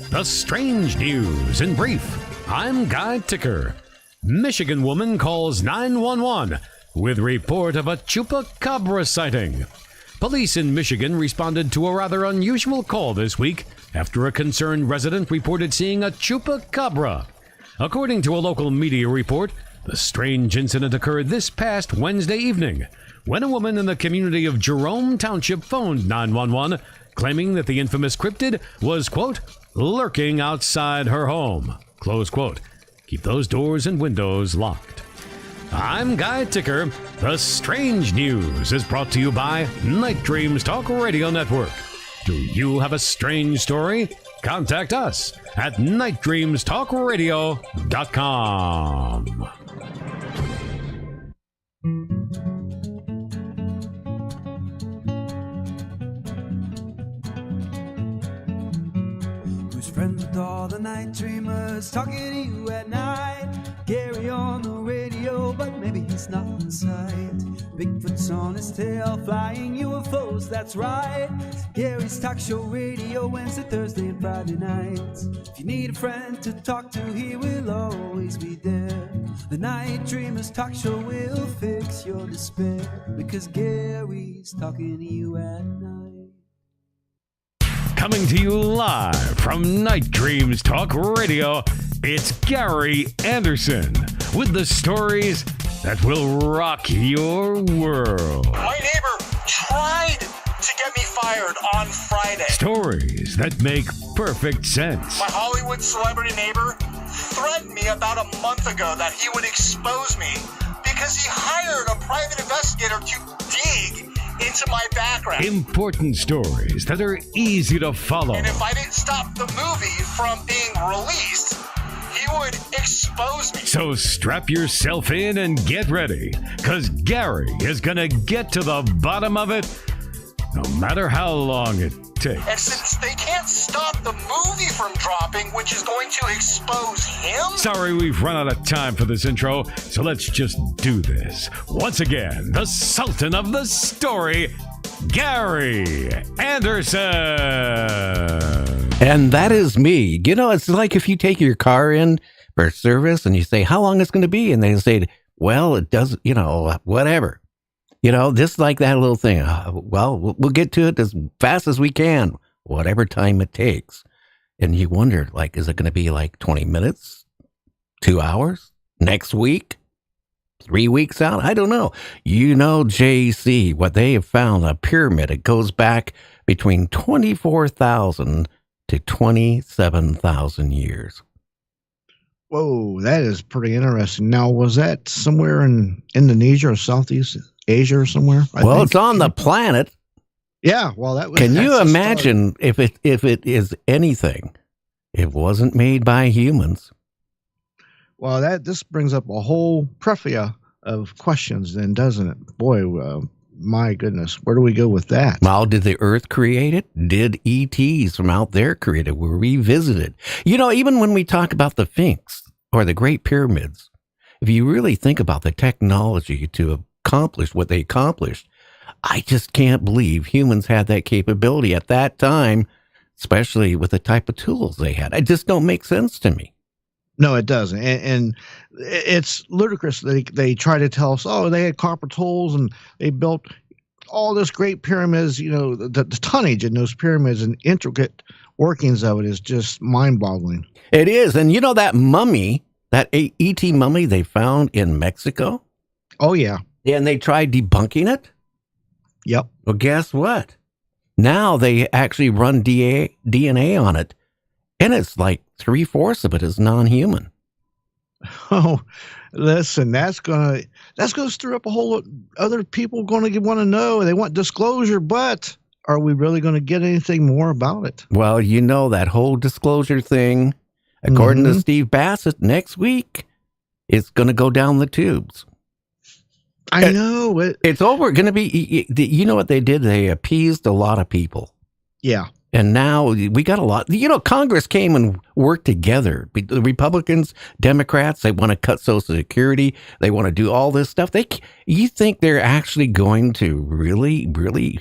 The strange news in brief. I'm Guy Ticker. Michigan woman calls 911 with report of a chupacabra sighting. Police in Michigan responded to a rather unusual call this week after a concerned resident reported seeing a chupacabra. According to a local media report, the strange incident occurred this past Wednesday evening when a woman in the community of Jerome Township phoned 911 claiming that the infamous cryptid was, quote, lurking outside her home, close quote. Keep those doors and windows locked. I'm Guy Ticker. The strange news is brought to you by Night Dreams Talk Radio Network. Do you have a strange story? Contact us at nightdreamstalkradio.com. Who's friends with all the night dreamers talking to you at night? Gary on the radio, but maybe he's not in sight. Bigfoot's on his tail, flying UFOs, that's right. Gary's talk show radio, Wednesday, Thursday, and Friday nights. If you need a friend to talk to, he will always be there. The Night Dreamers talk show will fix your despair, because Gary's talking to you at night. Coming to you live from Night Dreams Talk Radio, it's Gary Anderson with the stories that will rock your world. My neighbor tried to get me fired on Friday. Stories that make perfect sense. My Hollywood celebrity neighbor threatened me about a month ago that he would expose me because he hired a private investigator to dig into my background. Important stories that are easy to follow. And if I didn't stop the movie from being released, he would expose me. So strap yourself in and get ready, because Gary is going to get to the bottom of it, no matter how long it takes. And since they can't stop the movie from dropping, which is going to expose him... Sorry, we've run out of time for this intro, so let's just do this. Once again, the Sultan of the Story, Gary Anderson. And that is me. You know, it's like if you take your car in for service and you say, how long it's going to be? And they say, well, it does, whatever. Just like that little thing. We'll get to it as fast as we can, whatever time it takes. And you wonder, is it going to be 20 minutes, 2 hours, next week, 3 weeks out? I don't know. JC, what they have found, a pyramid, it goes back between 24,000 to 27,000 years. Whoa, that is pretty interesting. Now, was that somewhere in Indonesia or Southeast Asia or somewhere? I think it's on the planet. Yeah, well, that was. Can you imagine if it is anything, it wasn't made by humans? Well, this brings up a whole plethora of questions, then, doesn't it? Boy, my goodness, where do we go with that? Well, did the Earth create it? Did E.T.s from out there create it? Were we visited? Even when we talk about the Sphinx or the Great Pyramids, if you really think about the technology to accomplish what they accomplished, I just can't believe humans had that capability at that time, especially with the type of tools they had. It just don't make sense to me. No, it doesn't. And it's ludicrous. They try to tell us, they had copper tools and they built all this great pyramids. The tonnage in those pyramids and intricate workings of it is just mind-boggling. It is. And that mummy, that E.T. mummy they found in Mexico? Oh, yeah. And they tried debunking it? Yep. Well, guess what? Now they actually run DNA on it, and it's 3/4 of it is non-human. Oh, listen, that's gonna stir up a whole lot. Other people want to know. They want disclosure, but are we really going to get anything more about it? Well, that whole disclosure thing, according to Steve Bassett, next week it's going to go down the tubes. I know. It's over. Going to be, what they did? They appeased a lot of people. Yeah. And now we got a lot. Congress came and worked together. The Republicans, Democrats, they want to cut Social Security. They want to do all this stuff. You think they're actually going to really, really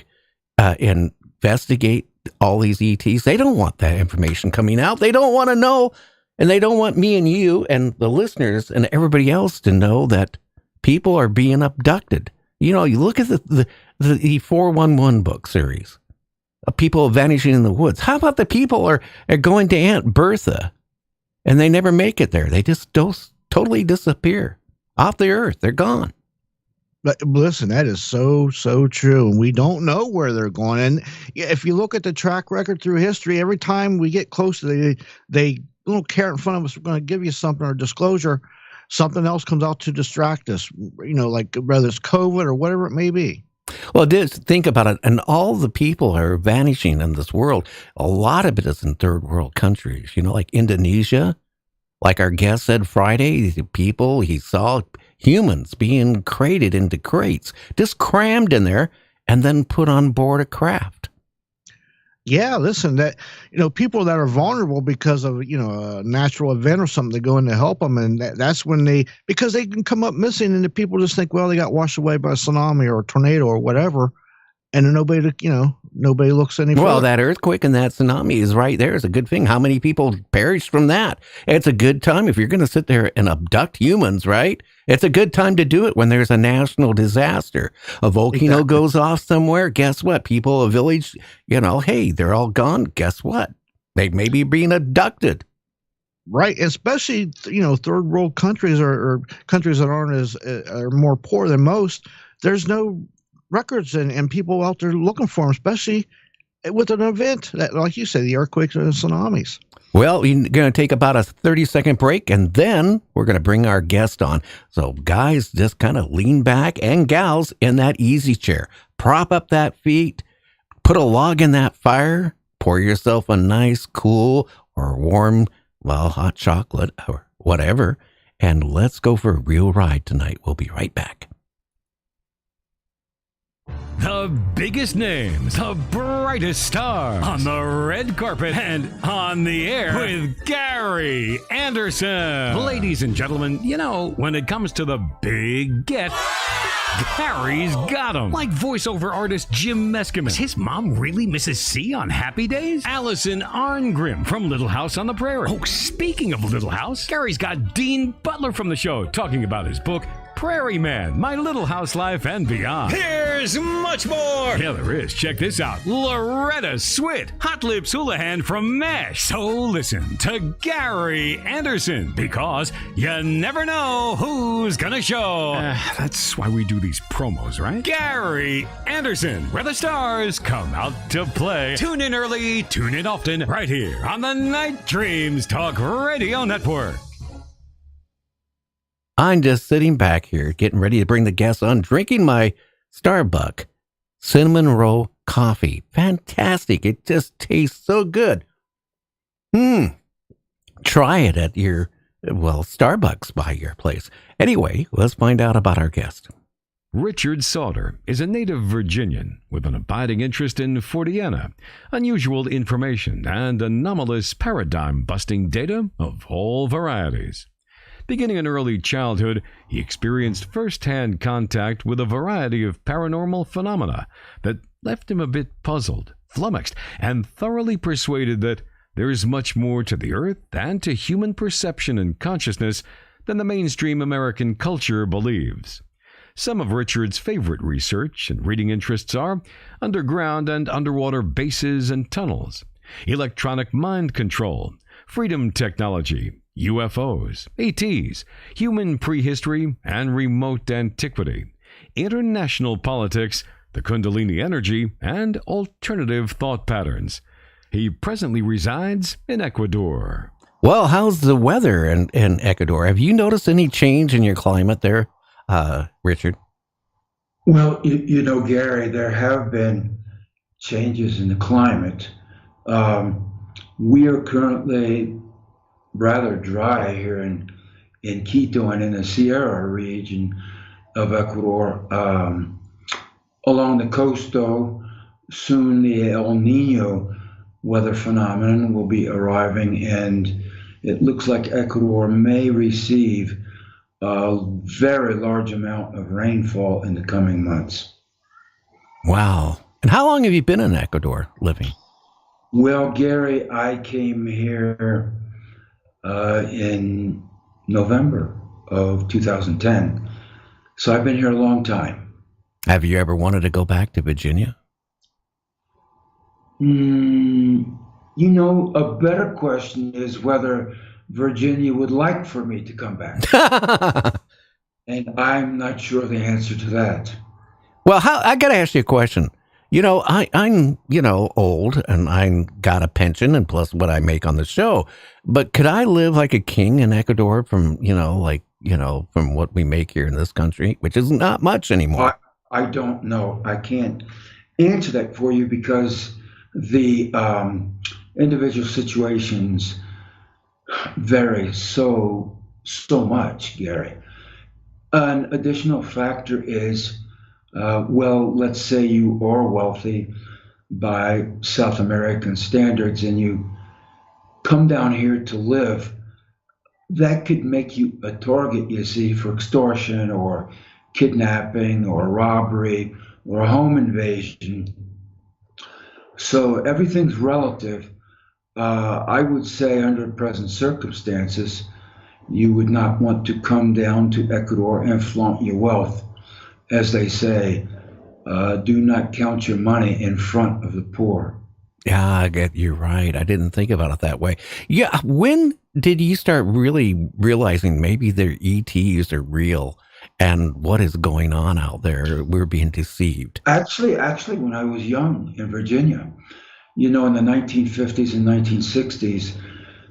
investigate all these ETs, they don't want that information coming out. They don't want to know, and they don't want me and you and the listeners and everybody else to know that people are being abducted. You know, you look at the 411 book series of people vanishing in the woods. How about the people are going to Aunt Bertha and they never make it there? They just totally disappear off the earth. They're gone. But listen, that is so true. And we don't know where they're going. And if you look at the track record through history, every time we get close to they little carrot in front of us, we're going to give you something or disclosure, something else comes out to distract us, you know, like whether it's COVID or whatever it may be. Well, just think about it. And all the people are vanishing in this world. A lot of it is in third world countries, you know, like Indonesia. Like our guest said Friday, the people, he saw humans being crated into crates, just crammed in there and then put on board a craft. Yeah, listen, that, you know, people that are vulnerable because of, you know, a natural event or something, they go in to help them. And that's when because they can come up missing, and the people just think, well, they got washed away by a tsunami or a tornado or whatever. And then nobody looks any further. Well, that earthquake and that tsunami is right there. It's a good thing. How many people perished from that? It's a good time if you're going to sit there and abduct humans, right? It's a good time to do it when there's a national disaster. A volcano goes off somewhere. Guess what? People, a village, you know, hey, they're all gone. Guess what? They may be being abducted. Right, especially, you know, third world countries or countries that aren't as are more poor than most. There's no records and people out there looking for them, especially with an event that, like you say, the earthquakes and the tsunamis. Well, we're going to take about a 30-second break, and then we're going to bring our guest on. So, guys, just kind of lean back, and gals, in that easy chair. Prop up that feet, put a log in that fire, pour yourself a nice, cool, or warm, well, hot chocolate, or whatever, and let's go for a real ride tonight. We'll be right back. The biggest names, the brightest stars on the red carpet and on the air with Gary Anderson. Ladies and gentlemen, you know, when it comes to the big get, Gary's got him. Like voiceover artist Jim Meskimen. Is his mom really Mrs. C on Happy Days? Allison Arngrim from Little House on the Prairie. Oh, speaking of Little House, Gary's got Dean Butler from the show talking about his book, Prairie Man, My Little House Life and Beyond. Here's much more. Yeah, there is. Check this out. Loretta Swit, Hot Lips Houlihan from MASH. So listen to Gary Anderson, because you never know who's gonna show. That's why we do these promos, right? Gary Anderson, where the stars come out to play. Tune in early, tune in often, right here on the Night Dreams Talk Radio Network. I'm just sitting back here, getting ready to bring the guests on, drinking my Starbucks cinnamon roll coffee. Fantastic. It just tastes so good. Try it at your, Starbucks by your place. Anyway, let's find out about our guest. Richard Sauder is a native Virginian with an abiding interest in Forteana, unusual information, and anomalous paradigm-busting data of all varieties. Beginning in early childhood, he experienced first-hand contact with a variety of paranormal phenomena that left him a bit puzzled, flummoxed, and thoroughly persuaded that there is much more to the earth and to human perception and consciousness than the mainstream American culture believes. Some of Richard's favorite research and reading interests are underground and underwater bases and tunnels, electronic mind control, freedom technology, UFOs, E.T.s, human prehistory and remote antiquity, international politics, the Kundalini energy, and alternative thought patterns. He presently resides in Ecuador. Well, how's the weather in Ecuador? Have you noticed any change in your climate there, Richard? Well, you know, Gary, there have been changes in the climate. We are currently rather dry here in Quito and in the Sierra region of Ecuador. Along the coast, though, soon the El Nino weather phenomenon will be arriving, and it looks like Ecuador may receive a very large amount of rainfall in the coming months. Wow. And how long have you been in Ecuador living? Well, Gary, I came here in November of 2010. So I've been here a long time. Have you ever wanted to go back to Virginia? You know, a better question is whether Virginia would like for me to come back. And I'm not sure the answer to that. Well, I got to ask you a question. You know, I'm old and I got a pension and plus what I make on the show. But could I live like a king in Ecuador from, from what we make here in this country, which is not much anymore? I don't know. I can't answer that for you because the individual situations vary so much, Gary. An additional factor is, let's say you are wealthy by South American standards and you come down here to live, that could make you a target, you see, for extortion or kidnapping or robbery or home invasion. So everything's relative. I would say under present circumstances, you would not want to come down to Ecuador and flaunt your wealth. As they say, do not count your money in front of the poor. Yeah, you're right. I didn't think about it that way. Yeah, when did you start really realizing maybe their E.T.s are real and what is going on out there? We're being deceived. Actually, when I was young in Virginia, in the 1950s and 1960s,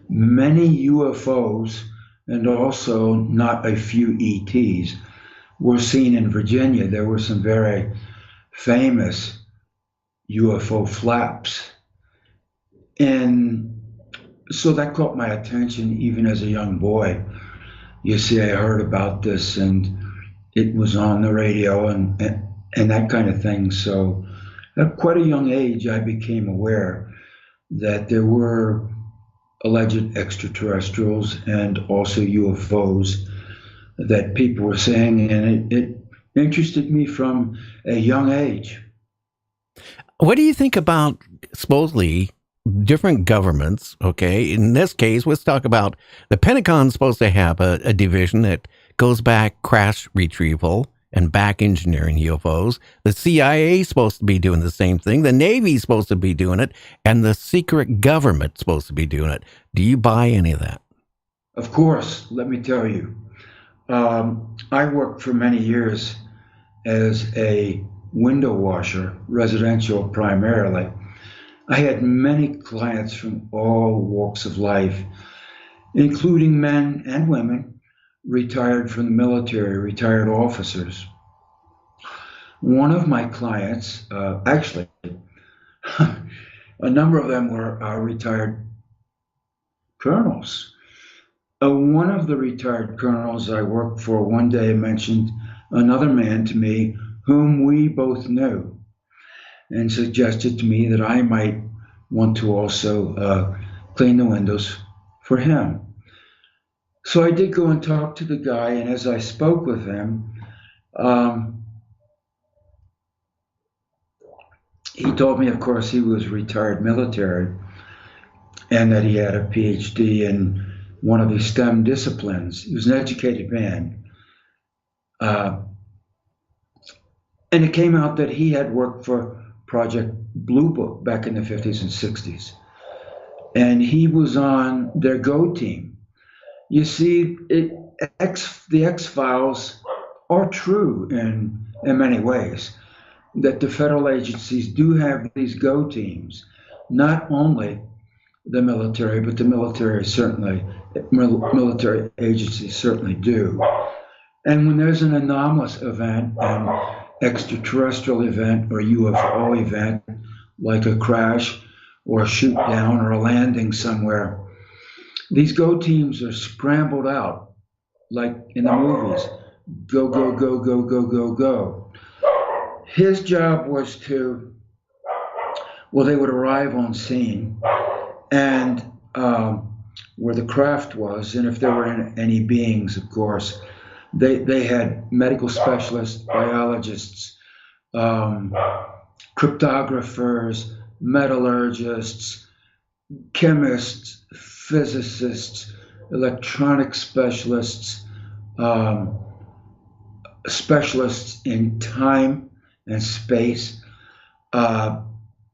many UFOs and also not a few E.T.s were seen in Virginia. There were some very famous UFO flaps. And so that caught my attention even as a young boy. You see, I heard about this and it was on the radio and that kind of thing. So at quite a young age, I became aware that there were alleged extraterrestrials and also UFOs that people were saying, and it interested me from a young age. What do you think about supposedly different governments? Okay, in this case, let's talk about the Pentagon's supposed to have a division that goes back crash retrieval and back engineering UFOs. The CIA is supposed to be doing the same thing. The Navy's supposed to be doing it, and the secret government's supposed to be doing it. Do you buy any of that? Of course, let me tell you. I worked for many years as a window washer, residential primarily. I had many clients from all walks of life, including men and women, retired from the military, retired officers. One of my clients, actually, a number of them were retired colonels. One of the retired colonels I worked for one day mentioned another man to me whom we both knew and suggested to me that I might want to also clean the windows for him. So I did go and talk to the guy, and as I spoke with him, he told me, of course, he was retired military and that he had a PhD in one of the STEM disciplines. He was an educated man. And it came out that he had worked for Project Blue Book back in the 50s and 60s. And he was on their Go team. You see, the X-Files are true in many ways, that the federal agencies do have these Go teams, not only the military, but the military agencies certainly do. And when there's an anomalous event, an extraterrestrial event or UFO event, like a crash or a shoot down or a landing somewhere, these Go teams are scrambled out, like in the movies. Go, go, go, go, go, go, go. His job was they would arrive on scene and where the craft was, and if there were any beings, of course, they had medical specialists, biologists, cryptographers, metallurgists, chemists, physicists, electronic specialists, specialists in time and space,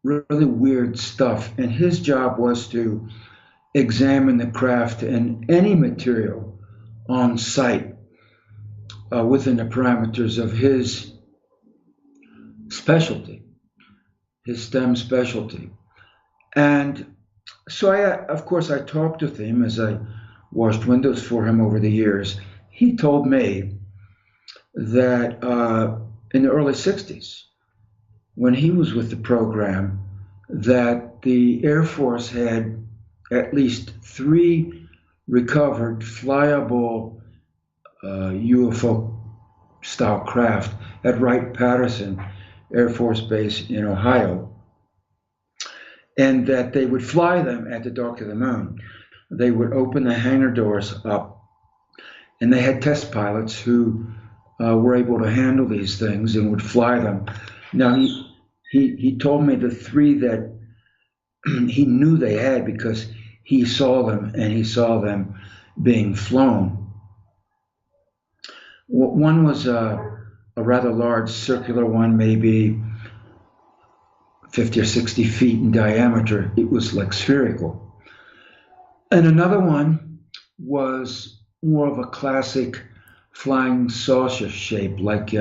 really weird stuff. And his job was to examine the craft and any material on site within the parameters of his specialty, his STEM specialty. And so of course, I talked with him as I washed windows for him over the years. He told me that in the early 60s, when he was with the program, that the Air Force had at least 3 recovered flyable UFO style craft at Wright-Patterson Air Force Base in Ohio, and that they would fly them at the dark of the moon. They would open the hangar doors up, and they had test pilots who were able to handle these things and would fly them. Now, he told me the 3 that he knew they had because he saw them, and he saw them being flown. One was a rather large circular one, maybe 50 or 60 feet in diameter. It was like spherical. And another one was more of a classic flying saucer shape, like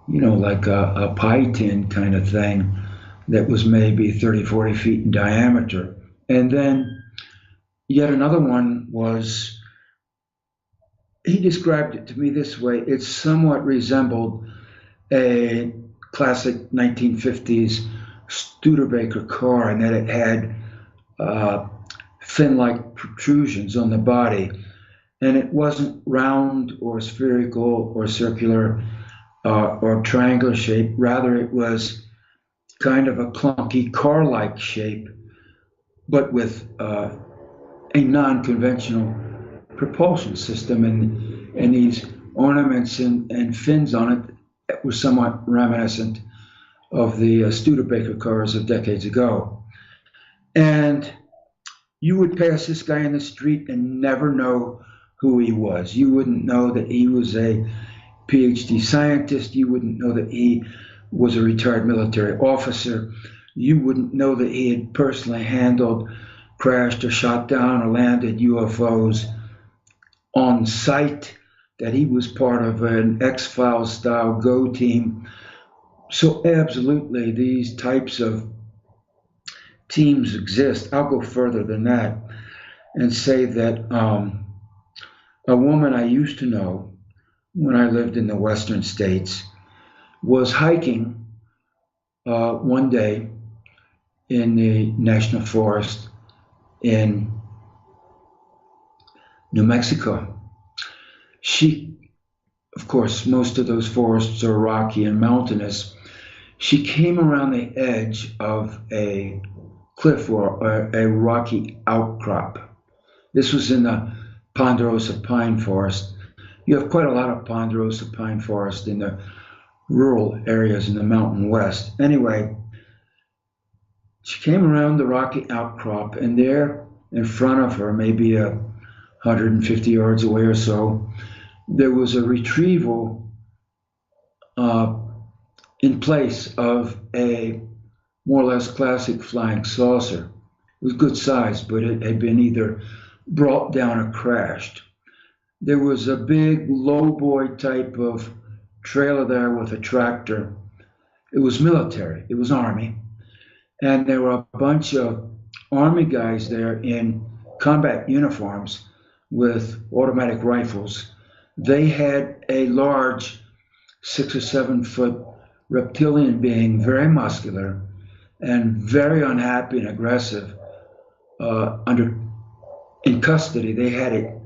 like a pie tin kind of thing that was maybe 30, 40 feet in diameter. And then yet another one was, he described it to me this way: it somewhat resembled a classic 1950s Studebaker car, in that it had fin-like protrusions on the body. And it wasn't round or spherical or circular or triangular shape. Rather, it was kind of a clunky car-like shape, but with a non-conventional propulsion system, and these ornaments and fins on it that were somewhat reminiscent of the Studebaker cars of decades ago. And you would pass this guy in the street and never know who he was. You wouldn't know that he was a PhD scientist. You wouldn't know that he was a retired military officer. You wouldn't know that he had personally handled, crashed or shot down or landed UFOs on site, that he was part of an X-Files style go team. So absolutely, these types of teams exist. I'll go further than that and say that a woman I used to know when I lived in the Western States was hiking one day in the national forest in New Mexico. She, of course, most of those forests are rocky and mountainous. She came around the edge of a cliff or a rocky outcrop. This was in the ponderosa pine forest. You have quite a lot of ponderosa pine forest in the rural areas in the Mountain West. Anyway, she came around the rocky outcrop, and there in front of her, maybe 150 yards away or so, there was a retrieval in place of a more or less classic flying saucer. It was good size, but it had been either brought down or crashed. There was a big lowboy type of trailer there with a tractor. It was military, it was Army. And there were a bunch of Army guys there in combat uniforms with automatic rifles. They had a large 6 or 7 foot reptilian being, very muscular and very unhappy and aggressive, in custody. They had it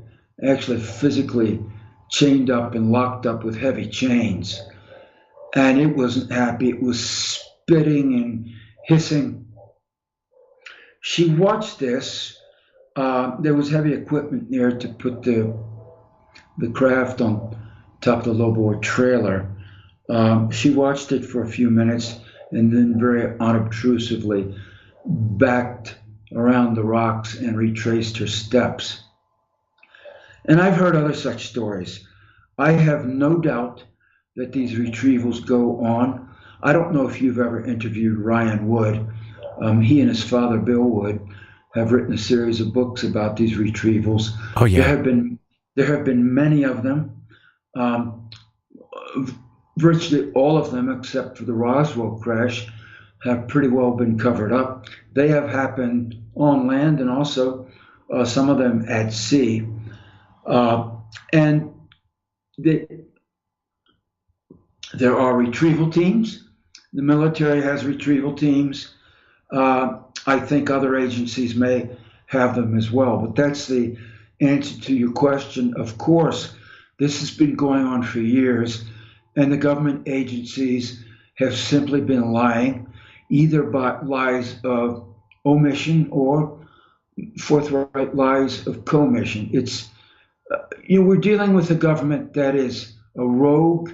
actually physically chained up and locked up with heavy chains. And it wasn't happy. It was spitting and hissing. She watched this. There was heavy equipment there to put the craft on top of the lowboy trailer. She watched it for a few minutes, and then very unobtrusively backed around the rocks and retraced her steps. And I've heard other such stories. I have no doubt that these retrievals go on. I don't know if you've ever interviewed Ryan Wood. He and his father, Bill Wood, have written a series of books about these retrievals. Oh, yeah. There have been many of them. Virtually all of them, except for the Roswell crash, have pretty well been covered up. They have happened on land and also some of them at sea. And there are retrieval teams. The military has retrieval teams. I think other agencies may have them as well. But that's the answer to your question. Of course, this has been going on for years, and the government agencies have simply been lying, either by lies of omission or forthright lies of commission. It's we're dealing with a government that is a rogue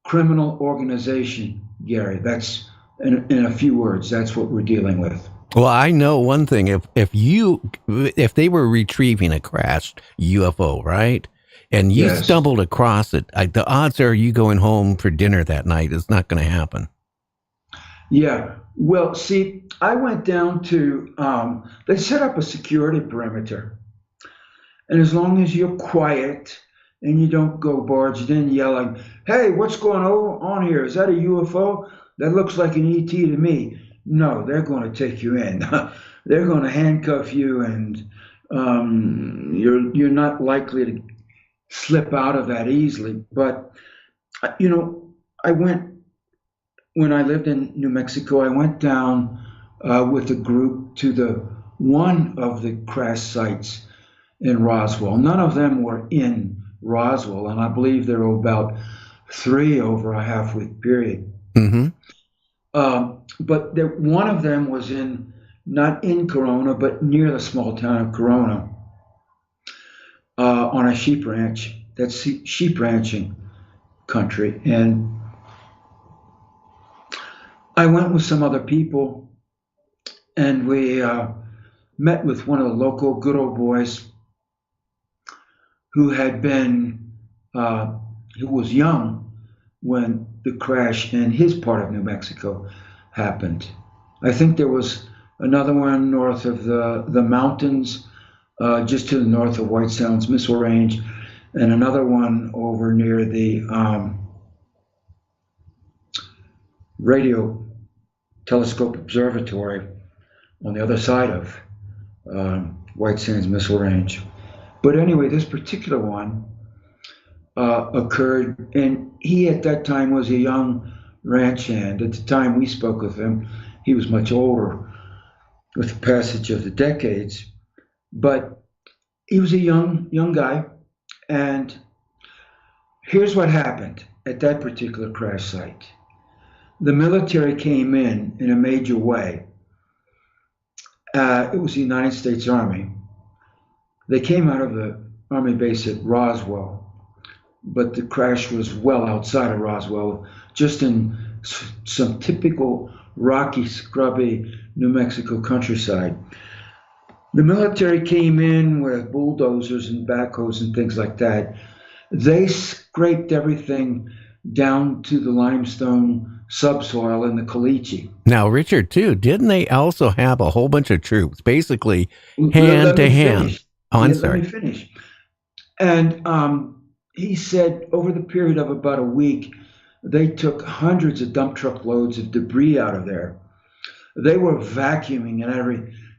criminal organization, Gary. That's in a few words, that's what we're dealing with. Well, I know one thing. If they were retrieving a crashed UFO, right, and you Yes. stumbled across it, the odds are you going home for dinner that night is not going to happen. Yeah. Well, see, I went down to, they set up a security perimeter. And as long as you're quiet and you don't go barged in yelling, hey, what's going on here? Is that a UFO? That looks like an E.T. to me. No, they're going to take you in. They're going to handcuff you, and you're not likely to slip out of that easily. But, I went, when I lived in New Mexico, I went down with a group to one of the crash sites in Roswell. None of them were in Roswell, and I believe there were about 3 over a half-week period. Mm-hmm. But one of them was not in Corona, but near the small town of Corona, on a sheep ranch. That's sheep ranching country. And I went with some other people, and we met with one of the local good old boys who was young when the crash in his part of New Mexico happened. I think there was another one north of the mountains, just to the north of White Sands Missile Range, and another one over near the Radio Telescope Observatory on the other side of White Sands Missile Range. But anyway, this particular one occurred, and he at that time was a young ranch hand. At the time we spoke with him, he was much older with the passage of the decades, but he was a young guy. And here's what happened at that particular crash site. The military came in a major way. It was the United States Army. They came out of the Army base at Roswell, but the crash was well outside of Roswell, just in some typical rocky, scrubby New Mexico countryside. The military came in with bulldozers and backhoes and things like that. They scraped everything down to the limestone subsoil in the caliche. Now, Richard, too, didn't they also have a whole bunch of troops, basically hand to hand? Oh, I'm sorry. Let me finish. And he said over the period of about a week, they took hundreds of dump truck loads of debris out of there. They were vacuuming and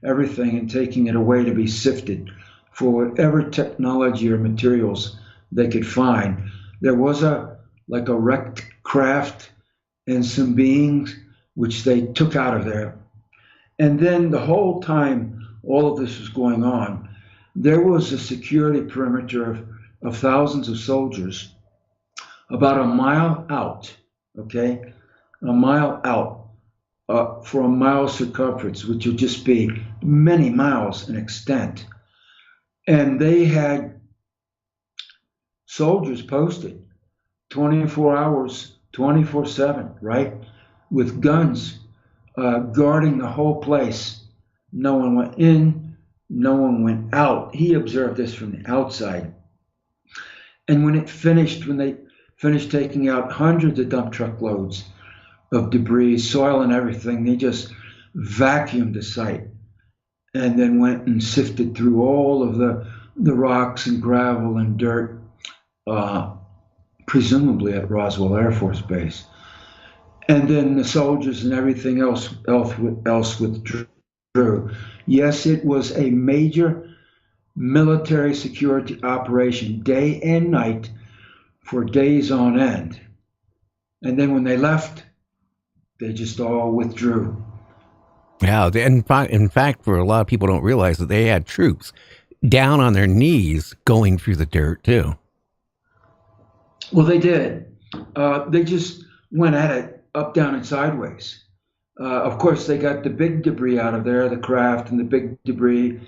everything and taking it away to be sifted for whatever technology or materials they could find. There was a wrecked craft and some beings which they took out of there. And then the whole time all of this was going on, there was a security perimeter of thousands of soldiers about a mile out, okay? A mile out for a mile circumference, which would just be many miles in extent. And they had soldiers posted 24 hours, 24/7, right? with guns guarding the whole place. No one went in, no one went out. He observed this from the outside. And when they finished taking out hundreds of dump truck loads of debris, soil and everything, they just vacuumed the site and then went and sifted through all of the rocks and gravel and dirt, presumably at Roswell Air Force Base. And then the soldiers and everything else withdrew. Yes, it was a major military security operation, day and night, for days on end. And then when they left, they just all withdrew. Yeah, in fact, for a lot of people don't realize that they had troops down on their knees going through the dirt too. Well, they did. They just went at it up, down, and sideways. Of course, they got the big debris out of there, the craft and the big debris,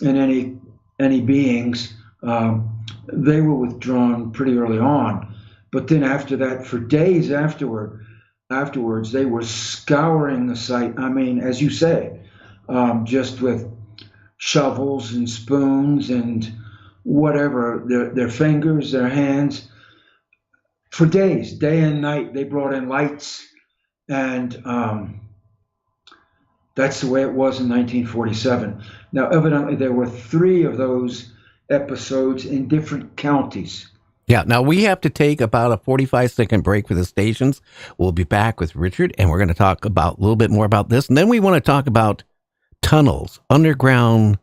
and any beings. They were withdrawn pretty early on. But then after that, for days afterwards, they were scouring the site. I mean, as you say, just with shovels and spoons and whatever, their fingers, their hands. For days, day and night, they brought in lights, and that's the way it was in 1947. Now, evidently, there were 3 of those episodes in different counties. Yeah, now we have to take about a 45-second break for the stations. We'll be back with Richard, and we're going to talk about a little bit more about this. And then we want to talk about tunnels, underground,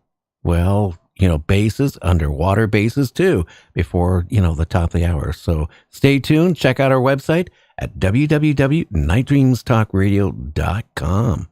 bases, underwater bases too, before, the top of the hour. So stay tuned. Check out our website at www.nightdreamstalkradio.com.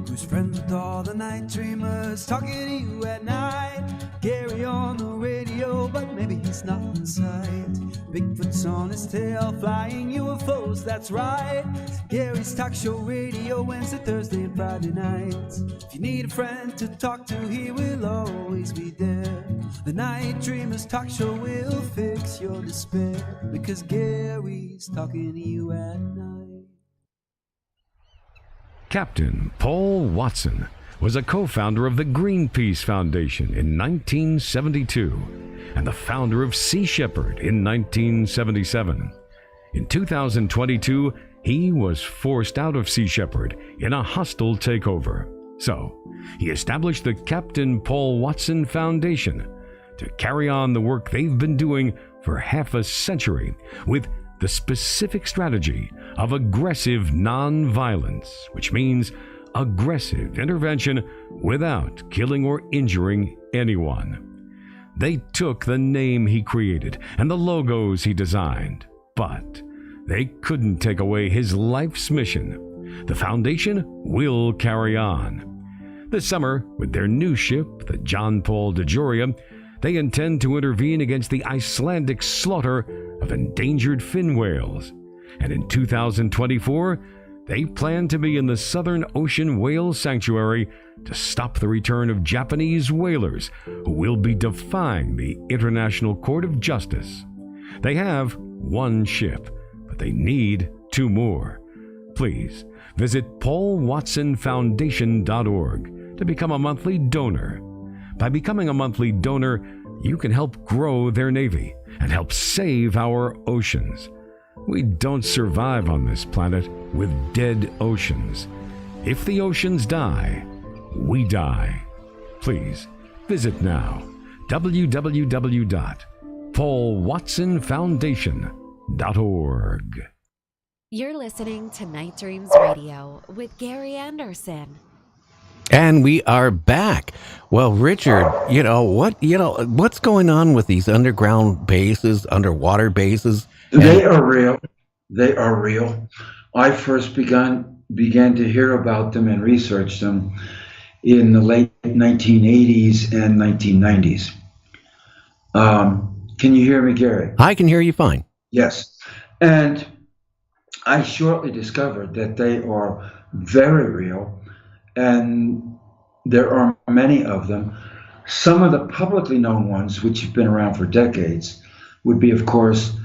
Who's friends with all the night dreamers talking to you at night? Gary on the radio, but maybe he's not in sight. Bigfoot's on his tail, flying UFOs, that's right. Gary's talk show radio, Wednesday, Thursday, and Friday nights. If you need a friend to talk to, he will always be there. The Night Dreamers talk show will fix your despair, because Gary's talking to you at night. Captain Paul Watson was a co-founder of the Greenpeace Foundation in 1972 and the founder of Sea Shepherd in 1977. In 2022, he was forced out of Sea Shepherd in a hostile takeover. So, he established the Captain Paul Watson Foundation to carry on the work they've been doing for half a century with the specific strategy of aggressive non-violence, which means aggressive intervention without killing or injuring anyone. They took the name he created and the logos he designed, but they couldn't take away his life's mission. The foundation will carry on. This summer, with their new ship, the John Paul DeJoria, they intend to intervene against the Icelandic slaughter of endangered fin whales. And in 2024, they plan to be in the Southern Ocean Whale Sanctuary to stop the return of Japanese whalers who will be defying the International Court of Justice. They have 1 ship, but they need 2 more. Please visit paulwatsonfoundation.org to become a monthly donor. By becoming a monthly donor, you can help grow their Navy and help save our oceans. We don't survive on this planet with dead oceans. If the oceans die, we die. Please visit now www.paulwatsonfoundation.org. You're listening to Night Dreams Radio with Gary Anderson. And we are back. Well, Richard, what's going on with these underground bases, underwater bases? They are real. They are real. I first began to hear about them and research them in the late 1980s and 1990s. Can you hear me, Gary? I can hear you fine. Yes. And I shortly discovered that they are very real, and there are many of them. Some of the publicly known ones, which have been around for decades, would be, of course,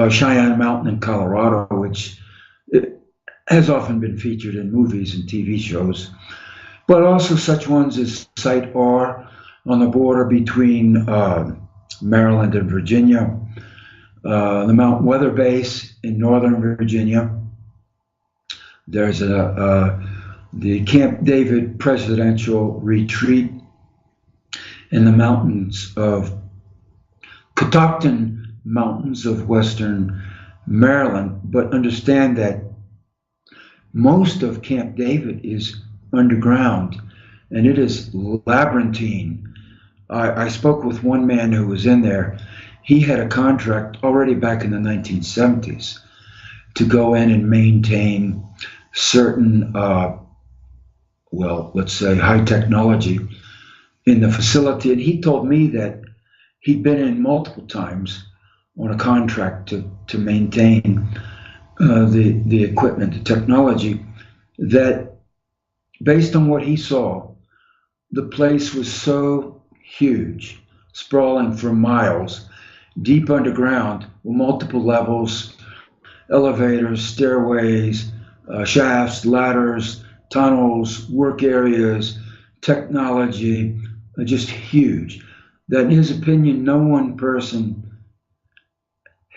Cheyenne Mountain in Colorado, which has often been featured in movies and TV shows, but also such ones as Site R on the border between Maryland and Virginia, the Mount Weather Base in Northern Virginia. There's the Camp David Presidential Retreat in the mountains of Catoctin Mountains of Western Maryland. But understand that most of Camp David is underground, and it is labyrinthine. I spoke with one man who was in there. He had a contract already back in the 1970s to go in and maintain certain, let's say high technology in the facility. And he told me that he'd been in multiple times on a contract to maintain the equipment, the technology, that based on what he saw, the place was so huge, sprawling for miles, deep underground, with multiple levels, elevators, stairways, shafts, ladders, tunnels, work areas, technology, just huge. That in his opinion, no one person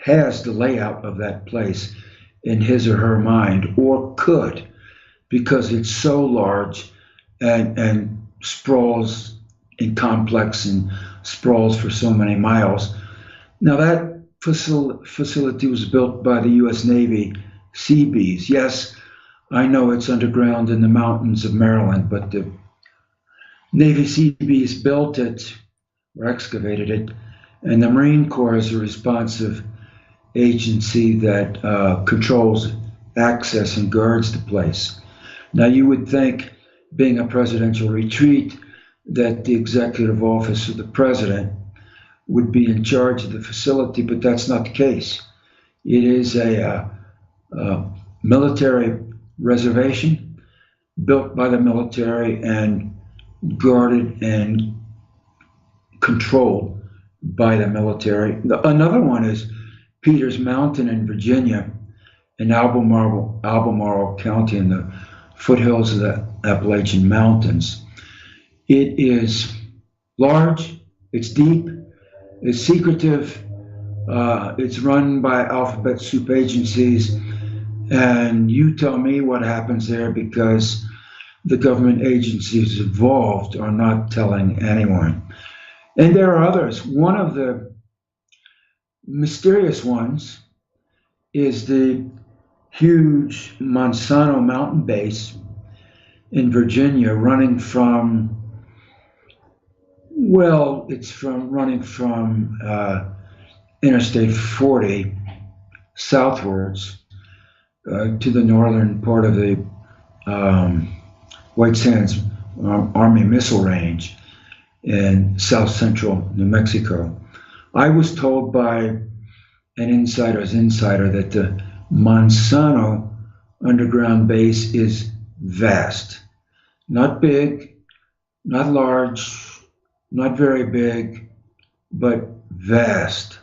has the layout of that place in his or her mind, or could, because it's so large and sprawls and complex and sprawls for so many miles. Now that facility was built by the U.S. Navy Seabees. Yes, I know it's underground in the mountains of Maryland, but the Navy Seabees built it or excavated it, and the Marine Corps is a responsive agency that controls access and guards the place. Now you would think, being a presidential retreat, that the executive office of the president would be in charge of the facility, but that's not the case. It is a military reservation built by the military and guarded and controlled by the military. Another one is Peters Mountain in Virginia, in Albemarle County, in the foothills of the Appalachian Mountains. It is large, it's deep, it's secretive, it's run by alphabet soup agencies, and you tell me what happens there, because the government agencies involved are not telling anyone. And there are others. One of the mysterious ones is the huge Monsanto mountain base in Virginia, running from, running from Interstate 40 southwards to the northern part of the White Sands Army Missile Range in south central New Mexico. I was told by an insider's insider that the Monsanto underground base is vast. Not big, not large, not very big, but vast.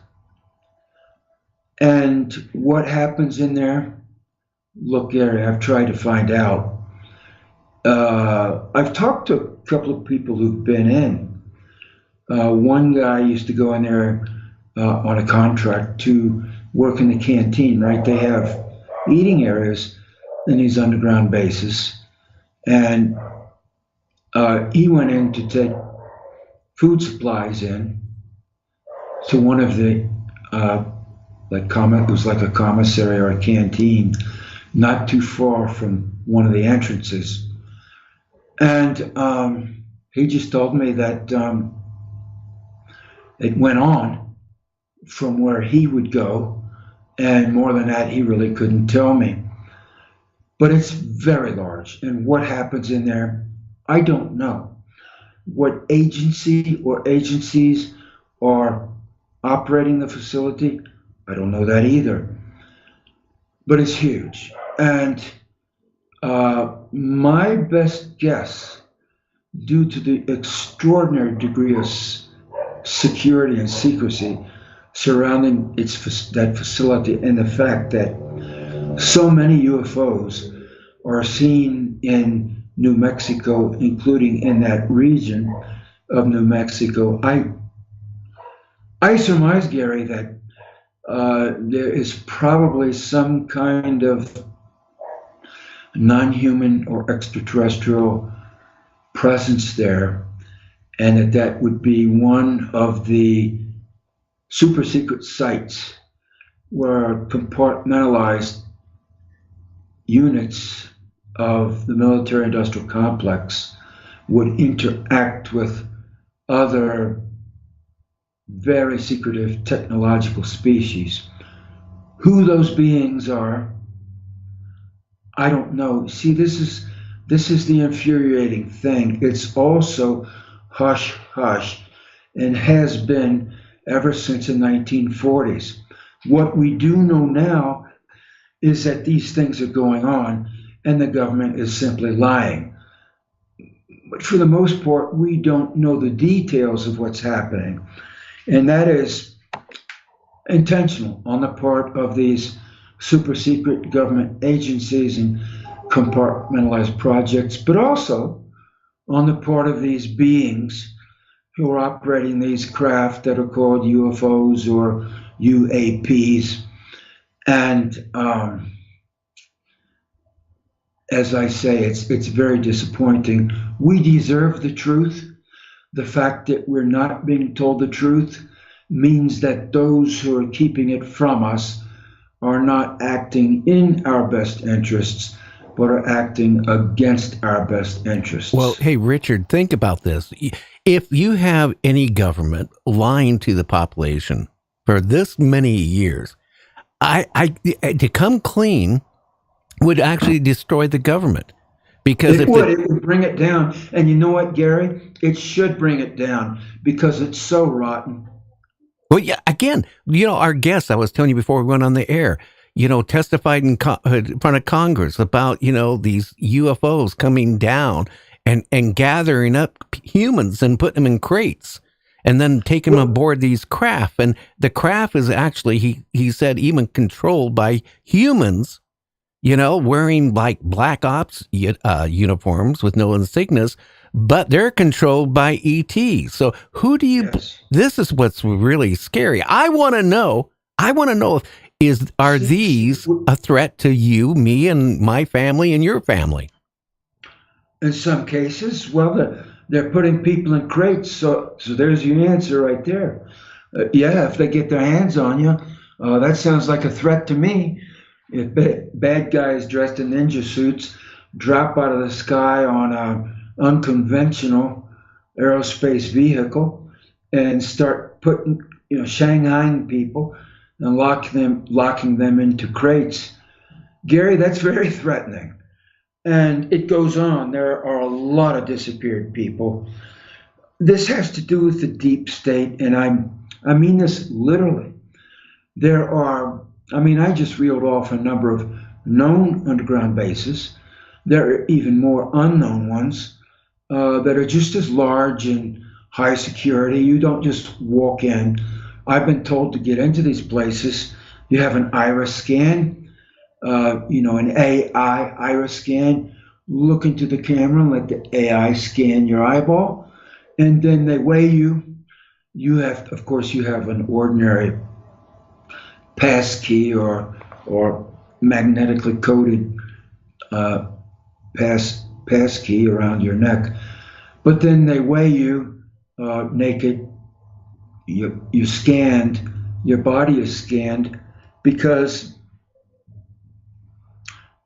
And what happens in there? Look, Gary, I've tried to find out. I've talked to a couple of people who've been in. One guy used to go in there on a contract to work in the canteen, right? They have eating areas in these underground bases. And he went in to take food supplies in to one of the, it was like a commissary or a canteen, not too far from one of the entrances. And he just told me that it went on from where he would go, and more than that, he really couldn't tell me. But it's very large, and what happens in there, I don't know. What agency or agencies are operating the facility, I don't know that either. But it's huge, and my best guess due to the extraordinary degree of security and secrecy surrounding that facility, and the fact that so many UFOs are seen in New Mexico, including in that region of New Mexico. I surmise, Gary, that there is probably some kind of non-human or extraterrestrial presence there, and that would be one of the super secret sites where compartmentalized units of the military industrial complex would interact with other very secretive technological species. Who those beings are, I don't know. See, this is the infuriating thing. It's also hush hush, and has been ever since the 1940s. What we do know now is that these things are going on and the government is simply lying. But for the most part, we don't know the details of what's happening. And that is intentional on the part of these super secret government agencies and compartmentalized projects, but also on the part of these beings who are operating these craft that are called UFOs or UAPs. And as I say, it's very disappointing. We deserve the truth. The fact that we're not being told the truth means that those who are keeping it from us are not acting in our best interests, but are acting against our best interests. Well, hey, Richard, think about this. If you have any government lying to the population for this many years, to come clean would actually destroy the government. Because it would bring it down. And you know what, Gary? It should bring it down because it's so rotten. Well, yeah, again, our guest, I was telling you before we went on the air, testified in front of Congress about, these UFOs coming down and gathering up humans and putting them in crates and then taking them aboard these craft. And the craft is actually, he said, even controlled by humans, wearing like black ops uniforms with no insignias, but they're controlled by E.T.s. So who do you, yes. This is what's really scary. I want to know are these a threat to you, me, and my family and your family? In some cases, well, they're putting people in crates. So there's your answer right there. Yeah, if they get their hands on you, that sounds like a threat to me. If bad guys dressed in ninja suits drop out of the sky on an unconventional aerospace vehicle and start putting, shanghaiing people and locking them into crates, Gary, that's very threatening. And it goes on. There are a lot of disappeared people. This has to do with the deep state, and I mean this literally. I just reeled off a number of known underground bases. There are even more unknown ones that are just as large and high security. You don't just walk in. I've been told to get into these places, you have an iris scan, an AI iris scan. Look into the camera and let the AI scan your eyeball, and then they weigh you. You have an ordinary pass key or magnetically coded pass key around your neck, but then they weigh you naked. You scanned. Your body is scanned, because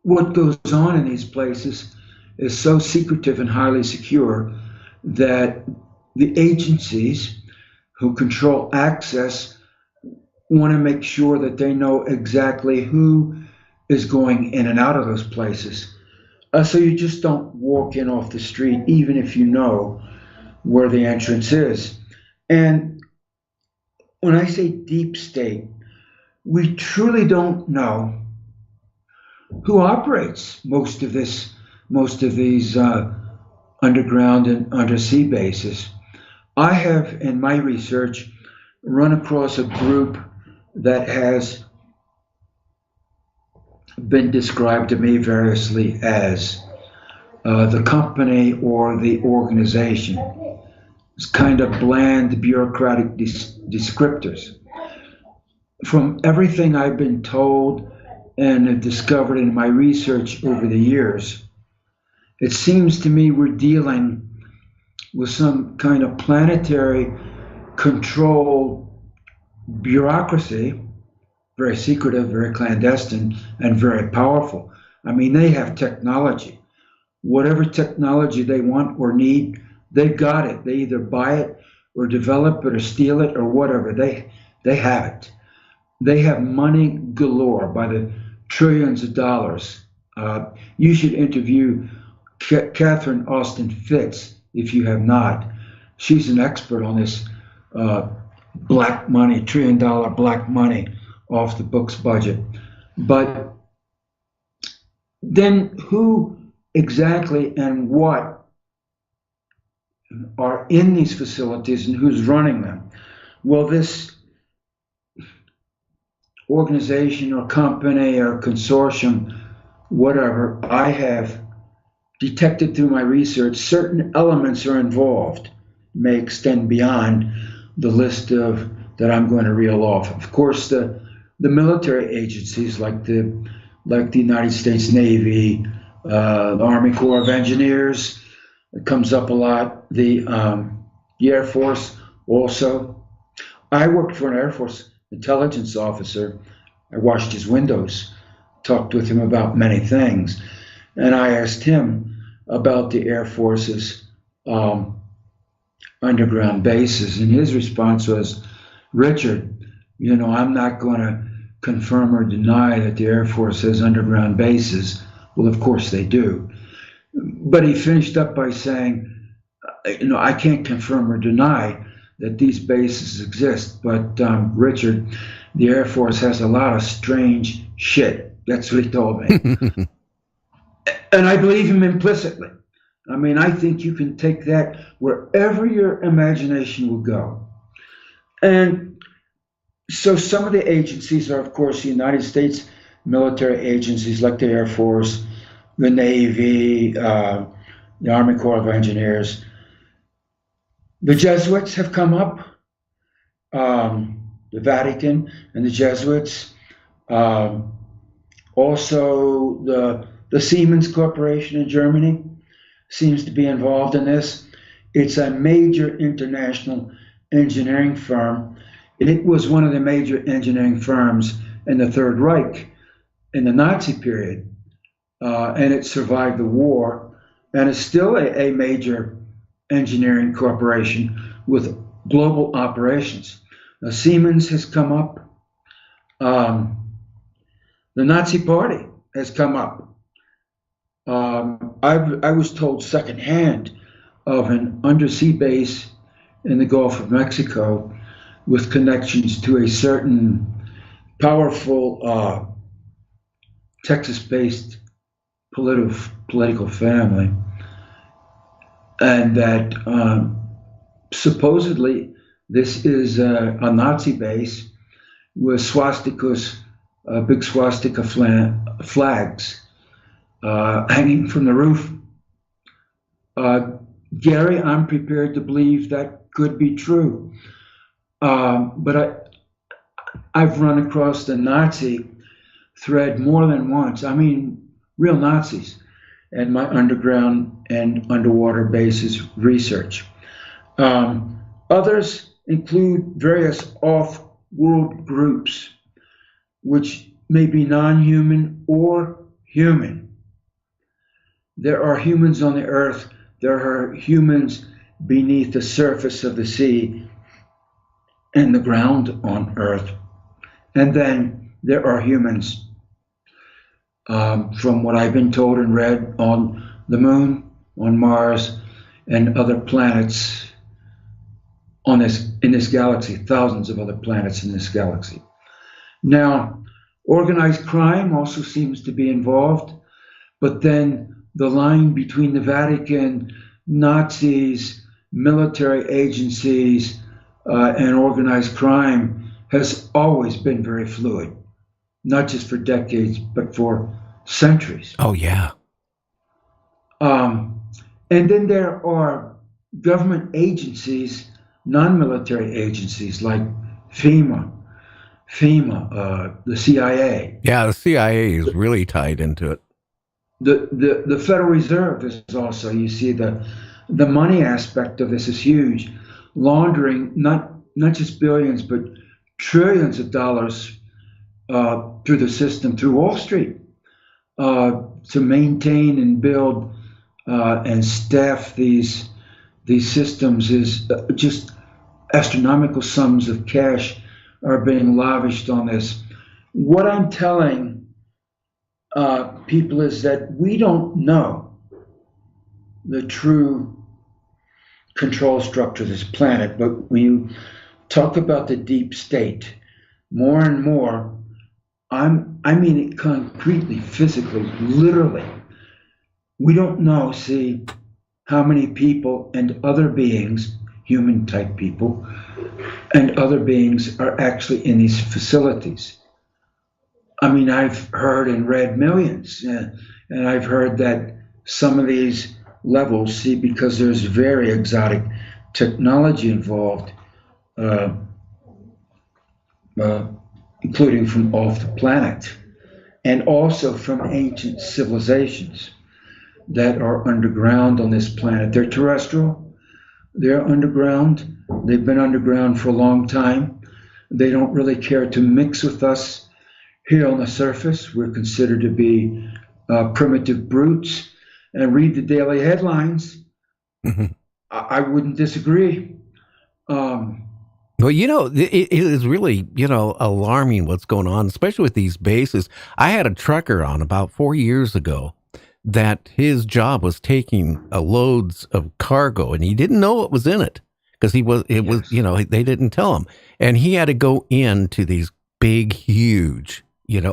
what goes on in these places is so secretive and highly secure that the agencies who control access want to make sure that they know exactly who is going in and out of those places. So you just don't walk in off the street, even if you know where the entrance is. And when I say deep state, we truly don't know who operates most of these underground and undersea bases. I have, in my research, run across a group that has been described to me variously as the company or the organization. It's kind of bland, bureaucratic descriptors. From everything I've been told and have discovered in my research over the years, it seems to me we're dealing with some kind of planetary control bureaucracy, very secretive, very clandestine, and very powerful. I mean, they have technology. Whatever technology they want or need, they've got it. They either buy it or develop it or steal it or whatever. They have it. They have money galore by the trillions of dollars. You should interview Catherine Austin Fitz if you have not. She's an expert on this black money, $1 trillion black money off the books budget. But then who exactly and what are in these facilities and who's running them? Well, this organization or company or consortium, whatever, I have detected through my research, certain elements are involved, may extend beyond the list of that I'm going to reel off. Of course, the military agencies like the United States Navy, the Army Corps of Engineers, it comes up a lot. The Air Force also. I worked for an Air Force intelligence officer. I washed his windows, talked with him about many things, and I asked him about the Air Force's underground bases, and his response was, Richard, I'm not going to confirm or deny that the Air Force has underground bases. Well, of course they do. But he finished up by saying, I can't confirm or deny that these bases exist, but Richard, the Air Force has a lot of strange shit. That's what he told me. And I believe him implicitly. I mean, I think you can take that wherever your imagination will go. And so some of the agencies are, of course, the United States military agencies like the Air Force, the Navy, the Army Corps of Engineers. The Jesuits have come up, the Vatican and the Jesuits. Also, the Siemens Corporation in Germany seems to be involved in this. It's a major international engineering firm. It was one of the major engineering firms in the Third Reich in the Nazi period, and it survived the war, and is still a major engineering corporation with global operations. Now, Siemens has come up. The Nazi Party has come up. I was told secondhand of an undersea base in the Gulf of Mexico with connections to a certain powerful Texas-based political family, and that supposedly this is a Nazi base with swastikas, big swastika flags hanging from the roof. Gary, I'm prepared to believe that could be true. But I've run across the Nazi thread more than once. I mean, real Nazis in my underground and underwater bases research. Others include various off-world groups, which may be non-human or human. There are humans on the earth. There are humans beneath the surface of the sea and the ground on earth. And then there are humans, from what I've been told and read, on the moon, on Mars, and other planets in this galaxy, thousands of other planets in this galaxy. Now, organized crime also seems to be involved, but then the line between the Vatican, Nazis, military agencies, and organized crime has always been very fluid, not just for decades, but for centuries. Oh, yeah. And then there are government agencies, non-military agencies like FEMA, the CIA. Yeah, the CIA is really tied into it. The Federal Reserve is also, you see, the money aspect of this is huge. Laundering not just billions, but trillions of dollars through the system, through Wall Street, to maintain and build and staff these systems is just astronomical sums of cash are being lavished on this. What I'm telling people is that we don't know the true control structure of this planet, but when you talk about the deep state, more and more, I mean it concretely, physically, literally. We don't know, see, how many people and other beings, human type people, and other beings are actually in these facilities. I mean, I've heard and read millions, and I've heard that some of these levels, see, because there's very exotic technology involved, including from off the planet, and also from ancient civilizations that are underground on this planet. They're terrestrial, they're underground, they've been underground for a long time. They don't really care to mix with us here on the surface. We're considered to be primitive brutes. And read the daily headlines. Mm-hmm. I wouldn't disagree. Well, it is really, alarming what's going on, especially with these bases. I had a trucker on about 4 years ago that his job was taking loads of cargo, and he didn't know what was in it because they didn't tell him. And he had to go into these big, huge,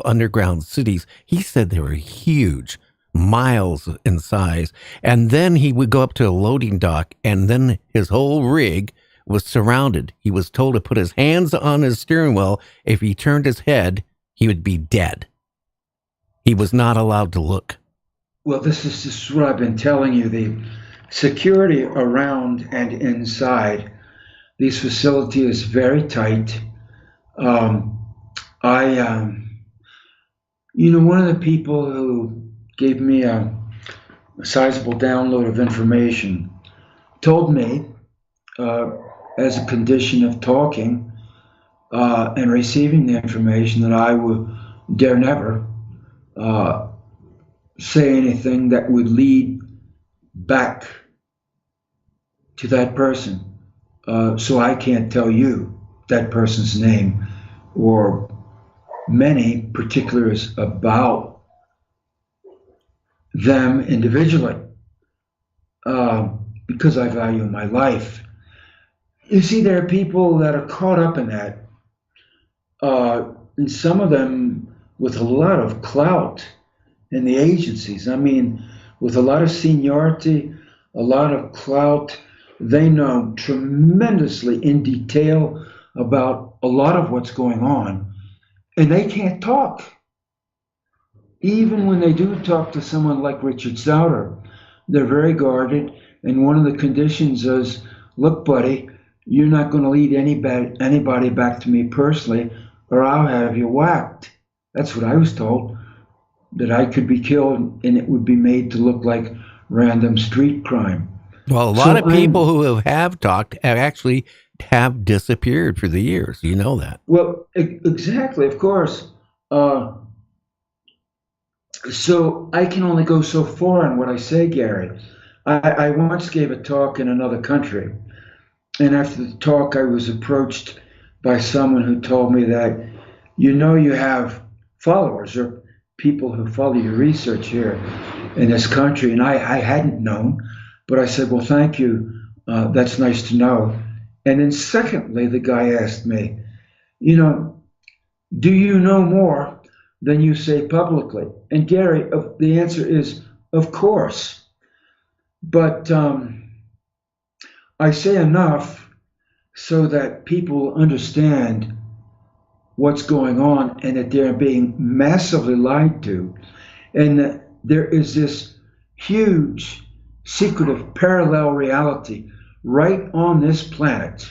underground cities. He said they were huge, miles in size. And then he would go up to a loading dock, and then his whole rig was surrounded. He was told to put his hands on his steering wheel. If he turned his head, he would be dead. He was not allowed to look. Well, this is just what I've been telling you. The security around and inside these facilities is very tight. One of the people who gave me a sizable download of information told me, as a condition of talking and receiving the information, that I would dare never say anything that would lead back to that person. So I can't tell you that person's name or many particulars about them individually, because I value my life. You see, there are people that are caught up in that, and some of them with a lot of clout in the agencies. I mean, with a lot of seniority, a lot of clout. They know tremendously in detail about a lot of what's going on, and they can't talk. Even when they do talk to someone like Richard Sauder, they're very guarded. And one of the conditions is, look, buddy, you're not going to lead anybody back to me personally, or I'll have you whacked. That's what I was told, that I could be killed and it would be made to look like random street crime. Well, a lot of people who have talked actually have disappeared for the years. You know that. Well, exactly, of course. So I can only go so far in what I say, Gary. I once gave a talk in another country, and after the talk I was approached by someone who told me that, you have followers or people who follow your research here in this country, and I hadn't known, but I said, well, thank you, that's nice to know. And then secondly, the guy asked me, do you know more than you say publicly? And Gary, the answer is, of course. But I say enough so that people understand what's going on and that they're being massively lied to, and that there is this huge secretive parallel reality right on this planet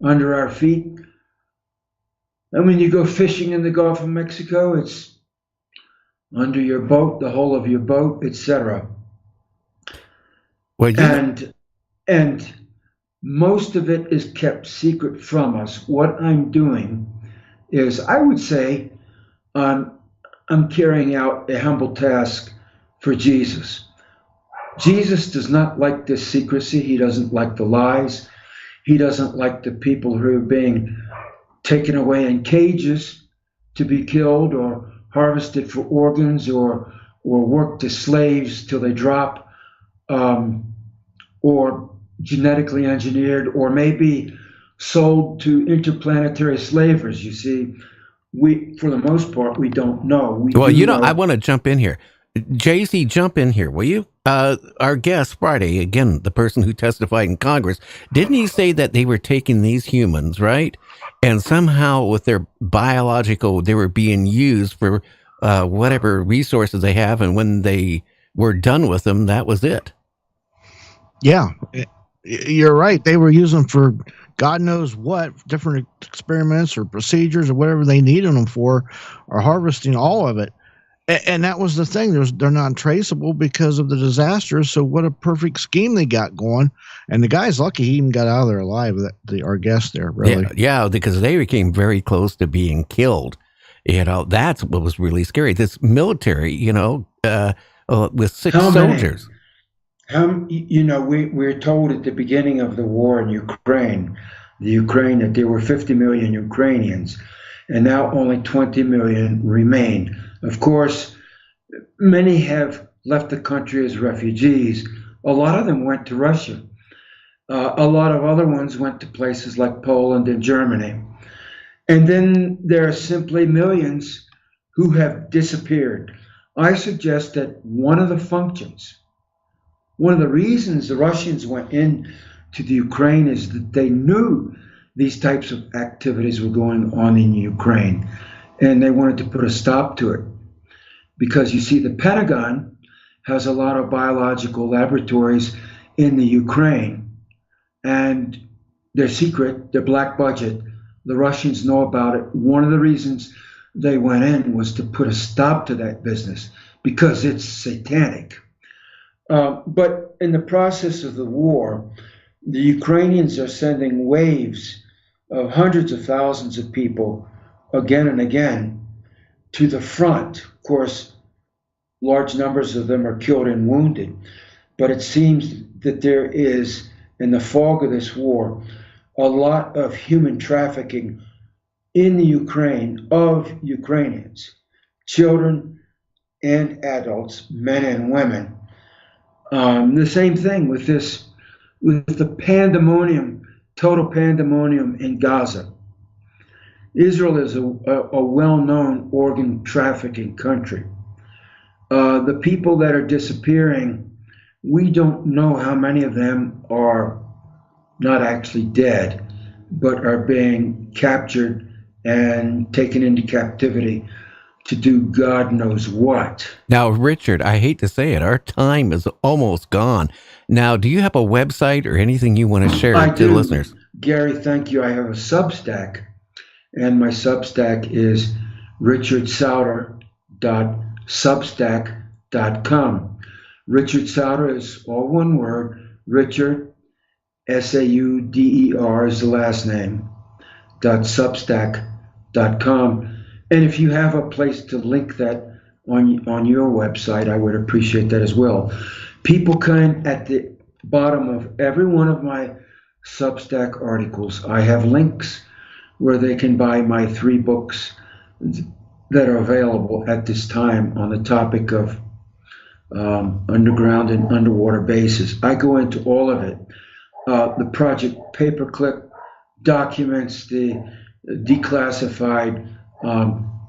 under our feet. And when you go fishing in the Gulf of Mexico, it's under your boat, the hull of your boat, etc. Well, And most of it is kept secret from us. What I'm doing is, I would say, I'm carrying out a humble task for Jesus. Jesus does not like this secrecy. He doesn't like the lies. He doesn't like the people who are being taken away in cages to be killed or harvested for organs or worked as slaves till they drop, or genetically engineered, or maybe sold to interplanetary slavers. You see, for the most part, we don't know. I want to jump in here. JC, jump in here, will you? Our guest Friday, again, the person who testified in Congress, didn't he say that they were taking these humans, right? And somehow with their biological, they were being used for whatever resources they have. And when they were done with them, that was it. Yeah, you're right. They were using for God knows what, different experiments or procedures or whatever they needed them for, or harvesting all of it. And that was the thing. They're not traceable because of the disasters. So what a perfect scheme they got going. And the guy's lucky he even got out of there alive, our guest there, really. Yeah, because they became very close to being killed. That's what was really scary. This military, with 6 soldiers. We're told at the beginning of the war in Ukraine, that there were 50 million Ukrainians, and now only 20 million remain. Of course, many have left the country as refugees. A lot of them went to Russia. A lot of other ones went to places like Poland and Germany. And then there are simply millions who have disappeared. I suggest that one of the reasons the Russians went in to the Ukraine is that they knew these types of activities were going on in Ukraine, and they wanted to put a stop to it. Because you see, the Pentagon has a lot of biological laboratories in the Ukraine, and they're secret, they're black budget. The Russians know about it. One of the reasons they went in was to put a stop to that business, because it's satanic. But in the process of the war, the Ukrainians are sending waves of hundreds of thousands of people again and again to the front. Of course, large numbers of them are killed and wounded. But it seems that there is, in the fog of this war, a lot of human trafficking in the Ukraine of Ukrainians, children and adults, men and women. The same thing with the pandemonium, total pandemonium in Gaza. Israel is a well-known organ trafficking country. The people that are disappearing, we don't know how many of them are not actually dead, but are being captured and taken into captivity to do God knows what. Now, Richard, I hate to say it, our time is almost gone. Now, do you have a website or anything you want to share to the listeners? Gary, thank you. I have a Substack, and my Substack is richardsauder.substack.com. Richard Sauder is all one word. Richard, Sauder is the last name, .substack.com. And if you have a place to link that on your website, I would appreciate that as well. People can, at the bottom of every one of my Substack articles, I have links where they can buy my 3 books that are available at this time on the topic of underground and underwater bases. I go into all of it. The Project Paperclip documents, the declassified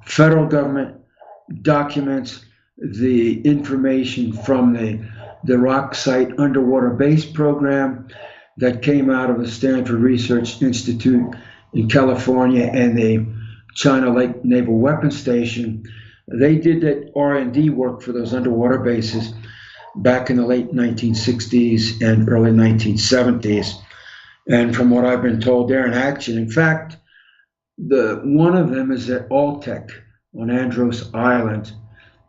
federal government documents, the information from the rock site underwater base program, that came out of the Stanford Research Institute in California and the China Lake Naval Weapons Station. They did that R&D work for those underwater bases back in the late 1960s and early 1970s. And from what I've been told, they're in action. In fact, one of them is at Altec on Andros Island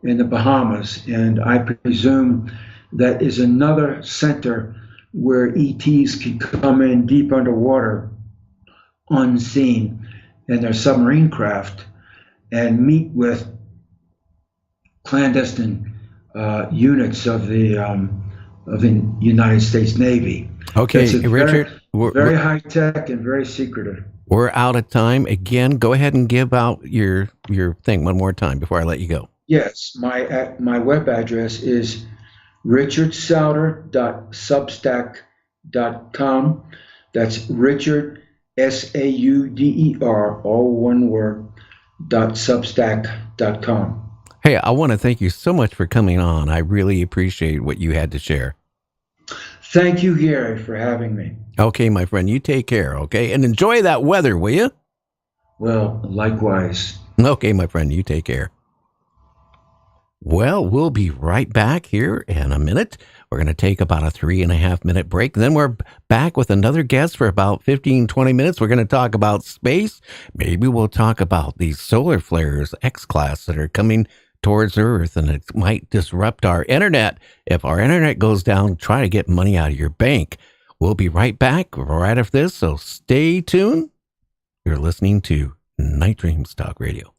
in the Bahamas. And I presume that is another center where E.T.s can come in deep underwater, unseen, in their submarine craft and meet with clandestine units of the United States Navy. Okay, Richard. Very high tech and very secretive. We're out of time. Again, go ahead and give out your thing one more time before I let you go. Yes, my web address is richardsauder.substack.com. That's Richard, Sauder, all one word, .substack.com. Hey, I want to thank you so much for coming on. I really appreciate what you had to share. Thank you, Gary, for having me. Okay, my friend, you take care, okay? And enjoy that weather, will you? Well, likewise. Okay, my friend, you take care. Well, we'll be right back here in a minute. We're going to take about a 3.5 minute break. Then we're back with another guest for about 15, 20 minutes. We're going to talk about space. Maybe we'll talk about these solar flares, X-class, that are coming towards Earth, and it might disrupt our internet. If our internet goes down, try to get money out of your bank. We'll be right back right after this, so stay tuned. You're listening to Night Dreams Talk Radio.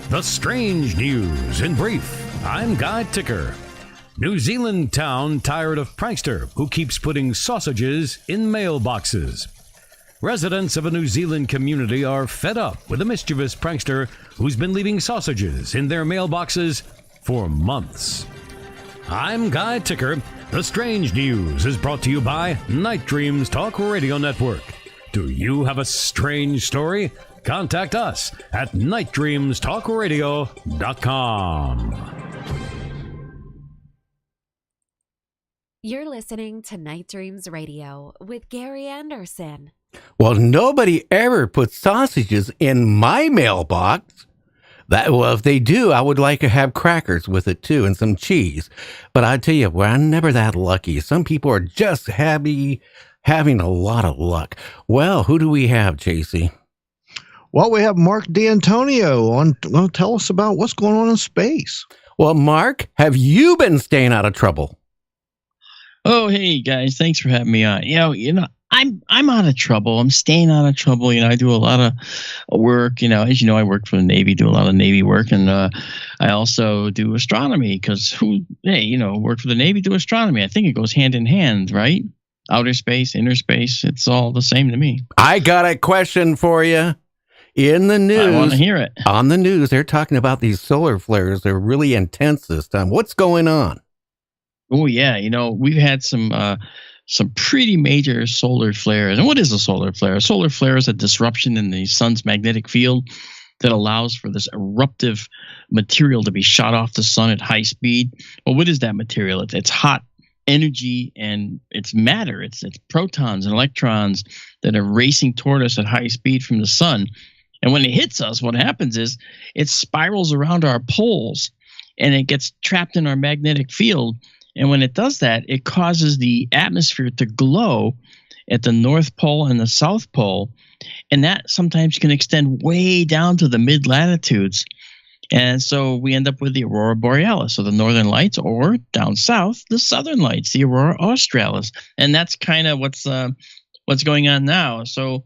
The strange news in brief. I'm Guy Ticker. New Zealand town tired of prankster who keeps putting sausages in mailboxes. Residents of a New Zealand community are fed up with a mischievous prankster who's been leaving sausages in their mailboxes for months. I'm Guy Ticker. The strange news is brought to you by Night Dreams Talk Radio Network. Do you have a strange story? Contact us at nightdreamstalkradio.com. You're listening to Night Dreams Radio with Gary Anderson. Well, nobody ever puts sausages in my mailbox. Well, if they do, I would like to have crackers with it too and some cheese. But I tell you, well, I'm never that lucky. Some people are just having a lot of luck. Well, who do we have, JC? Well, we have Marc D'Antonio on. Well, tell us about what's going on in space. Well, Marc, have you been staying out of trouble? Oh, hey guys, thanks for having me on. I'm out of trouble. I'm staying out of trouble. I do a lot of work. As you know, I work for the Navy, do a lot of Navy work, and I also do astronomy because work for the Navy, do astronomy. I think it goes hand in hand, right? Outer space, inner space, it's all the same to me. I got a question for you. In the news, I want to hear it. On the news, they're talking about these solar flares. They're really intense this time. What's going on? Oh yeah, we've had some pretty major solar flares. And what is a solar flare? A solar flare is a disruption in the sun's magnetic field that allows for this eruptive material to be shot off the sun at high speed. Well, what is that material? It's hot energy and it's matter. It's protons and electrons that are racing toward us at high speed from the sun. And when it hits us, what happens is it spirals around our poles and it gets trapped in our magnetic field. And when it does that, it causes the atmosphere to glow at the North Pole and the South Pole. And that sometimes can extend way down to the mid-latitudes. And so we end up with the Aurora Borealis, so the northern lights, or down south, the southern lights, the Aurora Australis. And that's kind of what's going on now. So,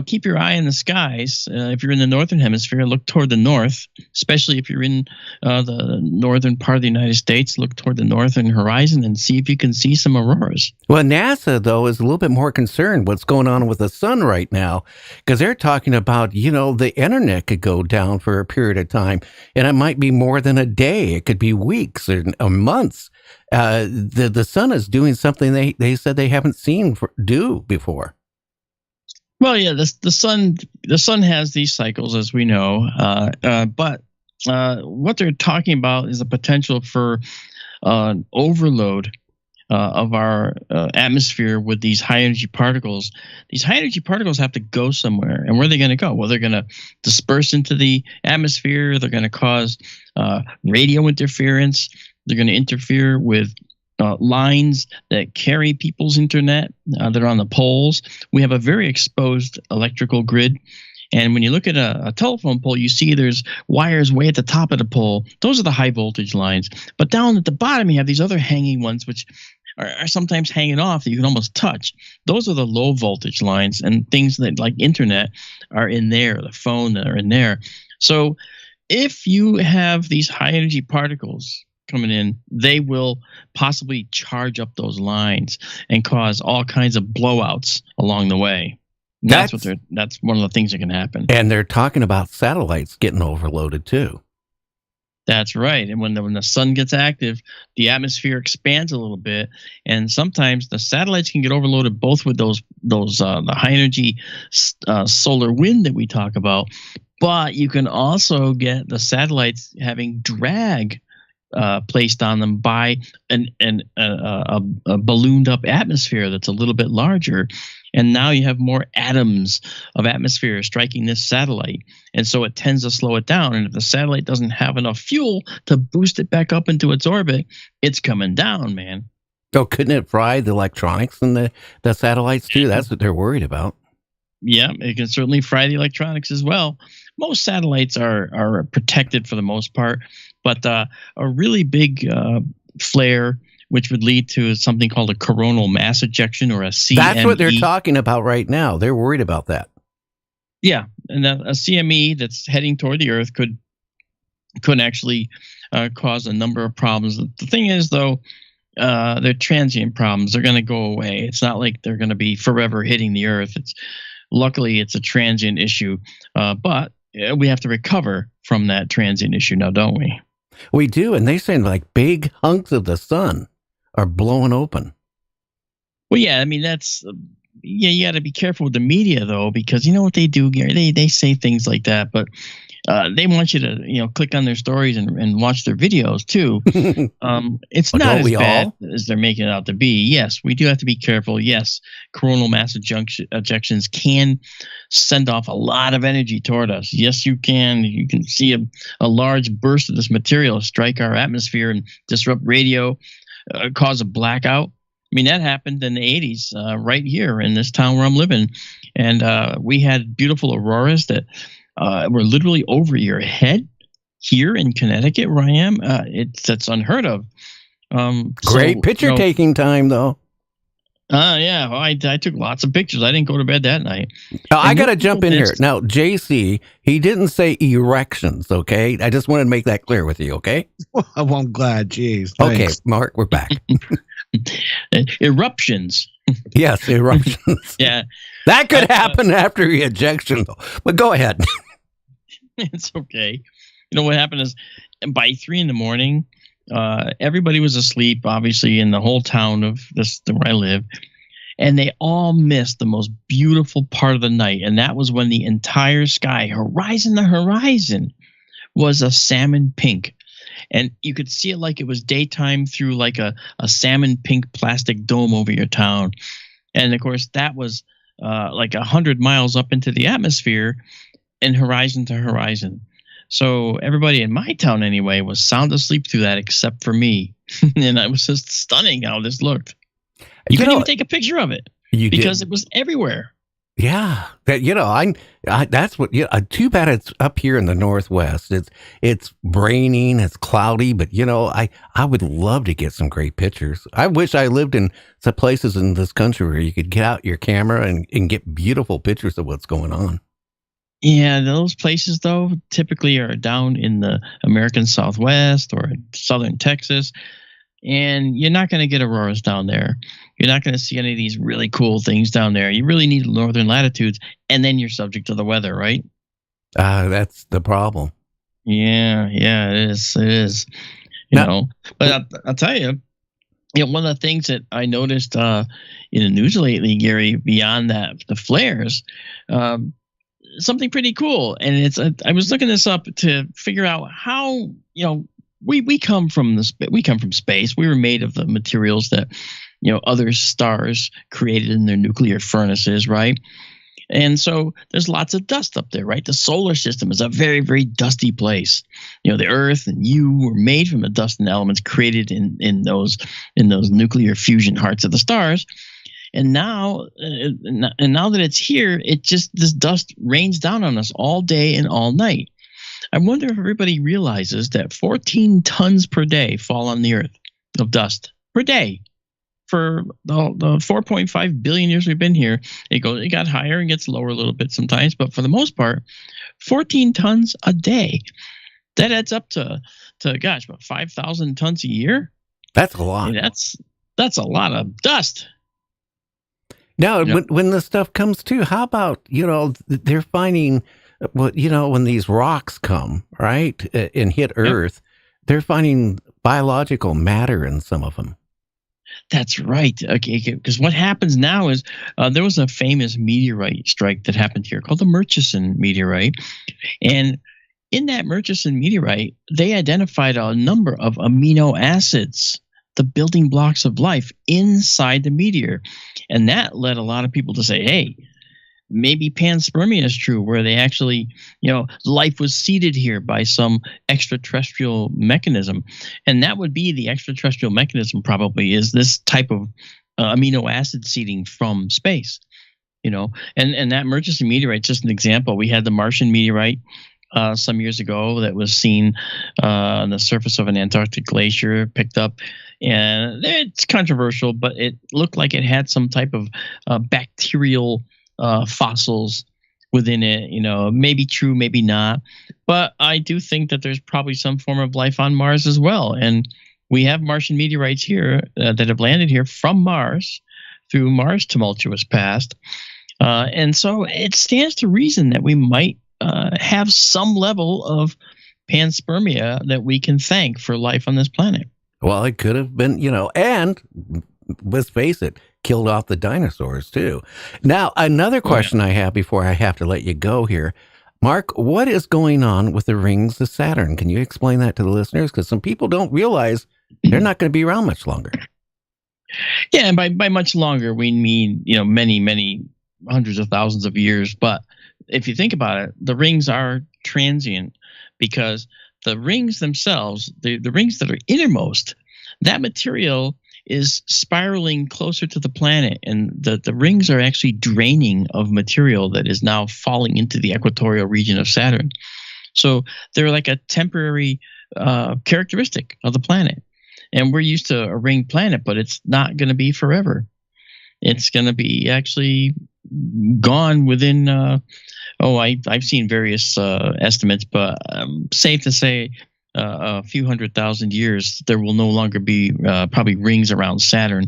keep your eye in the skies. If you're in the northern hemisphere, look toward the north, especially if you're in the northern part of the United States, look toward the northern horizon and see if you can see some auroras. Well, NASA, though, is a little bit more concerned what's going on with the sun right now, because they're talking about, the internet could go down for a period of time, and it might be more than a day. It could be weeks or months. The sun is doing something they said they haven't seen do before. Well, yeah, the sun has these cycles, as we know, but what they're talking about is the potential for overload of our atmosphere with these high energy particles. These high energy particles have to go somewhere, and where are they going to go? Well, they're going to disperse into the atmosphere. They're going to cause radio interference. They're going to interfere with lines that carry people's internet that are on the poles. We have a very exposed electrical grid. And when you look at a telephone pole, you see there's wires way at the top of the pole. Those are the high voltage lines. But down at the bottom, you have these other hanging ones, which are sometimes hanging off that you can almost touch. Those are the low voltage lines, and things that like internet are in there, the phone that are in there. So if you have these high energy particles coming in, they will possibly charge up those lines and cause all kinds of blowouts along the way. That's one of the things that can happen. And they're talking about satellites getting overloaded too. That's right. And when the sun gets active, the atmosphere expands a little bit, and sometimes the satellites can get overloaded both with those the high energy solar wind that we talk about, but you can also get the satellites having drag placed on them by a ballooned up atmosphere that's a little bit larger, and now you have more atoms of atmosphere striking this satellite, and so it tends to slow it down. And if the satellite doesn't have enough fuel to boost it back up into its orbit, it's coming down, man. Oh, couldn't it fry the electronics in the satellites too? That's what they're worried about. Yeah, it can certainly fry the electronics as well. Most satellites are protected for the most part, but a really big flare, which would lead to something called a coronal mass ejection, or a CME. That's what they're talking about right now. They're worried about that. Yeah, and a CME that's heading toward the Earth could could actually cause a number of problems. The thing is, though, they're transient problems. They're going to go away. It's not like they're going to be forever hitting the Earth. Luckily, it's a transient issue, but we have to recover from that transient issue now, don't we? We do, and they say like big hunks of the sun are blowing open. Well, yeah, I mean, that's you got to be careful with the media, though, because you know what they do, Gary? They say things like that, but they want you to click on their stories and watch their videos too. It's not as bad as they're making it out to be. Yes, we do have to be careful. Yes, coronal mass ejections can send off a lot of energy toward us. Yes, you can. You can see a large burst of this material strike our atmosphere and disrupt radio, cause a blackout. I mean, that happened in the 80s right here in this town where I'm living. And we had beautiful auroras that were literally over your head here in Connecticut where I am. That's unheard of. Great picture taking time, though. Yeah, well, I took lots of pictures. I didn't go to bed that night. Now, I got to jump in here. Now, JC, he didn't say erections, okay? I just wanted to make that clear with you, okay? Well, I'm glad. Jeez. Okay, Thanks. Mark, we're back. Eruptions. Yes, eruptions. Yeah. That could happen after ejection, though. But go ahead. It's okay. You know what happened is by 3 a.m, everybody was asleep, obviously, in the whole town of where I live, and they all missed the most beautiful part of the night, and that was when the entire sky, horizon to horizon, was a salmon pink. And you could see it like it was daytime through like a salmon pink plastic dome over your town. And of course, that was like 100 miles up into the atmosphere and horizon to horizon. So everybody in my town anyway was sound asleep through that except for me. And it was just stunning how this looked. You couldn't even take a picture of it because it was everywhere. Yeah, that that's what. Yeah, too bad it's up here in the Northwest. It's raining, it's cloudy, but I would love to get some great pictures. I wish I lived in some places in this country where you could get out your camera and get beautiful pictures of what's going on. Yeah, those places though typically are down in the American Southwest or southern Texas. And you're not going to get auroras down there. You're not going to see any of these really cool things down there. You really need northern latitudes, and then you're subject to the weather, right? That's the problem. Yeah, it is. It is. But I'll tell you, one of the things that I noticed in the news lately, Gary, beyond that, the flares, something pretty cool. And I was looking this up to figure out how, we come from space. We were made of the materials that other stars created in their nuclear furnaces, right? And so there's lots of dust up there, right? The solar system is a very, very dusty place. The Earth and you were made from the dust and elements created in those nuclear fusion hearts of the stars. And now that it's here, this dust rains down on us all day and all night. I wonder if everybody realizes that 14 tons per day fall on the Earth of dust per day. For the 4.5 billion years we've been here, it got higher and gets lower a little bit sometimes, but for the most part, 14 tons a day. That adds up to about 5,000 tons a year. That's a lot. I mean, that's a lot of dust. Now, when the stuff comes to, how about they're finding. Well, when these rocks come, right, and hit Earth, they're finding biological matter in some of them. That's right. Okay, because what happens now is there was a famous meteorite strike that happened here called the Murchison meteorite. And in that Murchison meteorite, they identified a number of amino acids, the building blocks of life inside the meteor. And that led a lot of people to say, hey, maybe panspermia is true, where they actually, life was seeded here by some extraterrestrial mechanism. And that would be the extraterrestrial mechanism probably is this type of amino acid seeding from space, and that Murchison meteorite, just an example. We had the Martian meteorite some years ago that was seen on the surface of an Antarctic glacier, picked up. And it's controversial, but it looked like it had some type of bacterial fossils within it. Maybe true, maybe not. But I do think that there's probably some form of life on Mars as well. And we have Martian meteorites here that have landed here from Mars through Mars' tumultuous past. And so it stands to reason that we might have some level of panspermia that we can thank for life on this planet. Well, it could have been, and let's face it, killed off the dinosaurs too. Now, another question I have before I have to let you go here. Mark, what is going on with the rings of Saturn? Can you explain that to the listeners? Because some people don't realize they're not going to be around much longer. Yeah, and by much longer, we mean, many, many hundreds of thousands of years. But if you think about it, the rings are transient because the rings themselves, the rings that are innermost, that material is spiraling closer to the planet, and the rings are actually draining of material that is now falling into the equatorial region of Saturn. So they're like a temporary characteristic of the planet. And we're used to a ring planet, but it's not going to be forever. It's going to be actually gone within, I've seen various estimates, but safe to say a few 100,000 years, there will no longer be probably rings around Saturn.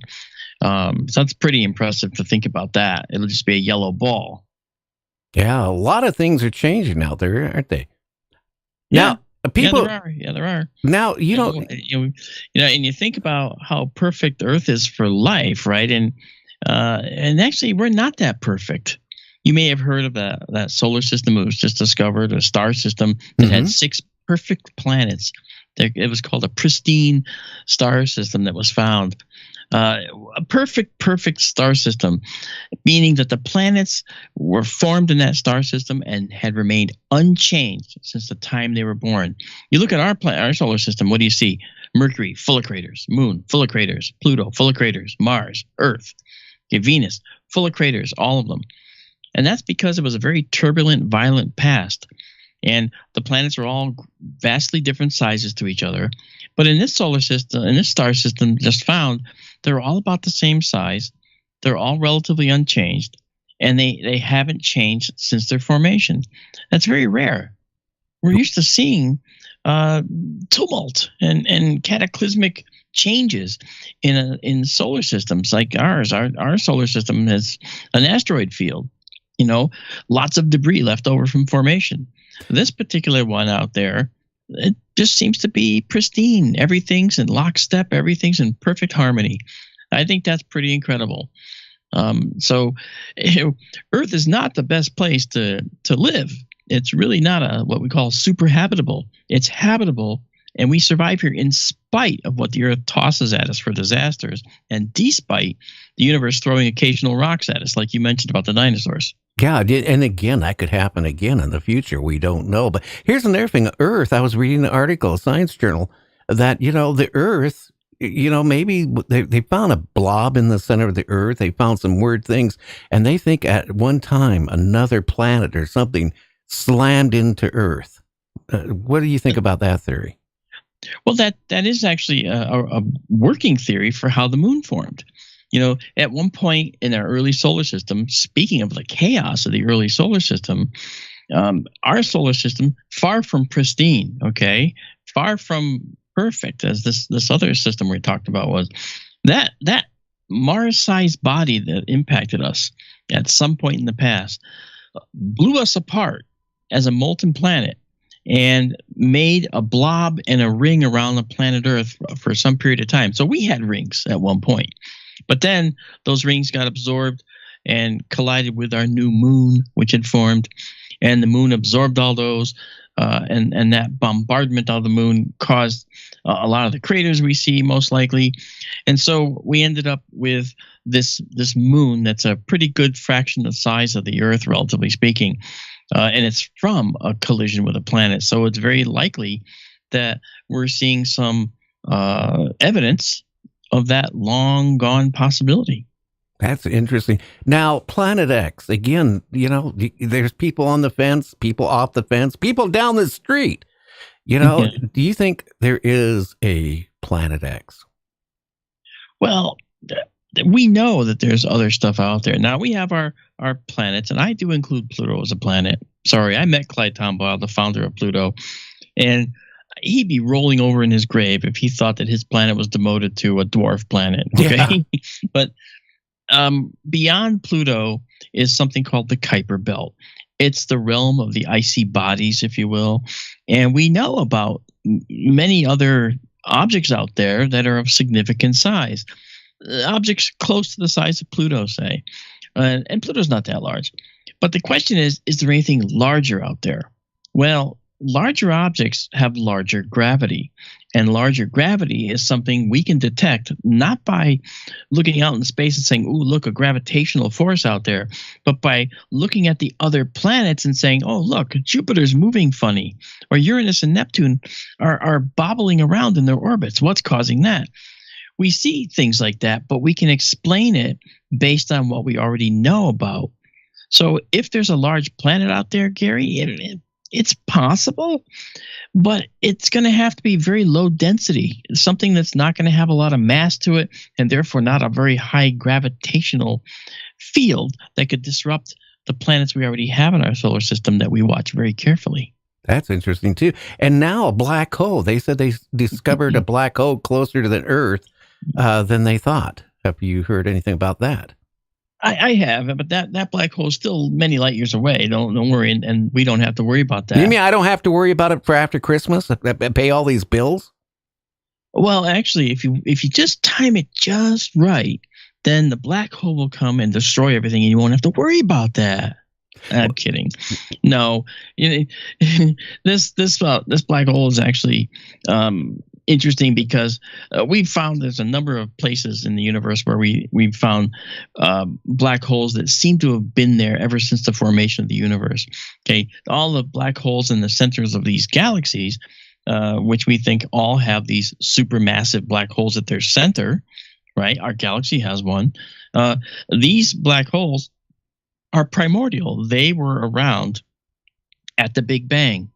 So that's pretty impressive to think about that. It'll just be a yellow ball. Yeah, a lot of things are changing out there, aren't they? Yeah. Now, people, there are. Now, you don't, and you think about how perfect Earth is for life, right? And actually, we're not that perfect. You may have heard of that solar system that was just discovered, a star system that had 6 perfect planets. It was called a pristine star system that was found. A perfect star system, meaning that the planets were formed in that star system and had remained unchanged since the time they were born. You look at our solar system, what do you see? Mercury, full of craters. Moon, full of craters. Pluto, full of craters. Mars, Earth, Venus, full of craters, all of them. And that's because it was a very turbulent, violent past. And the planets are all vastly different sizes to each other. But in this solar system, in this star system just found, they're all about the same size. They're all relatively unchanged. And they haven't changed since their formation. That's very rare. We're used to seeing tumult and cataclysmic changes in solar systems like ours. Our solar system has an asteroid field. Lots of debris left over from formation. This particular one out there, it just seems to be pristine. Everything's in lockstep. Everything's in perfect harmony. I think that's pretty incredible. So Earth is not the best place to live. It's really not what we call super habitable. It's habitable, and we survive here in spite of what the Earth tosses at us for disasters, and despite the universe throwing occasional rocks at us, like you mentioned about the dinosaurs. Yeah, and again, that could happen again in the future. We don't know. But here's another thing. Earth, I was reading an article, a science journal, that, the Earth, maybe they found a blob in the center of the Earth. They found some weird things. And they think at one time, another planet or something slammed into Earth. What do you think about that theory? Well, that is actually a working theory for how the moon formed. At one point in our early solar system, speaking of the chaos of the early solar system, our solar system, far from pristine, far from perfect as this other system we talked about was, that Mars-sized body that impacted us at some point in the past blew us apart as a molten planet and made a blob and a ring around the planet Earth for some period of time. So we had rings at one point. But then those rings got absorbed and collided with our new moon, which had formed, and the moon absorbed all those, and that bombardment of the moon caused a lot of the craters we see, most likely. And so we ended up with this moon that's a pretty good fraction the size of the Earth, relatively speaking, and it's from a collision with a planet. So it's very likely that we're seeing some evidence of that long gone possibility. That's interesting. Now, Planet X, again, there's people on the fence, people off the fence, people down the street. Do you think there is a Planet X? Well, we know that there's other stuff out there. Now we have our are planets, and I do include Pluto as a planet. Sorry, I met Clyde Tombaugh, the founder of Pluto, and he'd be rolling over in his grave if he thought that his planet was demoted to a dwarf planet. Okay, yeah. But beyond Pluto is something called the Kuiper Belt. It's the realm of the icy bodies, if you will, and we know about many other objects out there that are of significant size. Objects close to the size of Pluto, say. And Pluto's not that large. But the question is there anything larger out there? Well, larger objects have larger gravity. And larger gravity is something we can detect not by looking out in space and saying, ooh, look, a gravitational force out there, but by looking at the other planets and saying, oh, look, Jupiter's moving funny, or Uranus and Neptune are bobbling around in their orbits. What's causing that? We see things like that, but we can explain it based on what we already know about. So if there's a large planet out there, Gary, it's possible, but it's going to have to be very low density, something that's not going to have a lot of mass to it, and therefore not a very high gravitational field that could disrupt the planets we already have in our solar system that we watch very carefully. That's interesting, too. And now a black hole. They said they discovered a black hole closer to the Earth than they thought. Have you heard anything about that? I have, but that black hole is still many light years away. Don't worry, and we don't have to worry about that. You mean I don't have to worry about it for after Christmas? Pay all these bills? Well, actually, if you just time it just right, then the black hole will come and destroy everything, and you won't have to worry about that. I'm kidding. No, this black hole is actually interesting because we've found there's a number of places in the universe where we've found black holes that seem to have been there ever since the formation of the universe. Okay, all the black holes in the centers of these galaxies, which we think all have these supermassive black holes at their center, right? Our galaxy has one. These black holes are primordial. They were around at the Big Bang,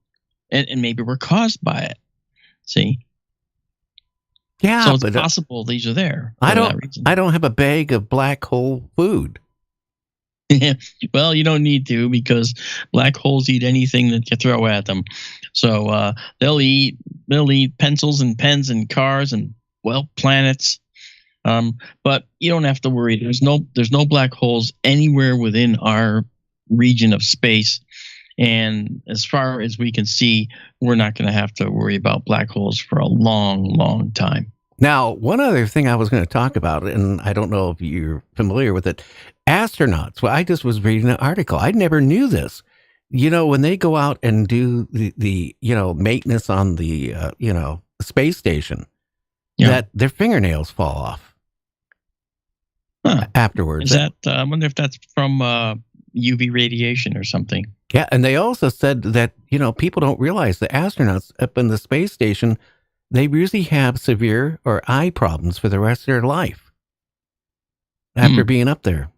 and maybe were caused by it. See? Yeah, so it's possible these are there. I don't have a bag of black hole food. Well, you don't need to, because black holes eat anything that you throw at them. So they'll eat pencils and pens and cars and, well, planets. But you don't have to worry. There's no black holes anywhere within our region of space. And as far as we can see, we're not going to have to worry about black holes for a long, long time. Now, one other thing I was going to talk about, and I don't know if you're familiar with it, astronauts. Well, I just was reading an article. I never knew this. You know, when they go out and do the maintenance on the, space station, that their fingernails fall off afterwards. Is that, I wonder if that's from UV radiation or something. Yeah, and they also said that, people don't realize the astronauts up in the space station, they usually have severe or eye problems for the rest of their life after being up there.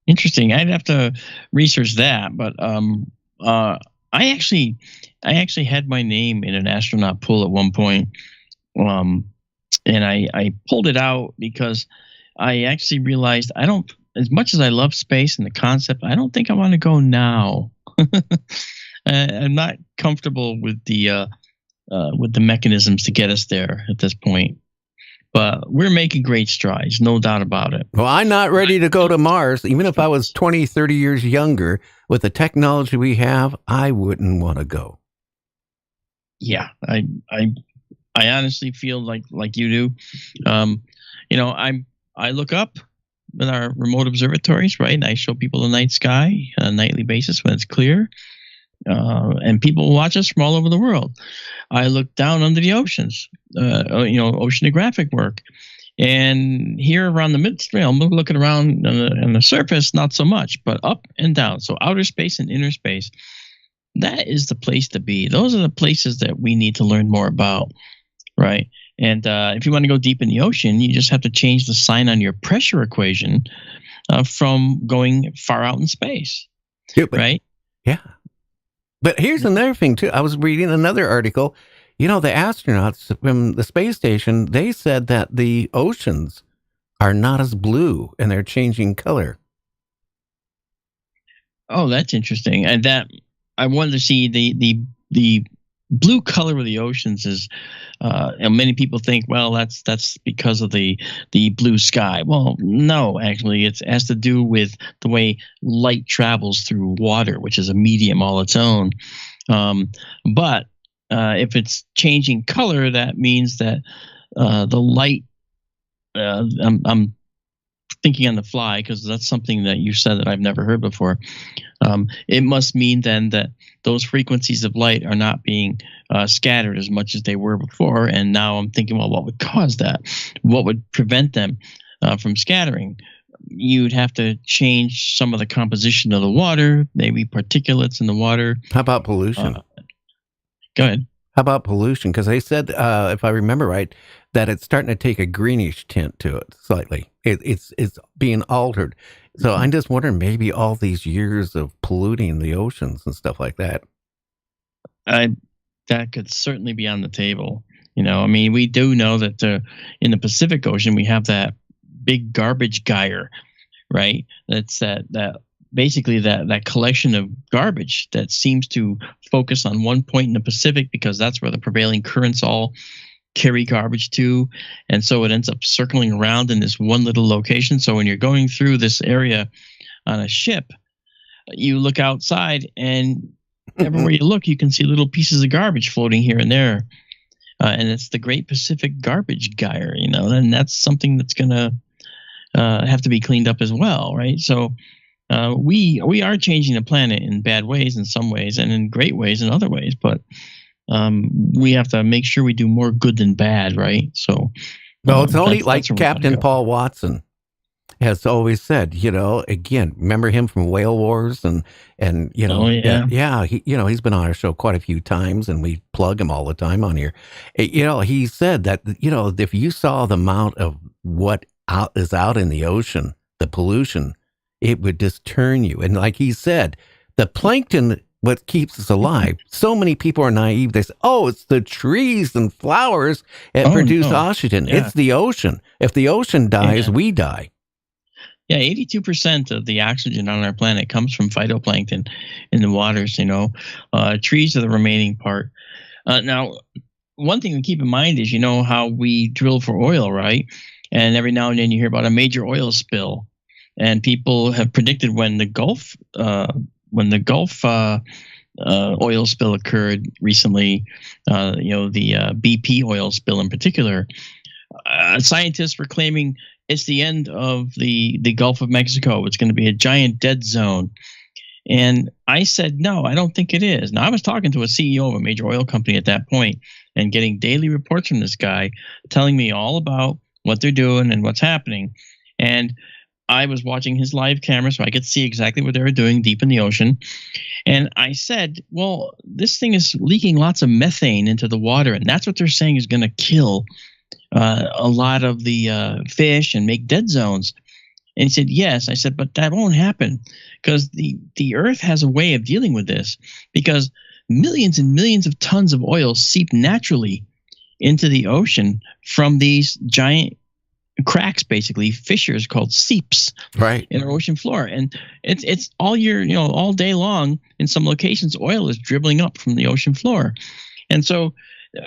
Interesting. I'd have to research that, but I actually had my name in an astronaut pool at one point, and I pulled it out because I actually realized as much as I love space and the concept, I don't think I want to go now. I'm not comfortable with the mechanisms to get us there at this point. But we're making great strides, no doubt about it. Well, I'm not ready to go to Mars. Even if I was 20, 30 years younger, with the technology we have, I wouldn't want to go. Yeah, I honestly feel like you do. I look up with our remote observatories, right? And I show people the night sky on a nightly basis when it's clear. And people watch us from all over the world. I look down under the oceans, oceanographic work. And here around the midstream, I'm looking around on the surface, not so much, but up and down. So outer space and inner space, that is the place to be. Those are the places that we need to learn more about, right? And if you want to go deep in the ocean, you just have to change the sign on your pressure equation from going far out in space, right? Yeah. But here's another thing, too. I was reading another article. The astronauts from the space station, they said that the oceans are not as blue and they're changing color. Oh, that's interesting. And that I wanted to see the blue color of the oceans is, and many people think, well, that's because of the blue sky. Well, no, actually, it has to do with the way light travels through water, which is a medium all its own. But if it's changing color, that means that the light. I'm thinking on the fly because that's something that you said that I've never heard before. It must mean then that those frequencies of light are not being scattered as much as they were before. And now I'm thinking, well, what would cause that? What would prevent them from scattering? You'd have to change some of the composition of the water, maybe particulates in the water. How about pollution? Go ahead. How about pollution? Because they said, if I remember right, that it's starting to take a greenish tint to it slightly. It's being altered. So I'm just wondering, maybe all these years of polluting the oceans and stuff like that. That could certainly be on the table. I mean, we do know that in the Pacific Ocean we have that big garbage gyre, right? That's that basically that collection of garbage that seems to focus on one point in the Pacific because that's where the prevailing currents all carry garbage to, and so it ends up circling around in this one little location. So when you're going through this area on a ship, you look outside and everywhere you look you can see little pieces of garbage floating here and there, and it's the Great Pacific Garbage Gyre, and that's something that's gonna have to be cleaned up as well, right? So we are changing the planet in bad ways in some ways and in great ways in other ways, but we have to make sure we do more good than bad, right? So, no, it's only like Captain Paul Watson has always said. Again, remember him from Whale Wars, and he's been on our show quite a few times, and we plug him all the time on here. He said that if you saw the amount of what is out in the ocean, the pollution, it would just turn you. And like he said, the plankton, what keeps us alive. So many people are naive. They say, oh, it's the trees and flowers that produce oxygen. Yeah. It's the ocean. If the ocean dies, we die. Yeah, 82% of the oxygen on our planet comes from phytoplankton in the waters, Trees are the remaining part. Now, one thing to keep in mind is, how we drill for oil, right? And every now and then you hear about a major oil spill. And people have predicted when the Gulf oil spill occurred recently, the BP oil spill in particular, scientists were claiming it's the end of the Gulf of Mexico. It's going to be a giant dead zone. And I said, no, I don't think it is. Now, I was talking to a CEO of a major oil company at that point and getting daily reports from this guy telling me all about what they're doing and what's happening. And I was watching his live camera so I could see exactly what they were doing deep in the ocean. And I said, well, this thing is leaking lots of methane into the water, and that's what they're saying is going to kill a lot of the fish and make dead zones. And he said, yes. I said, but that won't happen because the Earth has a way of dealing with this, because millions and millions of tons of oil seep naturally into the ocean from these giant cracks, basically fissures called seeps, right, in our ocean floor. And it's all year, all day long. In some locations, oil is dribbling up from the ocean floor. And so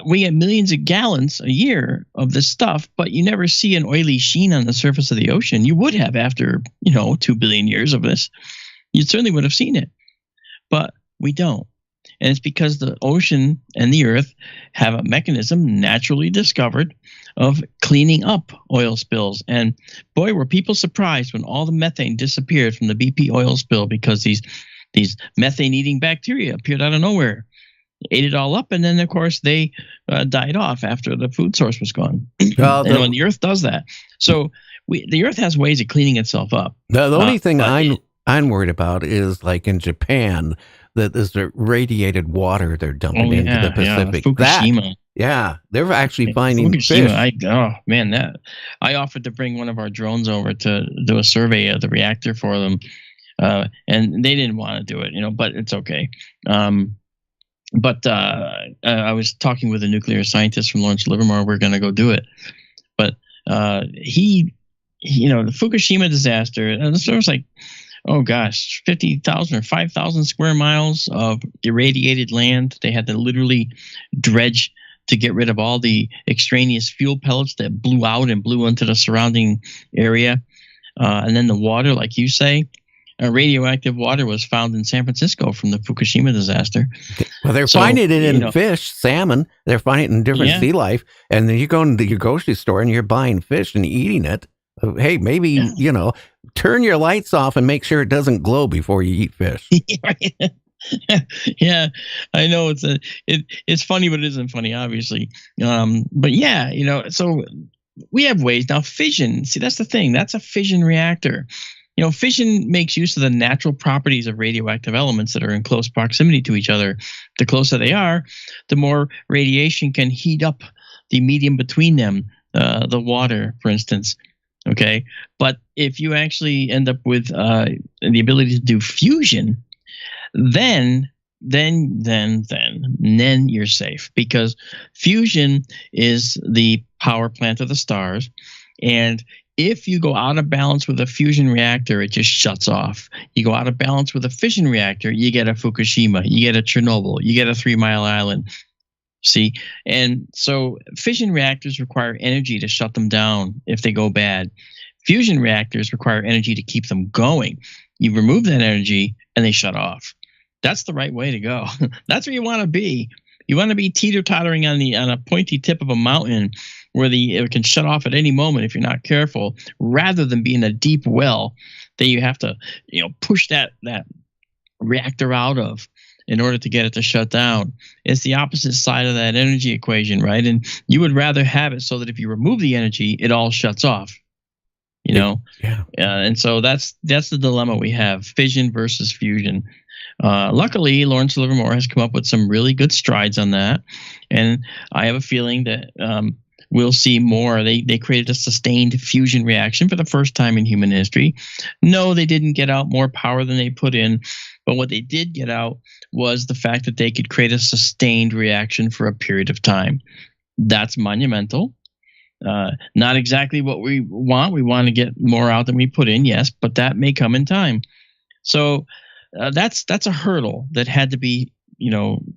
we get millions of gallons a year of this stuff, but you never see an oily sheen on the surface of the ocean. You would have after 2 billion years of this. You certainly would have seen it, but we don't. And it's because the ocean and the Earth have a mechanism naturally discovered of cleaning up oil spills. And boy, were people surprised when all the methane disappeared from the BP oil spill, because these methane-eating bacteria appeared out of nowhere, ate it all up, and then, of course, they died off after the food source was gone. And when the Earth does that. So the Earth has ways of cleaning itself up. The only thing I'm worried about is, like in Japan, that there's the radiated water they're dumping into the Pacific. Yeah, Fukushima. They're actually finding Fukushima, fish. I offered to bring one of our drones over to do a survey of the reactor for them, and they didn't want to do it, but it's okay. But I was talking with a nuclear scientist from Lawrence Livermore. We're going to go do it. But the Fukushima disaster, there was like oh gosh, 50,000 or 5,000 square miles of irradiated land. They had to literally dredge to get rid of all the extraneous fuel pellets that blew out and blew into the surrounding area. And then the water, like you say, radioactive water was found in San Francisco from the Fukushima disaster. Well, they're finding it in fish, salmon. They're finding it in different sea life. And then you go into your grocery store and you're buying fish and eating it. Hey, maybe, turn your lights off and make sure it doesn't glow before you eat fish. Yeah, I know it's funny, but it isn't funny, obviously. But yeah, so we have ways now. Fission, see, that's the thing. That's a fission reactor. Fission makes use of the natural properties of radioactive elements that are in close proximity to each other. The closer they are, the more radiation can heat up the medium between them, the water, for instance. Okay, but if you actually end up with the ability to do fusion, then you're safe, because fusion is the power plant of the stars, and if you go out of balance with a fusion reactor, it just shuts off. You go out of balance with a fission reactor, you get a Fukushima, you get a Chernobyl, you get a 3 Mile Island. See, and so fission reactors require energy to shut them down if they go bad. Fusion reactors require energy to keep them going. You remove that energy and they shut off. That's the right way to go. That's where you want to be. You want to be teeter-tottering on a pointy tip of a mountain where it can shut off at any moment if you're not careful, rather than be in a deep well that you have to push that reactor out of in order to get it to shut down. It's the opposite side of that energy equation, right? And you would rather have it so that if you remove the energy, it all shuts off. Yeah. And so that's the dilemma we have: fission versus fusion. Luckily, Lawrence Livermore has come up with some really good strides on that, and I have a feeling that we'll see more. They created a sustained fusion reaction for the first time in human history. No, they didn't get out more power than they put in, but what they did get out was the fact that they could create a sustained reaction for a period of time. That's monumental. Not exactly what we want. We want to get more out than we put in, yes, but that may come in time. So that's a hurdle that had to be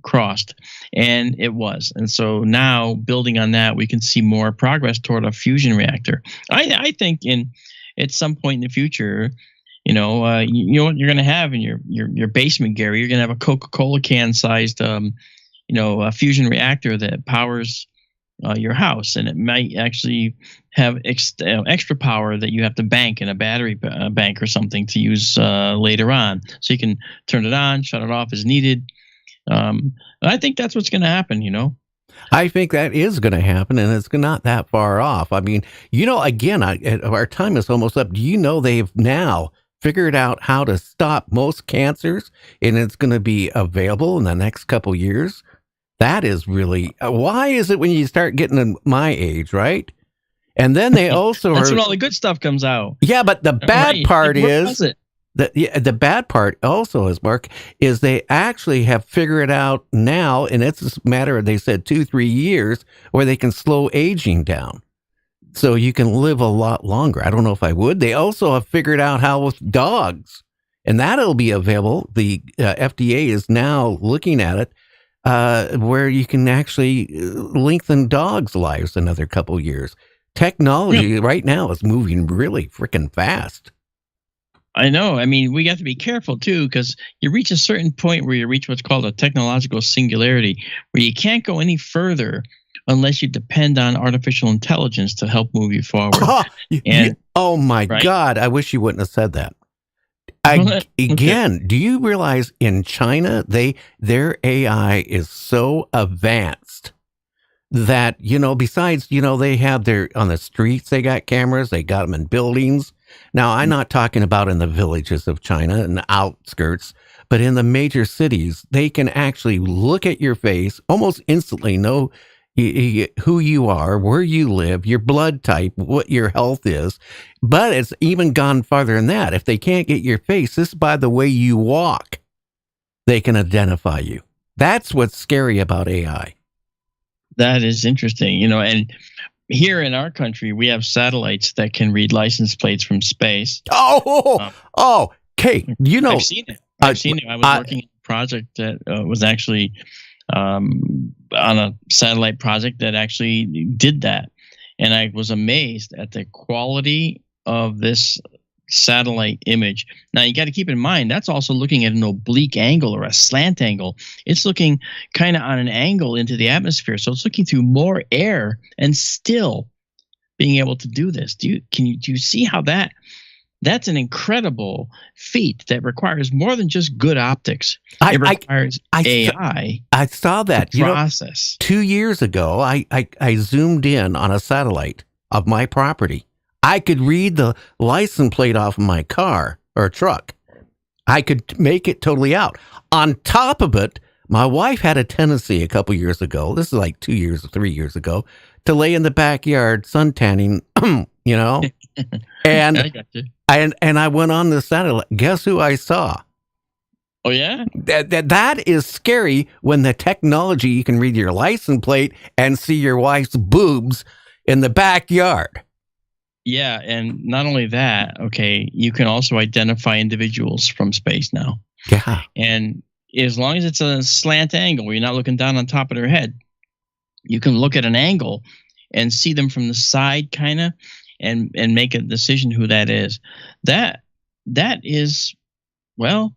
crossed, and it was. And so now, building on that, we can see more progress toward a fusion reactor. I think at some point in the future, you know what you're going to have in your basement, Gary. You're going to have a Coca-Cola can sized a fusion reactor that powers your house, and it might actually have extra power that you have to bank in a battery bank or something to use later on. So you can turn it on, shut it off as needed. I think that's what's going to happen, I think that is going to happen, and it's not that far off. I mean, again, our time is almost up. Do you know they've now figured out how to stop most cancers, and it's going to be available in the next couple years? That is really, why is it when you start getting to my age, right? And then they also that's when all the good stuff comes out. Yeah, but the bad part is the bad part also is, Mark, is they actually have figured out now, and it's a matter of, they said 2-3 years, where they can slow aging down. So you can live a lot longer. I don't know if I would. They also have figured out how with dogs, and that'll be available. The FDA is now looking at it, where you can actually lengthen dogs' lives another couple years. Technology right now is moving really freaking fast. I know. I mean, we got to be careful too, because you reach a certain point where you reach what's called a technological singularity, where you can't go any further unless you depend on artificial intelligence to help move you forward. Oh my God! I wish you wouldn't have said that. Again, do you realize in China, their AI is so advanced that, besides, they have on the streets, they got cameras, they got them in buildings. Now, I'm not talking about in the villages of China and the outskirts, but in the major cities, they can actually look at your face, almost instantly know who you are, where you live, your blood type, what your health is. But it's even gone farther than that. If they can't get your face, just by the way you walk, they can identify you. That's what's scary about AI. That is interesting, and here in our country, we have satellites that can read license plates from space. Okay, you know, I've seen it. I've seen it. I was working on a project that was actually on a satellite project that actually did that. And I was amazed at the quality of this satellite image. Now, you got to keep in mind, that's also looking at an oblique angle or a slant angle. It's looking kind of on an angle into the atmosphere. So it's looking through more air and still being able to do this. Do you see how that's an incredible feat that requires more than just good optics. It requires AI. I saw that process. 2 years ago, I zoomed in on a satellite of my property. I could read the license plate off of my car or truck. I could make it totally out. On top of it, my wife had a tendency a couple years ago, this is like 2 years or 3 years ago, to lay in the backyard sun tanning, you know, and I got you. And I went on the satellite. Guess who I saw? Oh, yeah? That is scary when the technology, you can read your license plate and see your wife's boobs in the backyard. Yeah, and not only that, okay, you can also identify individuals from space now. Yeah. And as long as it's a slant angle where you're not looking down on top of their head, you can look at an angle and see them from the side kind of and make a decision who that is. That is, well,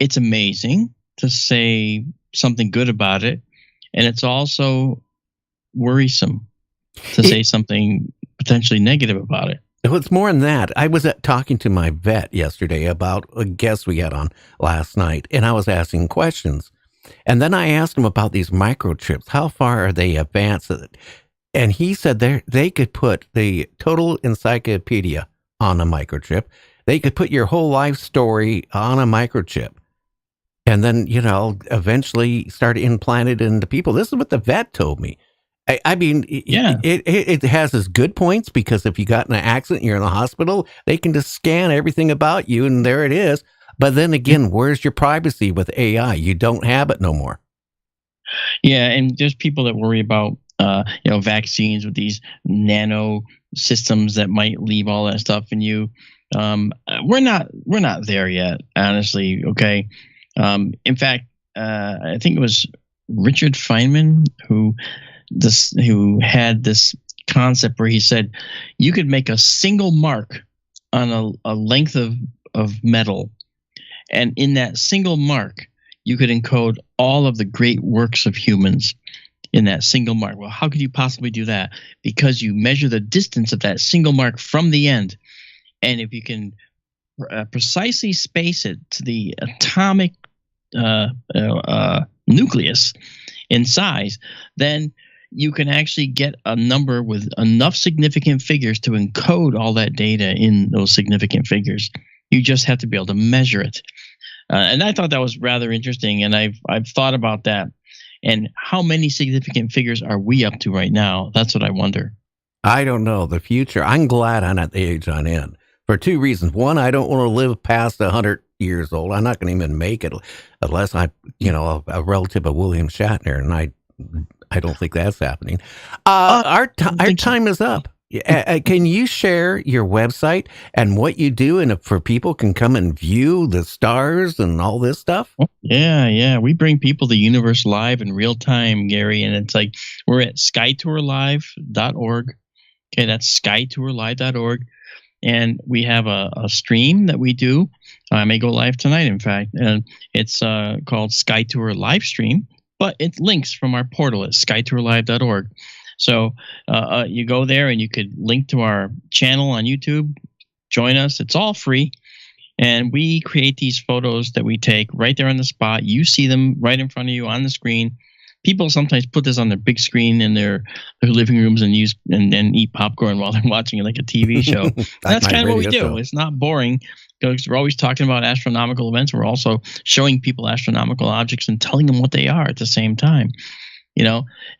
it's amazing to say something good about it, and it's also worrisome to say something potentially negative about it. It's more than that. I was talking to my vet yesterday about a guest we had on last night, and I was asking questions. And then I asked him about these microchips. How far are they advanced? And he said they could put the total encyclopedia on a microchip. They could put your whole life story on a microchip. And then, you know, eventually start implanted into people. This is what the vet told me. I mean, yeah, it has its good points, because if you got in an accident, you're in the hospital, they can just scan everything about you and there it is. But then again, where's your privacy with AI? You don't have it no more. Yeah, and there's people that worry about vaccines with these nano systems that might leave all that stuff in you. We're not there yet, honestly. Okay. In fact, I think it was Richard Feynman who had this concept where he said you could make a single mark on a length of metal, and in that single mark you could encode all of the great works of humans in that single mark. Well, how could you possibly do that? Because you measure the distance of that single mark from the end, and if you can precisely space it to the atomic nucleus in size, then you can actually get a number with enough significant figures to encode all that data in those significant figures. You just have to be able to measure it. And I thought that was rather interesting, and I've thought about that. And how many significant figures are we up to right now? That's what I wonder. I don't know. The future. I'm glad I'm at the age I'm in for two reasons. One, I don't want to live past 100 years old. I'm not going to even make it unless I'm, a relative of William Shatner, and I don't think that's happening. Our time is up. Can you share your website and what you do, and for people can come and view the stars and all this stuff? Yeah. We bring people the universe live in real time, Gary, and it's like we're at skytourlive.org. Okay, that's skytourlive.org. And we have a stream that we do. I may go live tonight, in fact. And it's called Sky Tour Live Stream, but it links from our portal at skytourlive.org. So you go there and you could link to our channel on YouTube, join us. It's all free. And we create these photos that we take right there on the spot. You see them right in front of you on the screen. People sometimes put this on their big screen in their living rooms and use and eat popcorn while they're watching it like a TV show. That's kind of what we do. It's not boring because we're always talking about astronomical events. We're also showing people astronomical objects and telling them what they are at the same time.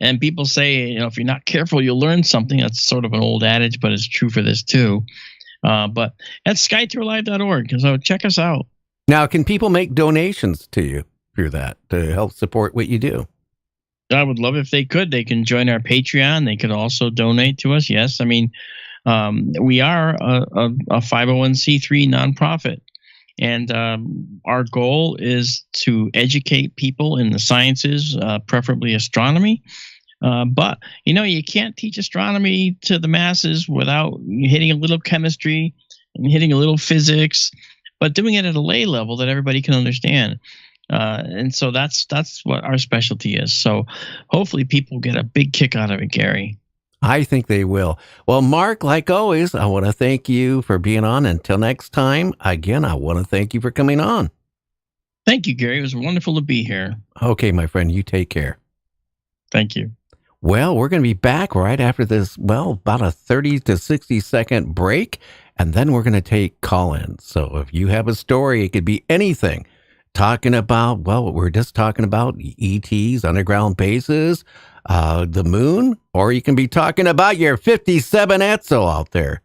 And people say, if you're not careful, you'll learn something. That's sort of an old adage, but it's true for this too. But that's skytourlive.org. So check us out. Now, can people make donations to you through that to help support what you do? I would love if they could. They can join our Patreon. They could also donate to us. Yes. I mean, we are a 501c3 nonprofit. And our goal is to educate people in the sciences, preferably astronomy. But, you can't teach astronomy to the masses without hitting a little chemistry and hitting a little physics, but doing it at a lay level that everybody can understand. And so that's what our specialty is. So hopefully people get a big kick out of it, Gary. I think they will. Well, Mark, like always, I want to thank you for being on. Until next time, again, I want to thank you for coming on. Thank you, Gary. It was wonderful to be here. Okay, my friend, you take care. Thank you. Well, we're going to be back right after this, about a 30 to 60 second break, and then we're going to take call-ins. So if you have a story, it could be anything. Talking about, we're just talking about E.T.s, underground bases, the moon, or you can be talking about your 57 Etzel out there.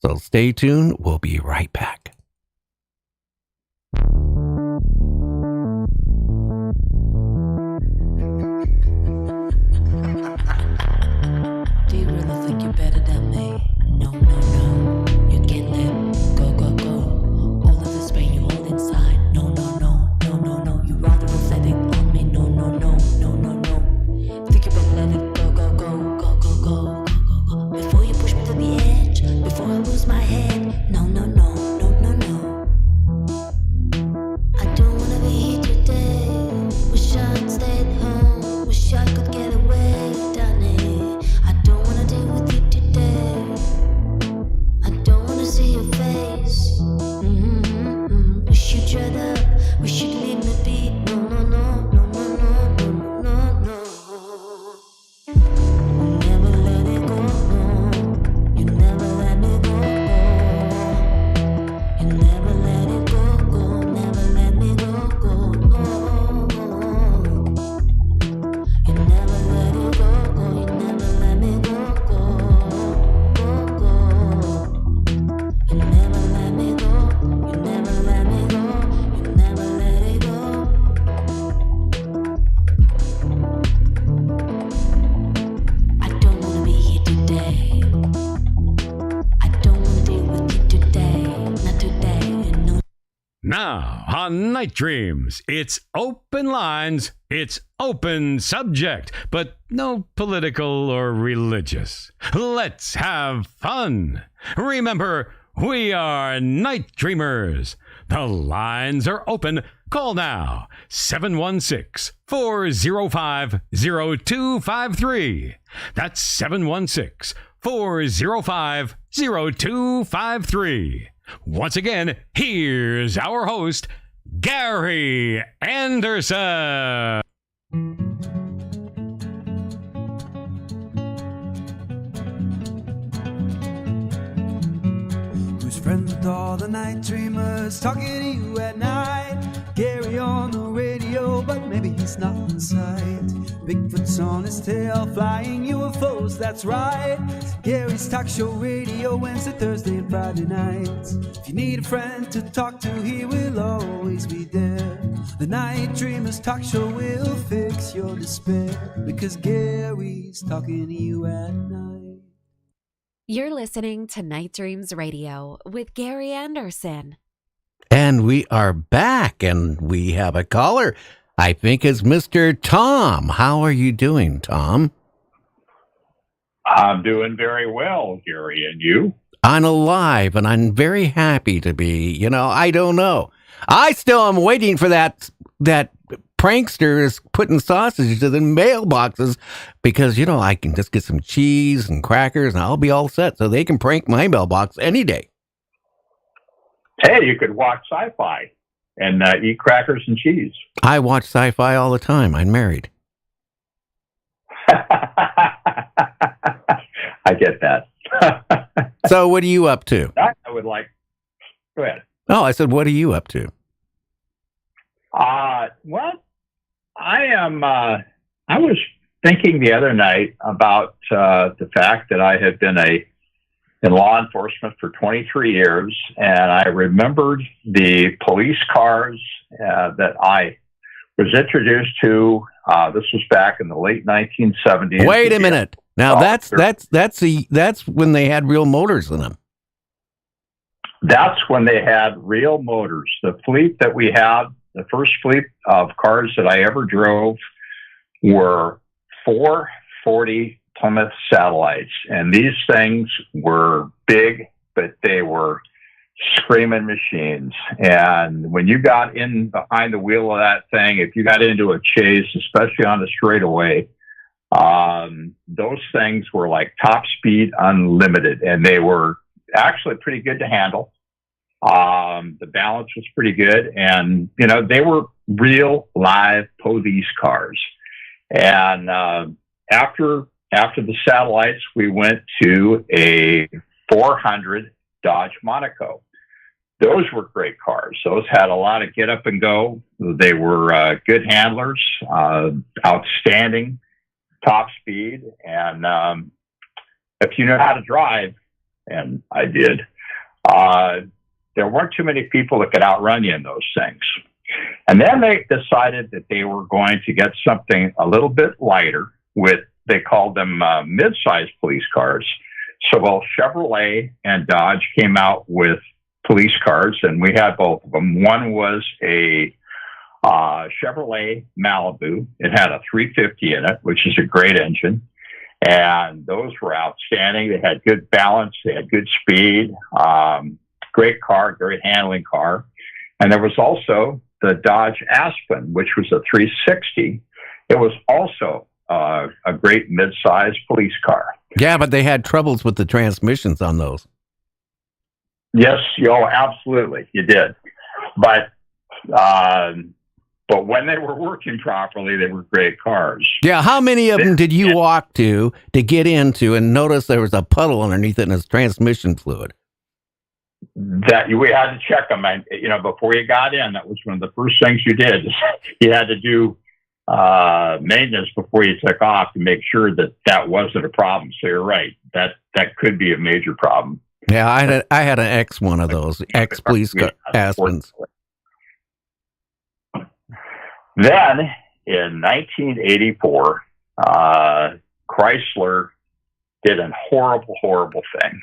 So stay tuned. We'll be right back. Do you really think you're better than me? No, no, no. You can't let go, go, go. All of this pain you hold inside. No, no, no, no, no, no. You rather reflect it on me. No, no, no, no, no, no. Think you better let it go, go, go, go, go, go, go, go, go. Before you push me to the edge, before I lose my head. No, no, no, no, no, no. I don't wanna be here today. Wish I'd stayed home. Wish I could get away, darling. I don't wanna deal with you today. I don't wanna see your face. Wish you'd shut up. Wish you'd leave me be. No, no, no, no, no, no, no, no, no. You never let it go. No. You never let me go. You never let it go. Go. Never let me go. Go. No. You never let it go. Go. You never let me go. Go. Go. Go. You never let me go. You never let me go. You never let it go. I don't wanna be here today. I don't wanna deal with you today. Not today. And no. Now, on Night Dreams, it's open lines, it's open subject, but no political or religious. Let's have fun. Remember, we are Night Dreamers. The lines are open. Call now, 716-405-0253. That's 716-405-0253. Once again, here's our host, Gary Anderson. Who's friends with all the night dreamers talking to you at night? Gary on the radio, but maybe he's not in sight. Bigfoot's on his tail, flying UFOs, that's right. Gary's talk show radio, Wednesday, Thursday, and Friday nights. If you need a friend to talk to, he will always be there. The Night Dreamers talk show will fix your despair, because Gary's talking to you at night. You're listening to Night Dreams Radio with Gary Anderson. And we are back, and we have a caller. I think it's Mr. Tom. How are you doing, Tom? I'm doing very well, Gary, and you? I'm alive, and I'm very happy to be. I don't know. I still am waiting for that prankster is putting sausages in the mailboxes because, I can just get some cheese and crackers, and I'll be all set so they can prank my mailbox any day. Hey, you could watch sci-fi and eat crackers and cheese. I watch sci-fi all the time. I'm married. I get that. So what are you up to? I would like... Go ahead. Oh, I said, what are you up to? Well, I am... I was thinking the other night about the fact that I had been in law enforcement for 23 years, and I remembered the police cars that I was introduced to. This was back in the late 1970s. Wait a minute. Now that's when they had real motors in them. That's when they had real motors. The fleet that we had, the first fleet of cars that I ever drove, were 440 Plymouth satellites. And these things were big, but they were screaming machines. And when you got in behind the wheel of that thing, if you got into a chase, especially on the straightaway, those things were like top speed unlimited, and they were actually pretty good to handle. The balance was pretty good, and they were real live police cars. And after the satellites, we went to a 400 Dodge Monaco. Those were great cars. Those had a lot of get up and go. They were good handlers, outstanding top speed. And if you know how to drive, and I did, there weren't too many people that could outrun you in those things. And then they decided that they were going to get something a little bit lighter they called them mid-sized police cars. So both Chevrolet and Dodge came out with police cars, and we had both of them. One was a Chevrolet Malibu. It had a 350 in it, which is a great engine. And those were outstanding. They had good balance. They had good speed. Great car, great handling car. And there was also the Dodge Aspen, which was a 360. It was also a great mid-sized police car. Yeah, but they had troubles with the transmissions on those. Yes, absolutely, you did. But when they were working properly, they were great cars. Yeah, how many of them did you walk to get into and notice there was a puddle underneath it and it's transmission fluid? That we had to check them, and before you got in, that was one of the first things you did. You had to do maintenance before you took off to make sure that wasn't a problem. So you're right, that could be a major problem. Yeah, I had an X one of those police Aspens. Then in 1984, Chrysler did a horrible thing.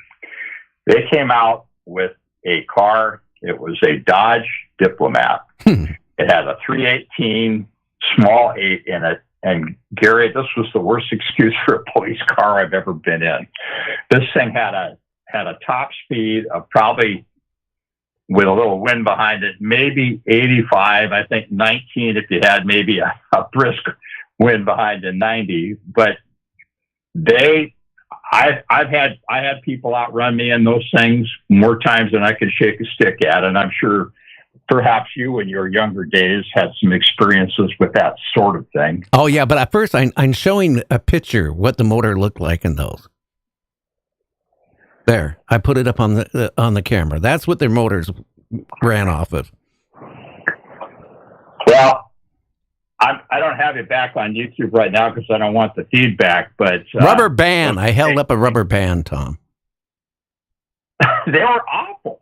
They came out with a car. It was a Dodge Diplomat. It had a 318 small 8 in it. And Gary, this was the worst excuse for a police car I've ever been in. This thing had a top speed of probably, with a little wind behind it, maybe 85, I think 19 if you had maybe a brisk wind behind it, 90. But I had people outrun me in those things more times than I could shake a stick at, and I'm sure perhaps you in your younger days had some experiences with that sort of thing. Oh yeah, but at first I'm showing a picture what the motor looked like in those. There, I put it up on the camera. That's what their motors ran off of. Well, I don't have it back on YouTube right now because I don't want the feedback. But rubber band. I held up a rubber band, Tom. They were awful.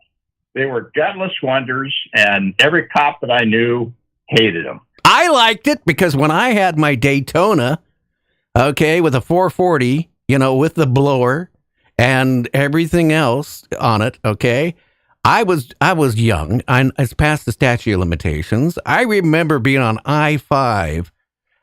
They were gutless wonders, and every cop that I knew hated them. I liked it because when I had my Daytona, okay, with a 440, with the blower and everything else on it, okay, I was young. I was past the statute of limitations. I remember being on I-5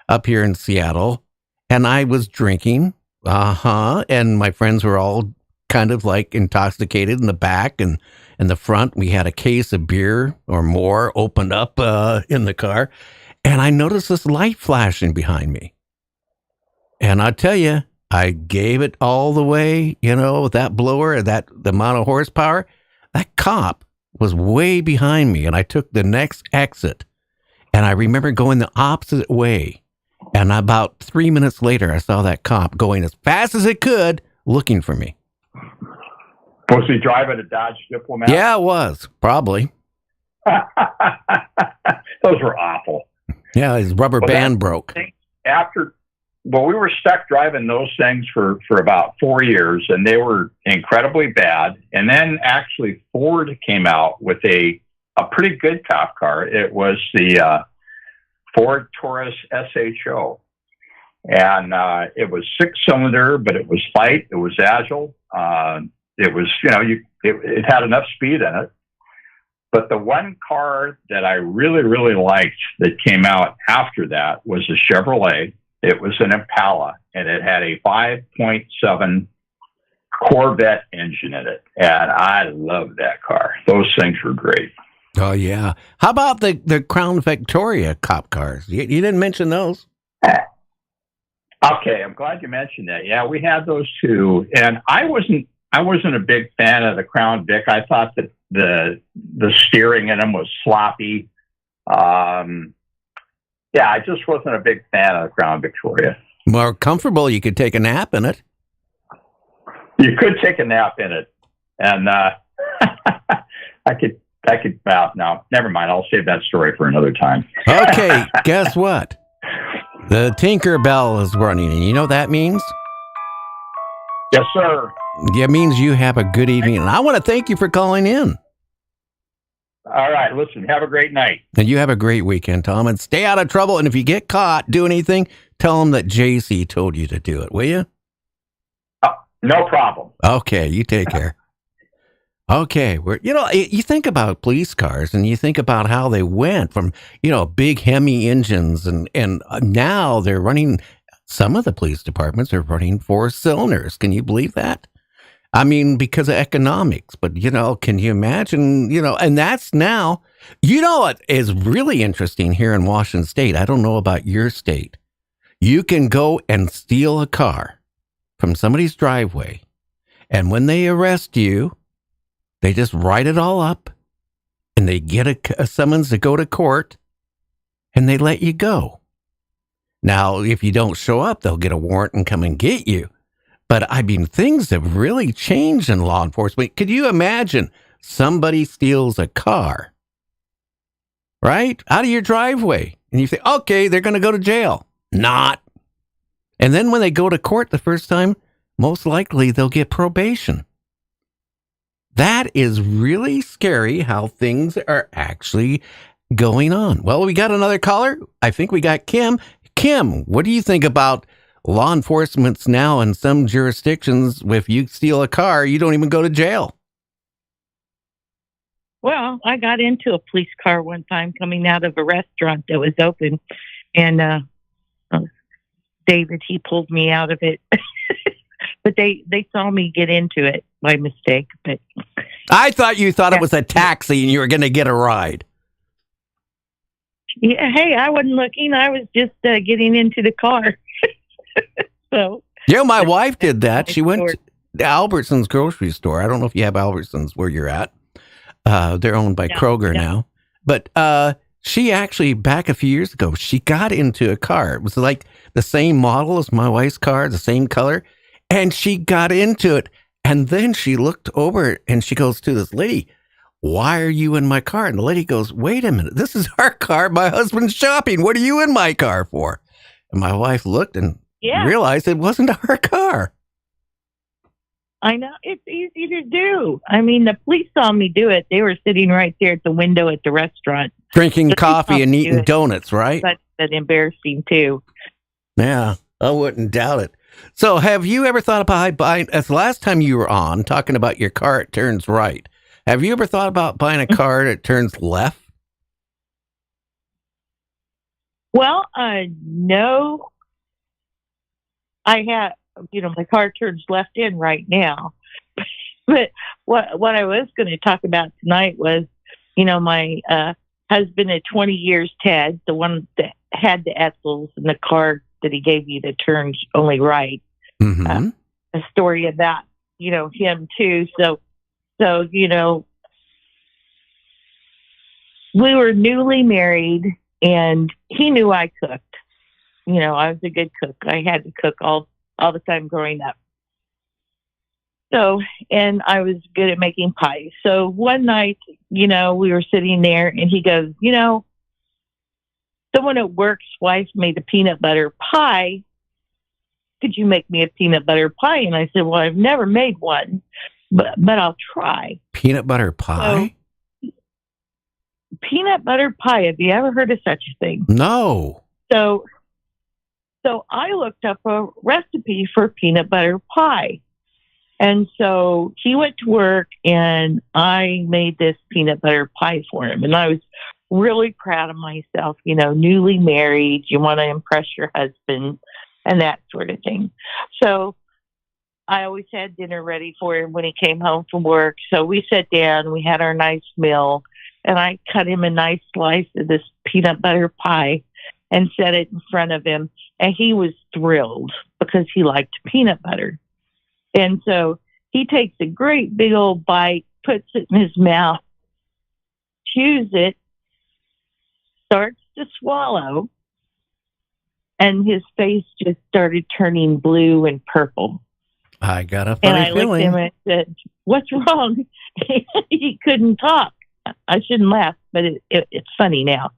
up here in Seattle, and I was drinking, and my friends were all kind of like intoxicated in the back, and in the front we had a case of beer or more opened up in the car, and I noticed this light flashing behind me. And I tell you, I gave it all the way, with that blower, the amount of horsepower. That cop was way behind me, and I took the next exit, and I remember going the opposite way. And about 3 minutes later, I saw that cop going as fast as it could, looking for me. Was he driving a Dodge Diplomat? Yeah, it was. Probably. Those were awful. Yeah, his rubber band broke. We were stuck driving those things for about 4 years, and they were incredibly bad. And then actually Ford came out with a pretty good cop car. It was the Ford Taurus SHO. And it was 6-cylinder, but it was light. It was agile. It was, it had enough speed in it. But the one car that I really, really liked that came out after that was a Chevrolet. It was an Impala, and it had a 5.7 Corvette engine in it. And I loved that car. Those things were great. Oh, yeah. How about the Crown Victoria cop cars? You didn't mention those. Okay, I'm glad you mentioned that. Yeah, we had those too. And I wasn't a big fan of the Crown Vic. I thought that the steering in them was sloppy. Yeah, I just wasn't a big fan of the Crown Victoria. More comfortable, you could take a nap in it. You could take a nap in it, and I could. Well, no, never mind. I'll save that story for another time. Okay, guess what? The Tinker Bell is running, and you know what that means? Yes, sir. It means you have a good evening, and I want to thank you for calling in. All right, listen, have a great night. And you have a great weekend, Tom, and stay out of trouble. And if you get caught doing anything, tell them that JC told you to do it, will you? No problem. Okay, you take care. Okay, you think about police cars and you think about how they went from, big Hemi engines and now they're running, some of the police departments are running 4 cylinders. Can you believe that? I mean, because of economics, but can you imagine, and that's now, what is really interesting here in Washington State? I don't know about your state. You can go and steal a car from somebody's driveway. And when they arrest you, they just write it all up and they get a summons to go to court and they let you go. Now, if you don't show up, they'll get a warrant and come and get you. But I mean, things have really changed in law enforcement. Could you imagine somebody steals a car, right? Out of your driveway. And you think, okay, they're going to go to jail. Not. And then when they go to court the first time, most likely they'll get probation. That is really scary how things are actually going on. Well, we got another caller. I think we got Kim. Kim, what do you think about law enforcement's now in some jurisdictions? If you steal a car, you don't even go to jail. Well, I got into a police car one time coming out of a restaurant that was open, and David, he pulled me out of it. But they saw me get into it by mistake. But I thought you thought it was a taxi and you were going to get a ride. Yeah, hey, I wasn't looking. I was just getting into the car. So, my wife did that. She went to Albertsons grocery store. I don't know if you have Albertsons where you're at. They're owned by Kroger now. But she actually, back a few years ago, she got into a car. It was like the same model as my wife's car, the same color. And she got into it. And then she looked over and she goes to this lady, "Why are you in my car?" And the lady goes, "Wait a minute. This is our car. My husband's shopping. What are you in my car for?" And my wife looked and realized it wasn't our car. I know. It's easy to do. I mean, the police saw me do it. They were sitting right there at the window at the restaurant. Drinking coffee and eating donuts, right? That's embarrassing, too. Yeah, I wouldn't doubt it. So have you ever thought about buying, as the last time you were on, talking about your car, it turns right. Have you ever thought about buying a car that turns left? Well, no. I have, my car turns left in right now. But what I was going to talk about tonight was, my husband at 20 years, Ted, the one that had the Etzels in the car that he gave you that turns only right. Mm-hmm. A story about, him too. So, we were newly married and he knew I cooked. I was a good cook. I had to cook all the time growing up. So, and I was good at making pies. So one night, we were sitting there and he goes, someone at work's wife made a peanut butter pie. Could you make me a peanut butter pie? And I said, well, I've never made one, but I'll try. Peanut butter pie? So, peanut butter pie. Have you ever heard of such a thing? No. So I looked up a recipe for peanut butter pie. And so he went to work, and I made this peanut butter pie for him. And I was really proud of myself, newly married. You want to impress your husband and that sort of thing. So I always had dinner ready for him when he came home from work. So we sat down, we had our nice meal, and I cut him a nice slice of this peanut butter pie and set it in front of him. And he was thrilled because he liked peanut butter. And so he takes a great big old bite, puts it in his mouth, chews it, starts to swallow, and his face just started turning blue and purple. I got a And funny I looked feeling. at him and said, "What's wrong?" He couldn't talk. I shouldn't laugh, but it's funny now.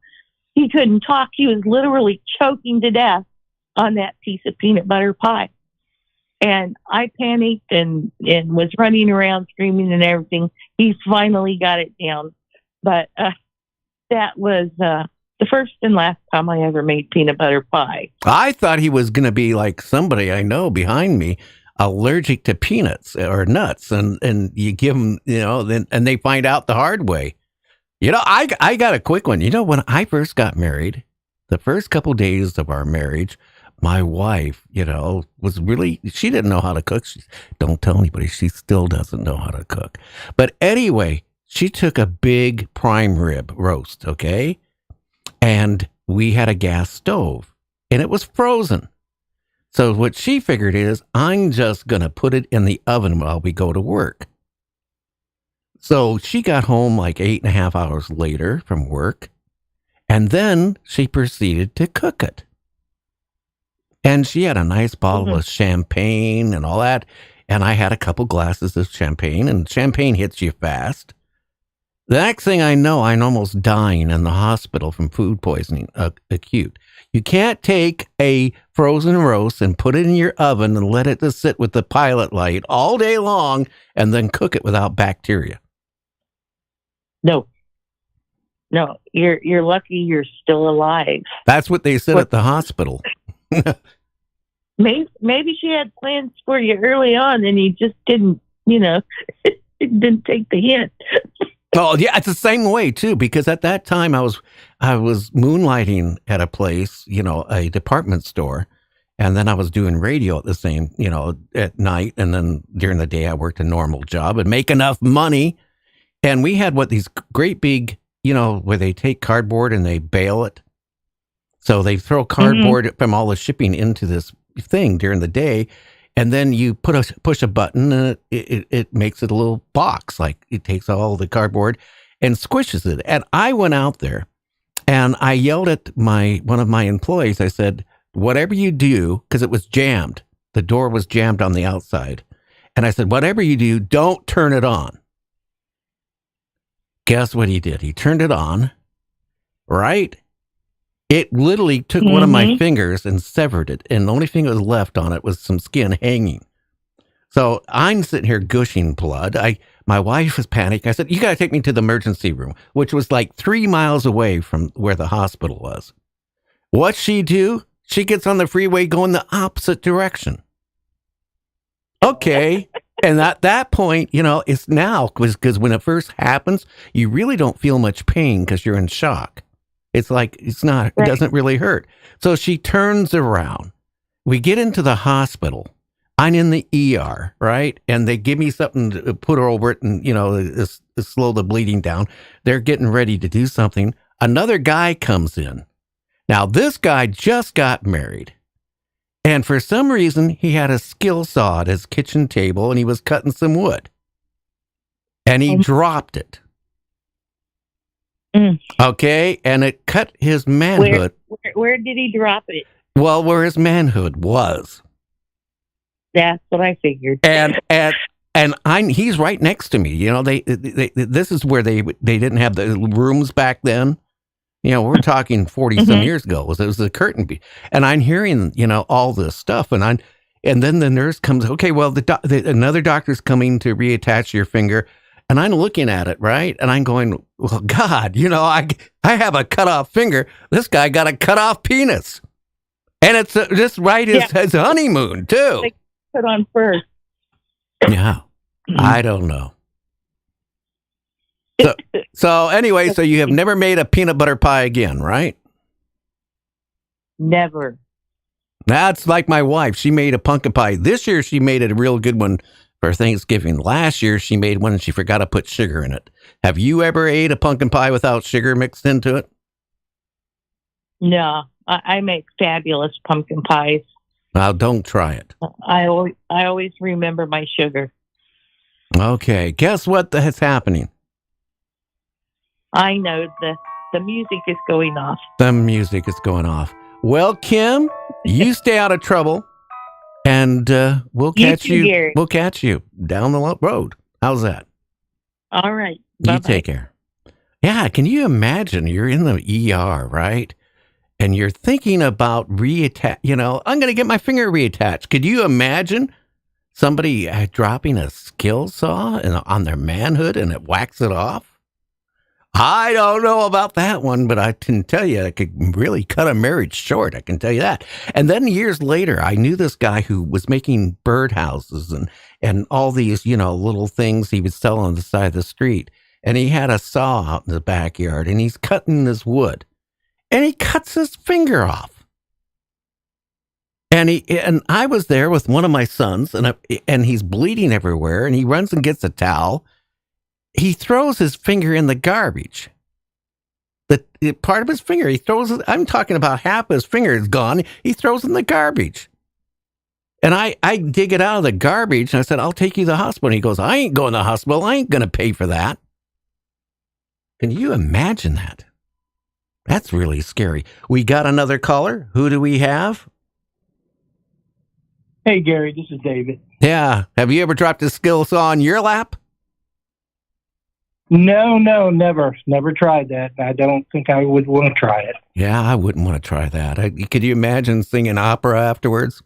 He couldn't talk. He was literally choking to death on that piece of peanut butter pie. And I panicked and was running around screaming and everything. He finally got it down. But that was the first and last time I ever made peanut butter pie. I thought he was going to be like somebody I know behind me, allergic to peanuts or nuts, and you give them, and they find out the hard way. I got a quick one. When I first got married, the first couple days of our marriage, my wife, was really, she didn't know how to cook. Don't tell anybody. She still doesn't know how to cook. But anyway, she took a big prime rib roast, okay? And we had a gas stove, and it was frozen. So what she figured is, I'm just going to put it in the oven while we go to work. So she got home like 8.5 hours later from work, and then she proceeded to cook it. And she had a nice bottle of champagne and all that, and I had a couple glasses of champagne, and champagne hits you fast. The next thing I know, I'm almost dying in the hospital from food poisoning, acute. You can't take a frozen roast and put it in your oven and let it just sit with the pilot light all day long and then cook it without bacteria. No, you're lucky you're still alive. That's what they said at the hospital. Maybe she had plans for you early on, and you just didn't, didn't take the hint. Oh yeah, it's the same way too. Because at that time I was moonlighting at a place, a department store, and then I was doing radio at the same, at night, and then during the day I worked a normal job and make enough money. And we had these great big, where they take cardboard and they bale it. So they throw cardboard from all the shipping into this thing during the day. And then you push a button and it makes it a little box. Like it takes all the cardboard and squishes it. And I went out there and I yelled at one of my employees. I said, whatever you do, because it was jammed. The door was jammed on the outside. And I said, whatever you do, don't turn it on. Guess what he did? He turned it on, right? It literally took one of my fingers and severed it. And the only thing that was left on it was some skin hanging. So I'm sitting here gushing blood. My wife was panicking. I said, you got to take me to the emergency room, which was like 3 miles away from where the hospital was. What'd she do? She gets on the freeway going the opposite direction. Okay. And at that point, it's now, because when it first happens, you really don't feel much pain because you're in shock. It's like, it doesn't really hurt. So she turns around. We get into the hospital. I'm in the ER, right? And they give me something to put her over it and, to slow the bleeding down. They're getting ready to do something. Another guy comes in. Now, this guy just got married. And for some reason, he had a skill saw at his kitchen table and he was cutting some wood. And he dropped it. Okay, and it cut his manhood. Where did he drop it? Well, where his manhood was. That's what I figured. And he's right next to me. This is where they didn't have the rooms back then. We're talking 40 some years ago. It was a curtain, and I'm hearing all this stuff, and then the nurse comes. Okay, well, another doctor's coming to reattach your finger. And I'm looking at it, right? And I'm going, well, God, I have a cut off finger. This guy got a cut off penis. And it's just right his honeymoon, too. Like put on first. Yeah. I don't know. So anyway, so you have never made a peanut butter pie again, right? Never. That's like my wife. She made a pumpkin pie. This year she made a real good one for Thanksgiving. Last year she made one and she forgot to put sugar in it. Have you ever ate a pumpkin pie without sugar mixed into it? No, I make fabulous pumpkin pies. Now don't try it. I always remember my sugar. Okay, guess what is happening? I know the music is going off. The music is going off. Well, Kim, you stay out of trouble, and we'll catch you. Gary. We'll catch you down the road. How's that? All right. You Bye-bye. take care. Yeah, can you imagine? You're in the ER, right? And you're thinking about reattach. You know, I'm going to get my finger reattached. Could you imagine somebody dropping a skill saw on their manhood and it whacks it off? I don't know about that one, but I can tell you, it could really cut a marriage short. I can tell you that. And then years later, I knew this guy who was making birdhouses and all these, you know, little things he would sell on the side of the street. And he had a saw out in the backyard and he's cutting this wood and he cuts his finger off. And I was there with one of my sons and he's bleeding everywhere and he runs and gets a towel. He throws his finger in the garbage. The part of his finger, he throws it. I'm talking about half of his finger is gone. He throws it in the garbage. And I dig it out of the garbage and I said, I'll take you to the hospital. And he goes, I ain't going to the hospital. I ain't going to pay for that. Can you imagine that? That's really scary. We got another caller. Who do we have? Hey, Gary, this is David. Yeah. Have you ever dropped a skill saw on your lap? No, never. Never tried that. I don't think I would want to try it. Yeah, I wouldn't want to try that. Could you imagine singing opera afterwards?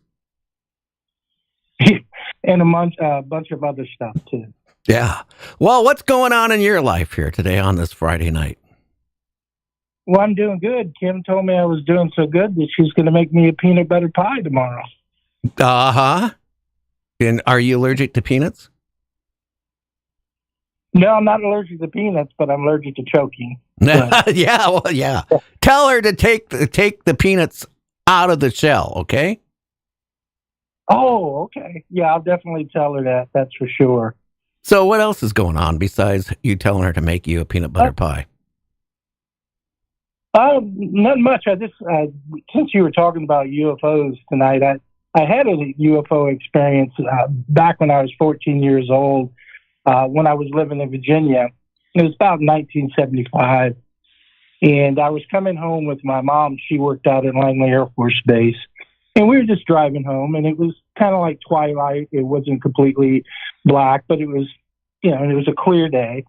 And a bunch of other stuff, too. Yeah. Well, what's going on in your life here today on this Friday night? Well, I'm doing good. Kim told me I was doing so good that she's going to make me a peanut butter pie tomorrow. Uh-huh. And are you allergic to peanuts? No, I'm not allergic to peanuts, but I'm allergic to choking. Yeah. Tell her to take the peanuts out of the shell, okay? Oh, okay. Yeah, I'll definitely tell her that. That's for sure. So what else is going on besides you telling her to make you a peanut butter pie? Not much. I just, since you were talking about UFOs tonight, I had a UFO experience back when I was 14 years old. When I was living in Virginia. It was about 1975. And I was coming home with my mom. She worked out at Langley Air Force Base. And we were just driving home, and it was kind of like twilight. It wasn't completely black, but it was, you know, it was a clear day.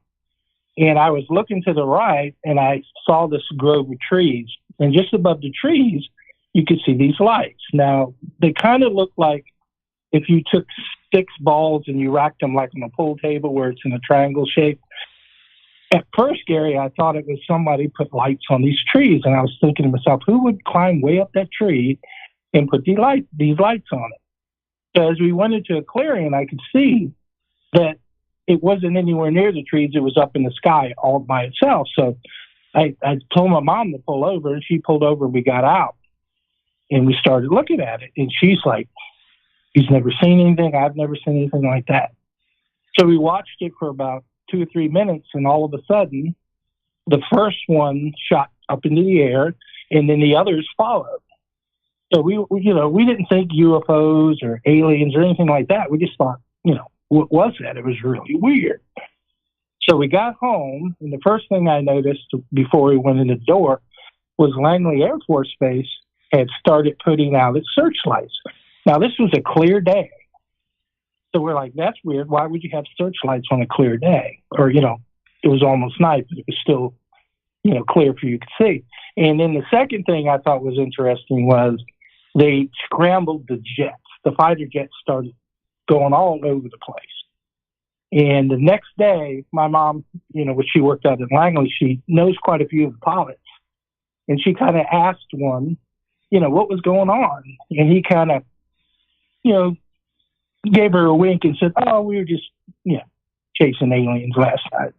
And I was looking to the right, and I saw this grove of trees. And just above the trees, you could see these lights. Now, they kind of look like if you took 6 balls and you racked them like on a pool table where it's in a triangle shape. At first, Gary, I thought it was somebody put lights on these trees. And I was thinking to myself, who would climb way up that tree and put these lights on it? So as we went into a clearing, I could see that it wasn't anywhere near the trees. It was up in the sky all by itself. So I told my mom to pull over, and she pulled over. We got out, and we started looking at it. And she's like, he's never seen anything. I've never seen anything like that. So we watched it for about 2 or 3 minutes, and all of a sudden, the first one shot up into the air, and then the others followed. So we didn't think UFOs or aliens or anything like that. We just thought, what was that? It was really weird. So we got home, and the first thing I noticed before we went in the door was Langley Air Force Base had started putting out its searchlights. Now, this was a clear day. So we're like, that's weird. Why would you have searchlights on a clear day? Or, it was almost night, but it was still, clear for you to see. And then the second thing I thought was interesting was they scrambled the jets. The fighter jets started going all over the place. And the next day, my mom, when she worked out at Langley, she knows quite a few of the pilots. And she kind of asked one, what was going on? And he kind of, gave her a wink and said, "Oh, we were just, chasing aliens last night."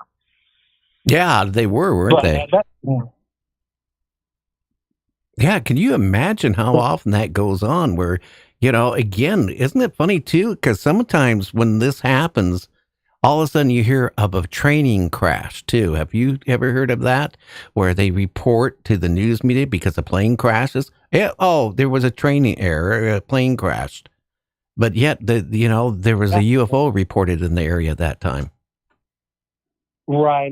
Yeah, they weren't they? Yeah, can you imagine how often that goes on where, again, isn't it funny too? Because sometimes when this happens, all of a sudden you hear of a training crash too. Have you ever heard of that? Where they report to the news media because a plane crashes? Yeah, oh, there was a training error, a plane crashed. But yet, there was a UFO reported in the area at that time. Right.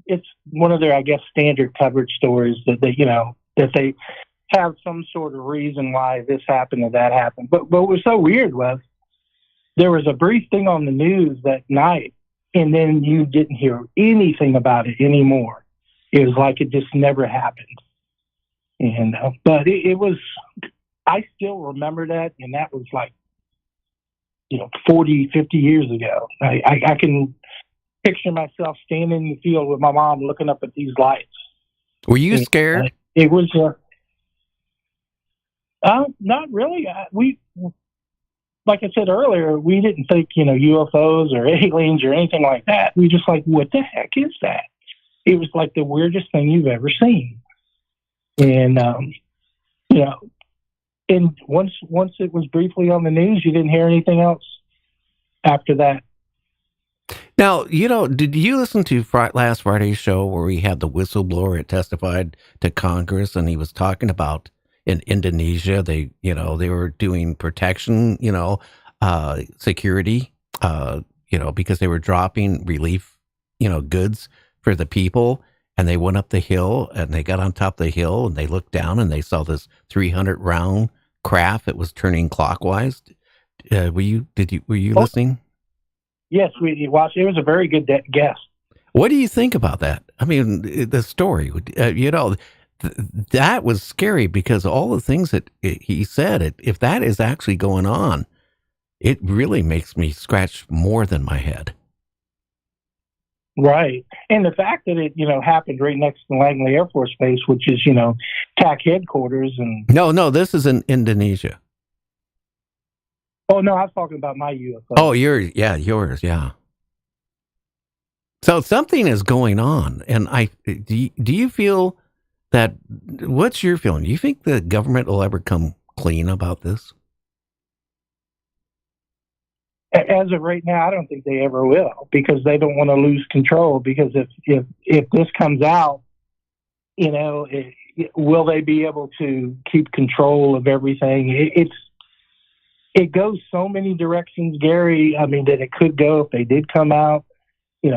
It's one of their, I guess, standard coverage stories that they have some sort of reason why this happened or that happened. But what was so weird was there was a brief thing on the news that night, and then you didn't hear anything about it anymore. It was like it just never happened. And but it was, I still remember that, and that was like 40, 50 years ago. I can picture myself standing in the field with my mom looking up at these lights. Were you scared? It was not really. Like I said earlier, we didn't think UFOs or aliens or anything like that. We just like, what the heck is that? It was like the weirdest thing you've ever seen. And and once it was briefly on the news, you didn't hear anything else after that. Now, did you listen to last Friday's show where we had the whistleblower that testified to Congress, and he was talking about in Indonesia, they were doing protection, security, because they were dropping relief, goods for the people, and they went up the hill and they got on top of the hill and they looked down and they saw this 300 round craft that was turning clockwise. Were you listening? Yes, we watched. It was a very good guess. What do you think about that? I mean, the story, that was scary because all the things that he said, if that is actually going on, it really makes me scratch more than my head. Right. And the fact that it, happened right next to Langley Air Force Base, which is, TAC headquarters. And No, this is in Indonesia. Oh, no, I was talking about my UFO. Oh, yours, yeah. So something is going on. And do you feel that, what's your feeling? Do you think the government will ever come clean about this? As of right now, I don't think they ever will, because they don't want to lose control. Because if this comes out, will they be able to keep control of everything? It goes so many directions, Gary. I mean, that it could go if they did come out.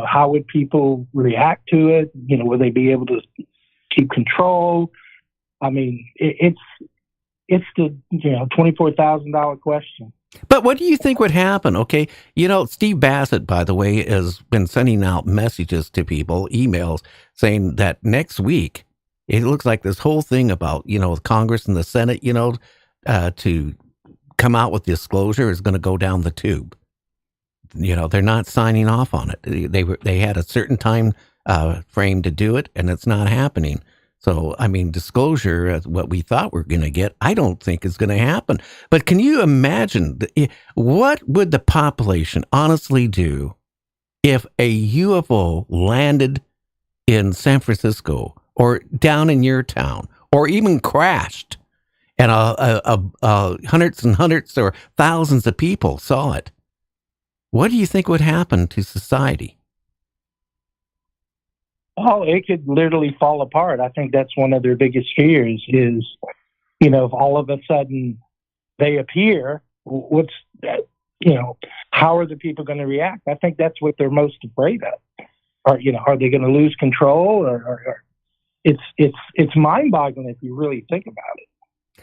How would people react to it? Will they be able to keep control? I mean, it's the $24,000 question. But what do you think would happen? Okay, Steve Bassett, by the way, has been sending out messages to people, emails, saying that next week it looks like this whole thing about Congress and the Senate, to come out with disclosure is going to go down the tube. They're not signing off on it. They had a certain time frame to do it, and it's not happening. So, I mean, disclosure, what we thought we were going to get, I don't think is going to happen. But can you imagine, what would the population honestly do if a UFO landed in San Francisco or down in your town, or even crashed, and hundreds and hundreds or thousands of people saw it? What do you think would happen to society? Oh, it could literally fall apart. I think that's one of their biggest fears is, if all of a sudden they appear, what's that, how are the people going to react? I think that's what they're most afraid of. Are they going to lose control? Or it's mind-boggling if you really think about it.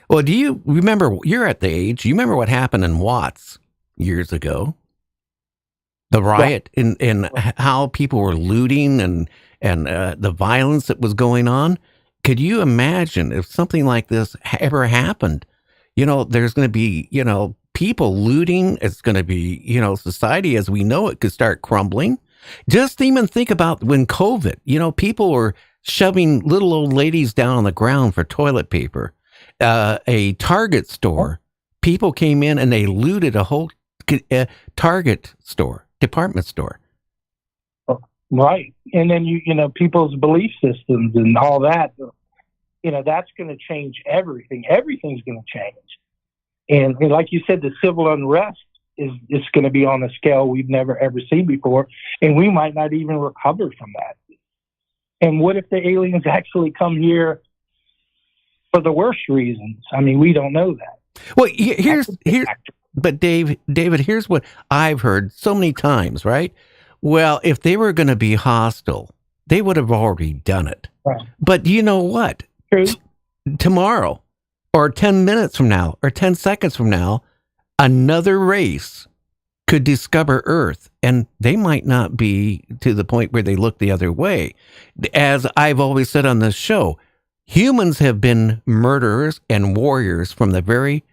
Well, do you remember, you're at the age, you remember what happened in Watts years ago? The riot in how people were looting and the violence that was going on. Could you imagine if something like this ever happened? There's going to be, people looting. It's going to be, society as we know it could start crumbling. Just even think about when COVID, people were shoving little old ladies down on the ground for toilet paper. A Target store, people came in and they looted a whole Target store, department store. Right. And then, people's belief systems and all that, that's going to change everything. Everything's going to change. And like you said, the civil unrest is going to be on a scale we've never, ever seen before. And we might not even recover from that. And what if the aliens actually come here for the worst reasons? I mean, we don't know that. Well, but David, here's what I've heard so many times, right? Well, if they were going to be hostile, they would have already done it. Right. But you know what? True. Tomorrow, or 10 minutes from now, or 10 seconds from now, another race could discover Earth, and they might not be to the point where they look the other way. As I've always said on this show, humans have been murderers and warriors from the very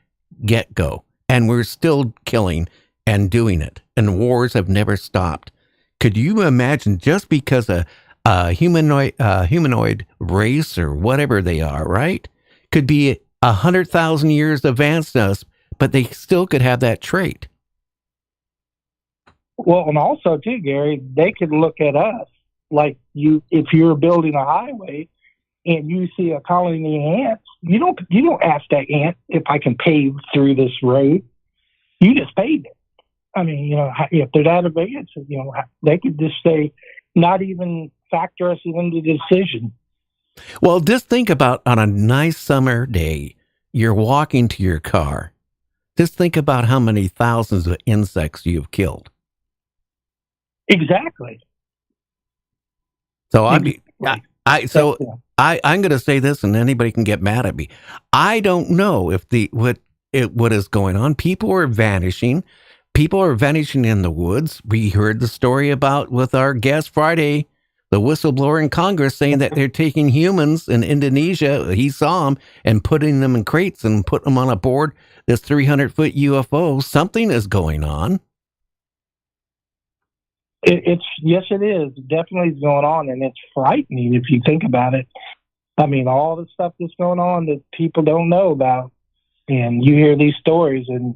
get-go, and we're still killing and doing it, and wars have never stopped. Could you imagine, just because a humanoid race or whatever they are, right, could be 100,000 years advanced us, but they still could have that trait? Well, and also too, Gary, they could look at us like if you're building a highway and you see a colony of ants, you don't ask that ant if I can pave through this road. You just pave it. I mean, if they're that advanced, they could just say, not even factor us into the decision. Well, just think about, on a nice summer day, you're walking to your car. Just think about how many thousands of insects you've killed. Exactly. So I'm going to say this, and anybody can get mad at me. I don't know if what is going on. People are vanishing. People are vanishing in the woods. We heard the story about with our guest Friday, the whistleblower in Congress, saying that they're taking humans in Indonesia. He saw them and putting them in crates and putting them on a board. This 300-foot UFO. Something is going on. Yes, it is. It definitely is going on, and it's frightening if you think about it. I mean, all the stuff that's going on that people don't know about, and you hear these stories, and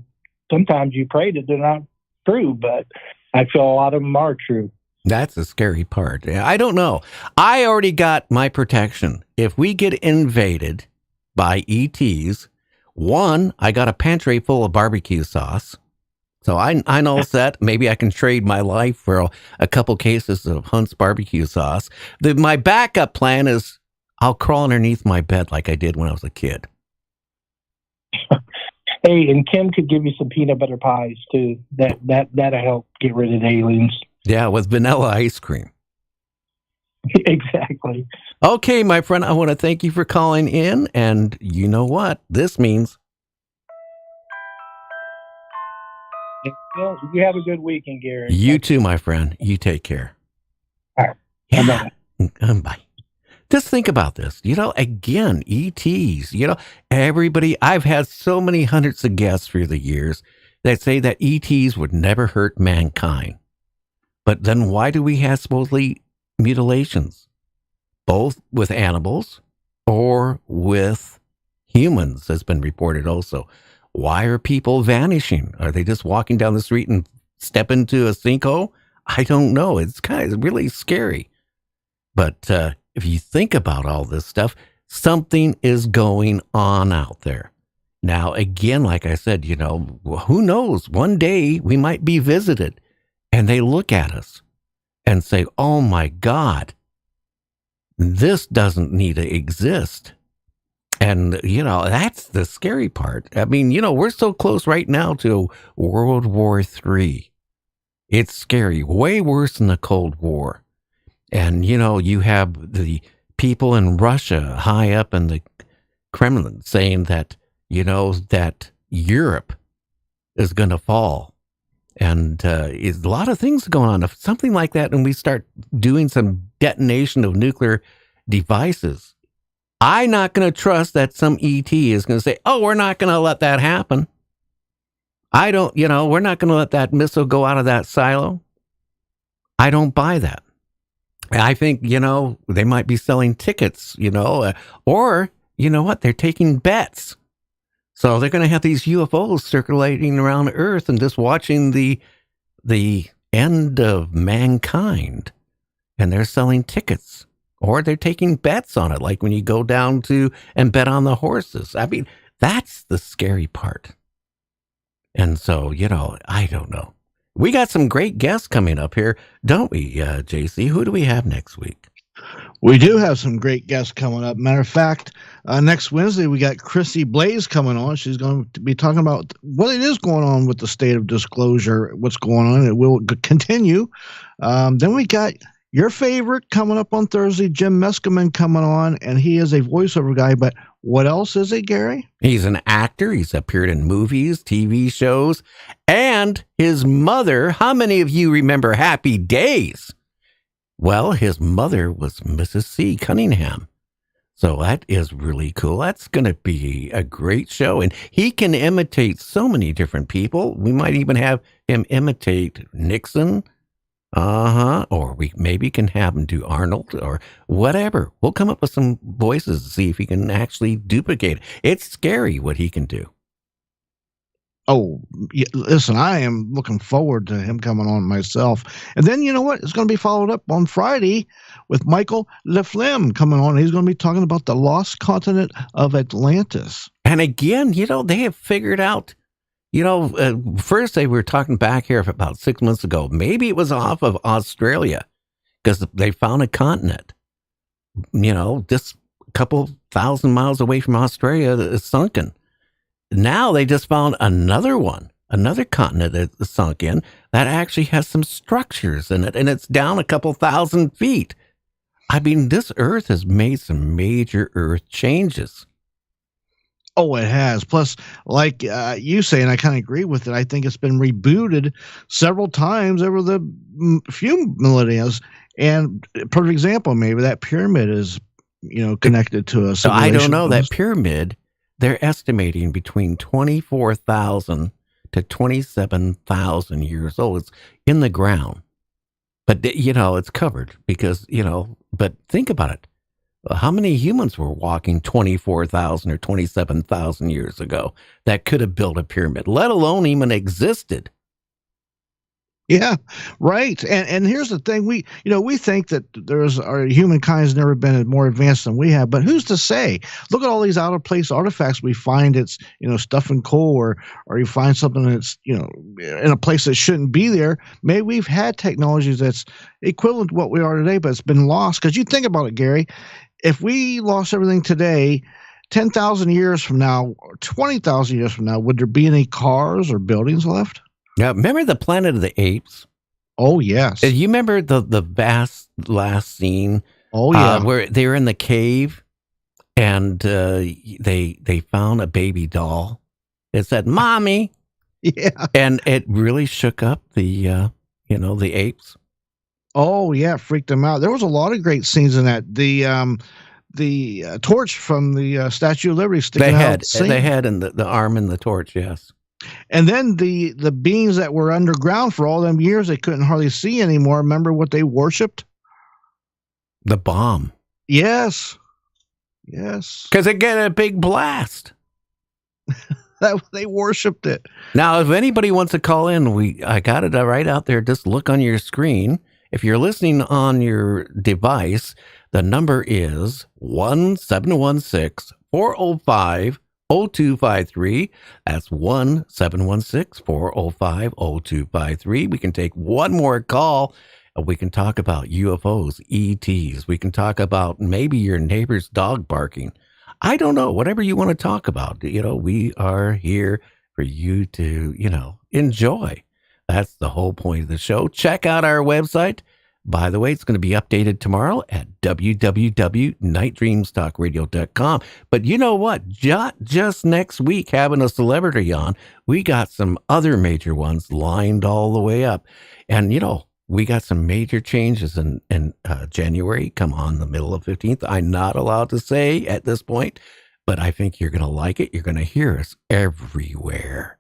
sometimes you pray that they're not true, but I feel a lot of them are true. That's the scary part. I don't know. I already got my protection. If we get invaded by E.T.s, one, I got a pantry full of barbecue sauce. So I know set. Maybe I can trade my life for a couple cases of Hunt's barbecue sauce. My backup plan is I'll crawl underneath my bed like I did when I was a kid. Hey, and Kim could give you some peanut butter pies too. That'll help get rid of the aliens. Yeah, with vanilla ice cream. Exactly. Okay, my friend, I want to thank you for calling in, and you know what this means. Well, you have a good weekend, Gary. You too, my friend. You take care. All right. Yeah. Bye. Just think about this. Again, E.T.s. Everybody, I've had so many hundreds of guests through the years that say that E.T.s would never hurt mankind. But then why do we have supposedly mutilations? Both with animals or with humans has been reported also. Why are people vanishing? Are they just walking down the street and step into a sinkhole? I don't know. It's kind of really scary. But if you think about all this stuff, something is going on out there. Now, again, like I said, who knows? One day we might be visited and they look at us and say, oh my God, this doesn't need to exist. And, that's the scary part. I mean, we're so close right now to World War III. It's scary, way worse than the Cold War. And, you have the people in Russia high up in the Kremlin saying that, that Europe is going to fall. And there's a lot of things going on. If something like that, and we start doing some detonation of nuclear devices, I'm not going to trust that some ET is going to say, oh, we're not going to let that happen. We're not going to let that missile go out of that silo. I don't buy that. I think, they might be selling tickets, or, what, they're taking bets. So they're going to have these UFOs circulating around Earth and just watching the end of mankind. And they're selling tickets, or they're taking bets on it, like when you go down to and bet on the horses. I mean, that's the scary part. And so, I don't know. We got some great guests coming up here, don't we, JC? Who do we have next week? We do have some great guests coming up. Matter of fact, next Wednesday, we got Chrissy Blaze coming on. She's going to be talking about what it is going on with the state of disclosure, what's going on. It will continue. Then we got your favorite coming up on Thursday, Jim Meskimen coming on, and he is a voiceover guy. But what else is it, Gary? He's an actor. He's appeared in movies, TV shows, and his mother. How many of you remember Happy Days? Well, his mother was Mrs. C. Cunningham. So that is really cool. That's going to be a great show. And he can imitate so many different people. We might even have him imitate Nixon. Or we maybe can have him do Arnold or whatever. We'll come up with some voices to see if he can actually duplicate it. It's scary what he can do. Oh, yeah, listen, I am looking forward to him coming on myself. And then, you know what? It's going to be followed up on Friday with Michael Leflem coming on. He's going to be talking about the lost continent of Atlantis. And again, they have figured out, first they were talking back here for about 6 months ago. Maybe it was off of Australia because they found a continent, just a couple 1,000 miles away from Australia that is sunken. Now they just found another continent that sunk in that actually has some structures in it, and it's down a couple 1,000 feet. I mean, this Earth has made some major Earth changes. Oh, it has. Plus, like you say, and I kind of agree with it, I think it's been rebooted several times over the few millennia. And a perfect example, maybe that pyramid is, connected to us. So I don't know. That pyramid, they're estimating between 24,000 to 27,000 years old. It's in the ground. But, it's covered because, but think about it. How many humans were walking 24,000 or 27,000 years ago that could have built a pyramid, let alone even existed? Yeah, right. And here's the thing. We think that our humankind's never been more advanced than we have, but who's to say? Look at all these out of place artifacts we find. It's, stuff in coal or you find something that's, in a place that shouldn't be there. Maybe we've had technologies that's equivalent to what we are today, but it's been lost. Because you think about it, Gary, if we lost everything today, 10,000 years from now, or 20,000 years from now, would there be any cars or buildings left? Now, remember the Planet of the Apes? Oh, yes. You remember the vast last scene? Oh, yeah. Where they were in the cave and they found a baby doll. It said, "Mommy." Yeah. And it really shook up the apes. Oh, yeah. Freaked them out. There was a lot of great scenes in that. The torch from the Statue of Liberty sticking out. The head and the arm and the torch, yes. And then the beings that were underground for all them years, they couldn't hardly see anymore. Remember what they worshipped? The bomb. Yes. Yes. Because it got a big blast. They worshipped it. Now, if anybody wants to call in, I got it right out there. Just look on your screen. If you're listening on your device, the number is 1-716-405-0253. That's 1-716-405-0253. We can take one more call. We can talk about UFOs, E.T.s. We can talk about maybe your neighbor's dog barking. I don't know. Whatever you want to talk about. We are here for you to, enjoy. That's the whole point of the show. Check out our website. By the way, it's going to be updated tomorrow at www.nightdreamstalkradio.com. But you know what? Just next week, having a celebrity on, we got some other major ones lined all the way up. And, we got some major changes in January. Come on, the middle of 15th. I'm not allowed to say at this point, but I think you're going to like it. You're going to hear us everywhere.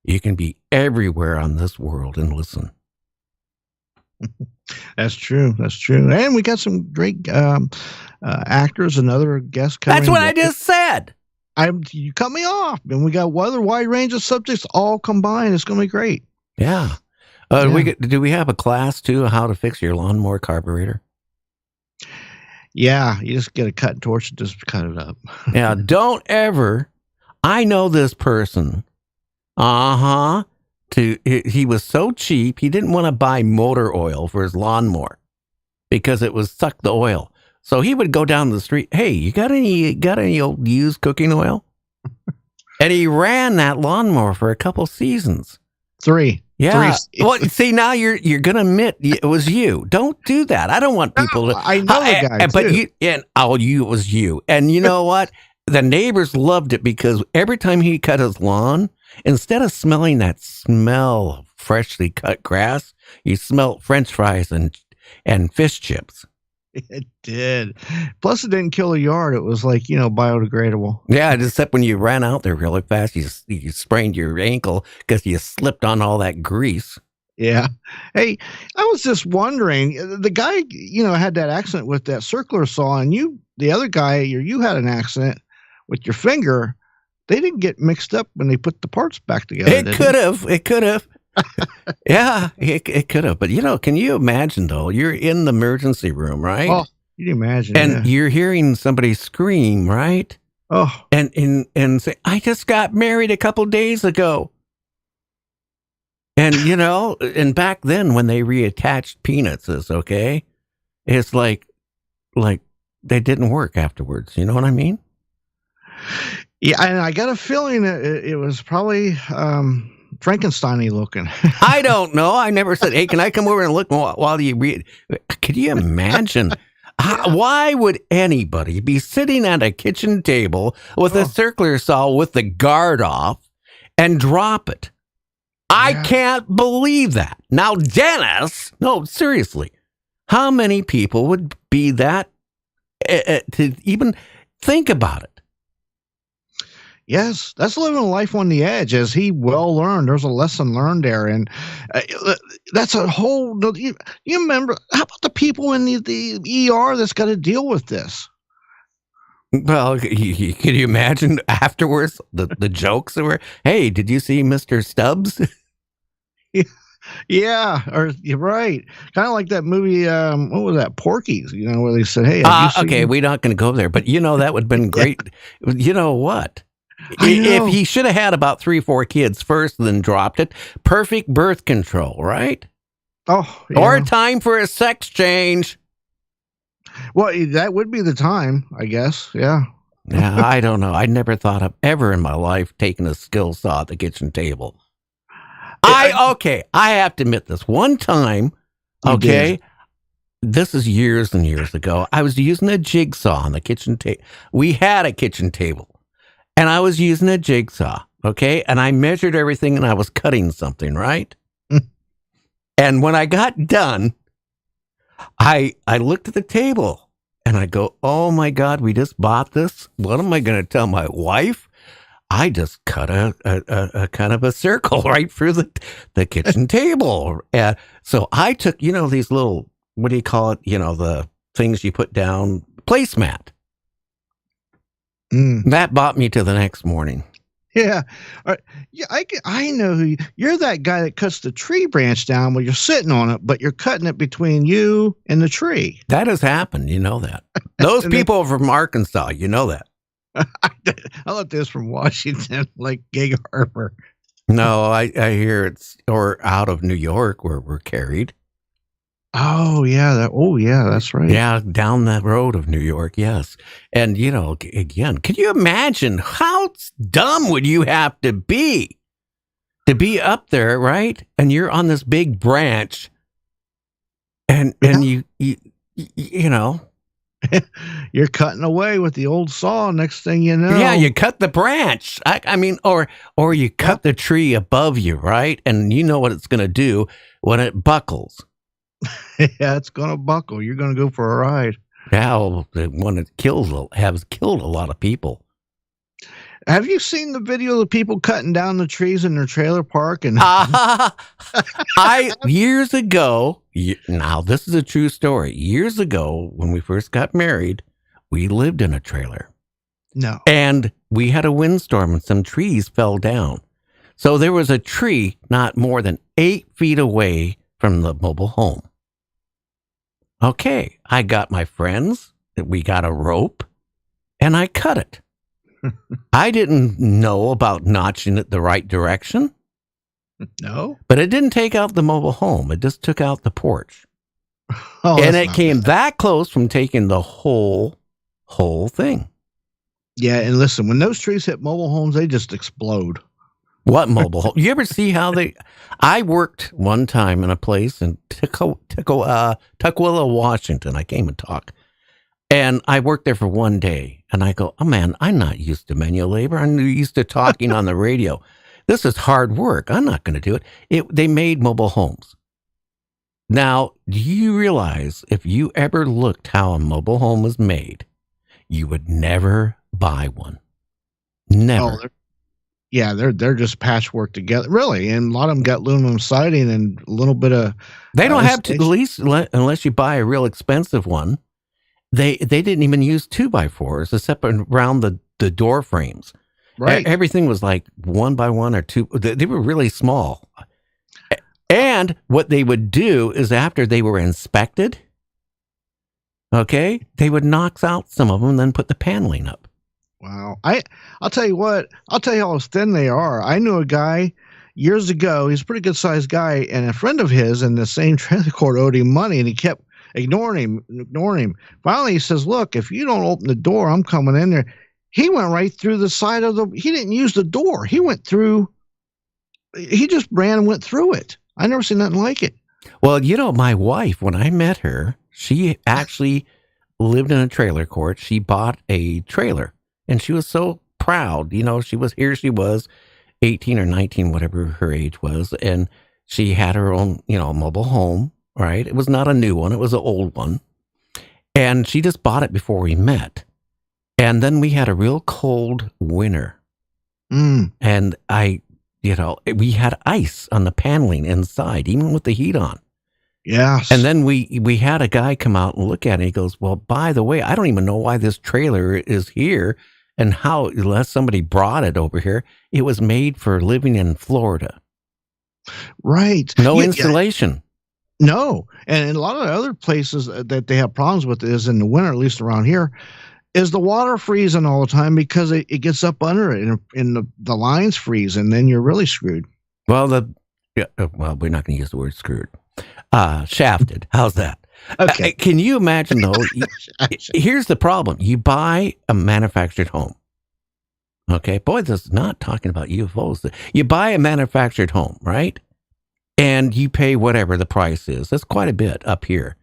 You can be everywhere on this world and listen. That's true. That's true. And we got some great actors and other guests coming. That's what I just said. You cut me off, and we got weather, wide range of subjects all combined. It's going to be great. Yeah. Do we have a class too? How to fix your lawnmower carburetor? Yeah, you just get a cut torch and just cut it up. Yeah, don't ever. I know this person. He was so cheap, he didn't want to buy motor oil for his lawnmower because it was suck the oil. So he would go down the street. Hey, you got any old used cooking oil? And he ran that lawnmower for a couple seasons. 3. Yeah. Well, see, now you're gonna admit it was you. Don't do that. I don't want people to. I know the guy, but too. it was you. And you know what? The neighbors loved it because every time he cut his lawn, instead of smelling that smell of freshly cut grass, you smelled French fries and fish chips. It did. Plus, it didn't kill the yard. It was like, biodegradable. Yeah, except when you ran out there really fast, you sprained your ankle because you slipped on all that grease. Yeah. Hey, I was just wondering, the guy, had that accident with that circular saw, and the other guy, you had an accident with your finger. They didn't get mixed up when they put the parts back together. It could have. Yeah, it could have. But, can you imagine, though? You're in the emergency room, right? Oh, you can imagine. And you're hearing somebody scream, right? Oh. And say, I just got married a couple days ago. And, and back then when they reattached penises, okay, it's like they didn't work afterwards. You know what I mean? Yeah, and I got a feeling it was probably Frankenstein-y looking. I don't know. I never said, hey, can I come over and look while you read? Could you imagine? Why would anybody be sitting at a kitchen table with a circular saw with the guard off and drop it? I can't believe that. Now, Dennis, no, seriously, how many people would be that to even think about it? Yes, that's living life on the edge, as he well learned. There's a lesson learned there, and that's a whole. You remember? How about the people in the ER that's got to deal with this? Well, can you imagine afterwards the jokes that were? Hey, did you see Mr. Stubbs? Yeah, or you're right. Kind of like that movie. What was that? Porky's. Where they said, "Hey, okay, we're not going to go there," but that would have been great. You know what? If he should have had about 3 or 4 kids first, then dropped it, perfect birth control, right? Oh, yeah. Or time for a sex change. Well, that would be the time, I guess. Yeah. Yeah, I don't know. I never thought of ever in my life taking a skill saw at the kitchen table. I have to admit this. One time, this is years and years ago, I was using a jigsaw on the kitchen table. We had a kitchen table. And I was using a jigsaw, okay? And I measured everything and I was cutting something, right? And when I got done, I looked at the table and I go, oh my God, we just bought this. What am I going to tell my wife? I just cut a kind of a circle right through the kitchen table. So I took, these little, what do you call it? The things you put down, placemat. That brought me to the next morning. Yeah. Yeah, I know who you're that guy that cuts the tree branch down while you're sitting on it, but you're cutting it between you and the tree. That has happened. You know that. Those people are from Arkansas. You know that. I looked this from Washington, like Gig Harbor. No, I hear it's or out of New York where we're carried. Oh yeah, that's right. Yeah, down that road of New York, yes. And again, can you imagine how dumb would you have to be up there, right? And you're on this big branch, and you you're cutting away with the old saw. Next thing you know, yeah, you cut the branch. I mean, or you cut the tree above you, right? And you know what it's going to do when it buckles. Yeah, it's going to buckle. You're going to go for a ride. Yeah, well, when it has killed a lot of people. Have you seen the video of the people cutting down the trees in their trailer park? And years ago, now this is a true story. Years ago, when we first got married, we lived in a trailer. No. And we had a windstorm and some trees fell down. So there was a tree not more than 8 feet away from the mobile home. Okay, I got my friends, we got a rope, and I cut it. I didn't know about notching it the right direction. No. But it didn't take out the mobile home. It just took out the porch. Oh, and that's it not came bad. that close from taking the whole thing. Yeah, and listen, when those trees hit mobile homes, they just explode. What mobile home? You ever see how they... I worked one time in a place in Tukwila, Washington. I came and talked. And I worked there for one day. And I go, oh, man, I'm not used to manual labor. I'm used to talking on the radio. This is hard work. I'm not going to do it. They made mobile homes. Now, do you realize if you ever looked how a mobile home was made, you would never buy one? Never. Oh, they're just patchwork together, really. And a lot of them got aluminum siding and a little bit of. They don't have to, at least unless you buy a real expensive one. They didn't even use 2x4s except around the door frames. Right. Everything was like 1 by 1 or 2. They were really small. And what they would do is after they were inspected, okay, they would knock out some of them and then put the paneling up. Wow. I'll tell you what, I'll tell you how thin they are. I knew a guy years ago, he's a pretty good sized guy, and a friend of his in the same trailer court owed him money, and he kept ignoring him. Finally, he says, look, if you don't open the door, I'm coming in there. He went right through the side of he didn't use the door. He just ran and went through it. I never seen nothing like it. Well, my wife, when I met her, she actually lived in a trailer court. She bought a trailer, and she was so proud. She was 18 or 19, whatever her age was, and she had her own, mobile home, right? It was not a new one. It was an old one. And she just bought it before we met. And then we had a real cold winter. And we had ice on the paneling inside, even with the heat on. Yes. And then we had a guy come out and look at it. He goes, well, by the way, I don't even know why this trailer is here and how, unless somebody brought it over here, it was made for living in Florida. Right. No installation. No. And a lot of the other places that they have problems with is in the winter, at least around here, is the water freezing all the time because it gets up under it and the lines freeze, and then you're really screwed. Well, we're not going to use the word screwed. Shafted. How's that? Okay. Can you imagine, though? Here's the problem. You buy a manufactured home. Okay. Boy, this is not talking about UFOs. You buy a manufactured home, right? And you pay whatever the price is. That's quite a bit up here.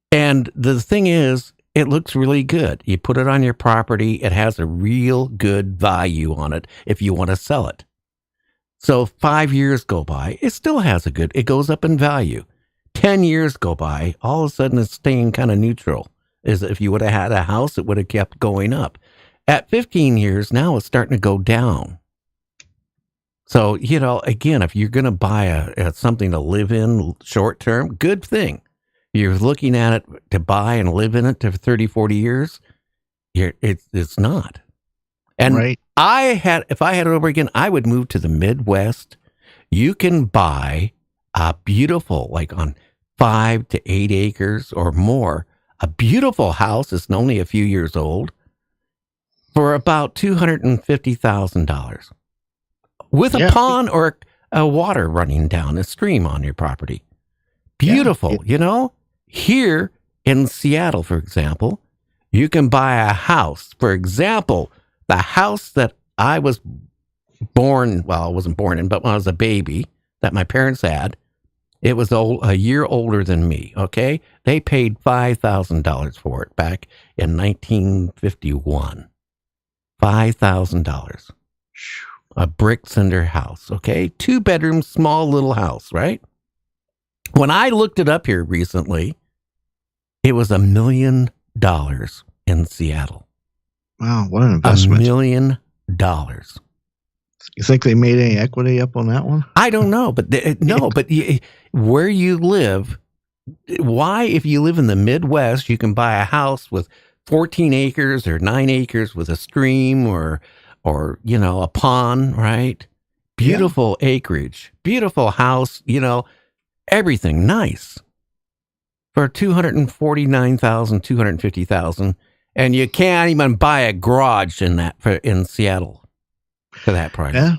And the thing is, it looks really good. You put it on your property. It has a real good value on it if you want to sell it. So 5 years go by, it still has it goes up in value. 10 years go by, all of a sudden it's staying kind of neutral. As if you would have had a house, it would have kept going up. At 15 years, now it's starting to go down. So, again, if you're going to buy something to live in short term, good thing. You're looking at it to buy and live in it for 30, 40 years. It's not. And right. If I had it over again, I would move to the Midwest. You can buy a beautiful, like on 5 to 8 acres or more, a beautiful house that's only a few years old for about $250,000 with a pond or a water running down a stream on your property. Beautiful, Here in Seattle, for example, you can buy a house. For example, the house that I was born, well, I wasn't born in, but when I was a baby that my parents had, it was a year older than me, okay? They paid $5,000 for it back in 1951. $5,000. A brick cinder house, okay? 2 bedrooms, small little house, right? When I looked it up here recently, it was $1 million in Seattle. Wow, what an investment. $1 million. You think they made any equity up on that one? I don't know, but where you live, why, if you live in the Midwest, you can buy a house with 14 acres or 9 acres with a stream or a pond, right? Beautiful acreage, beautiful house, everything nice for $249,000, $250,000, and you can't even buy a garage in Seattle for that price. Yeah.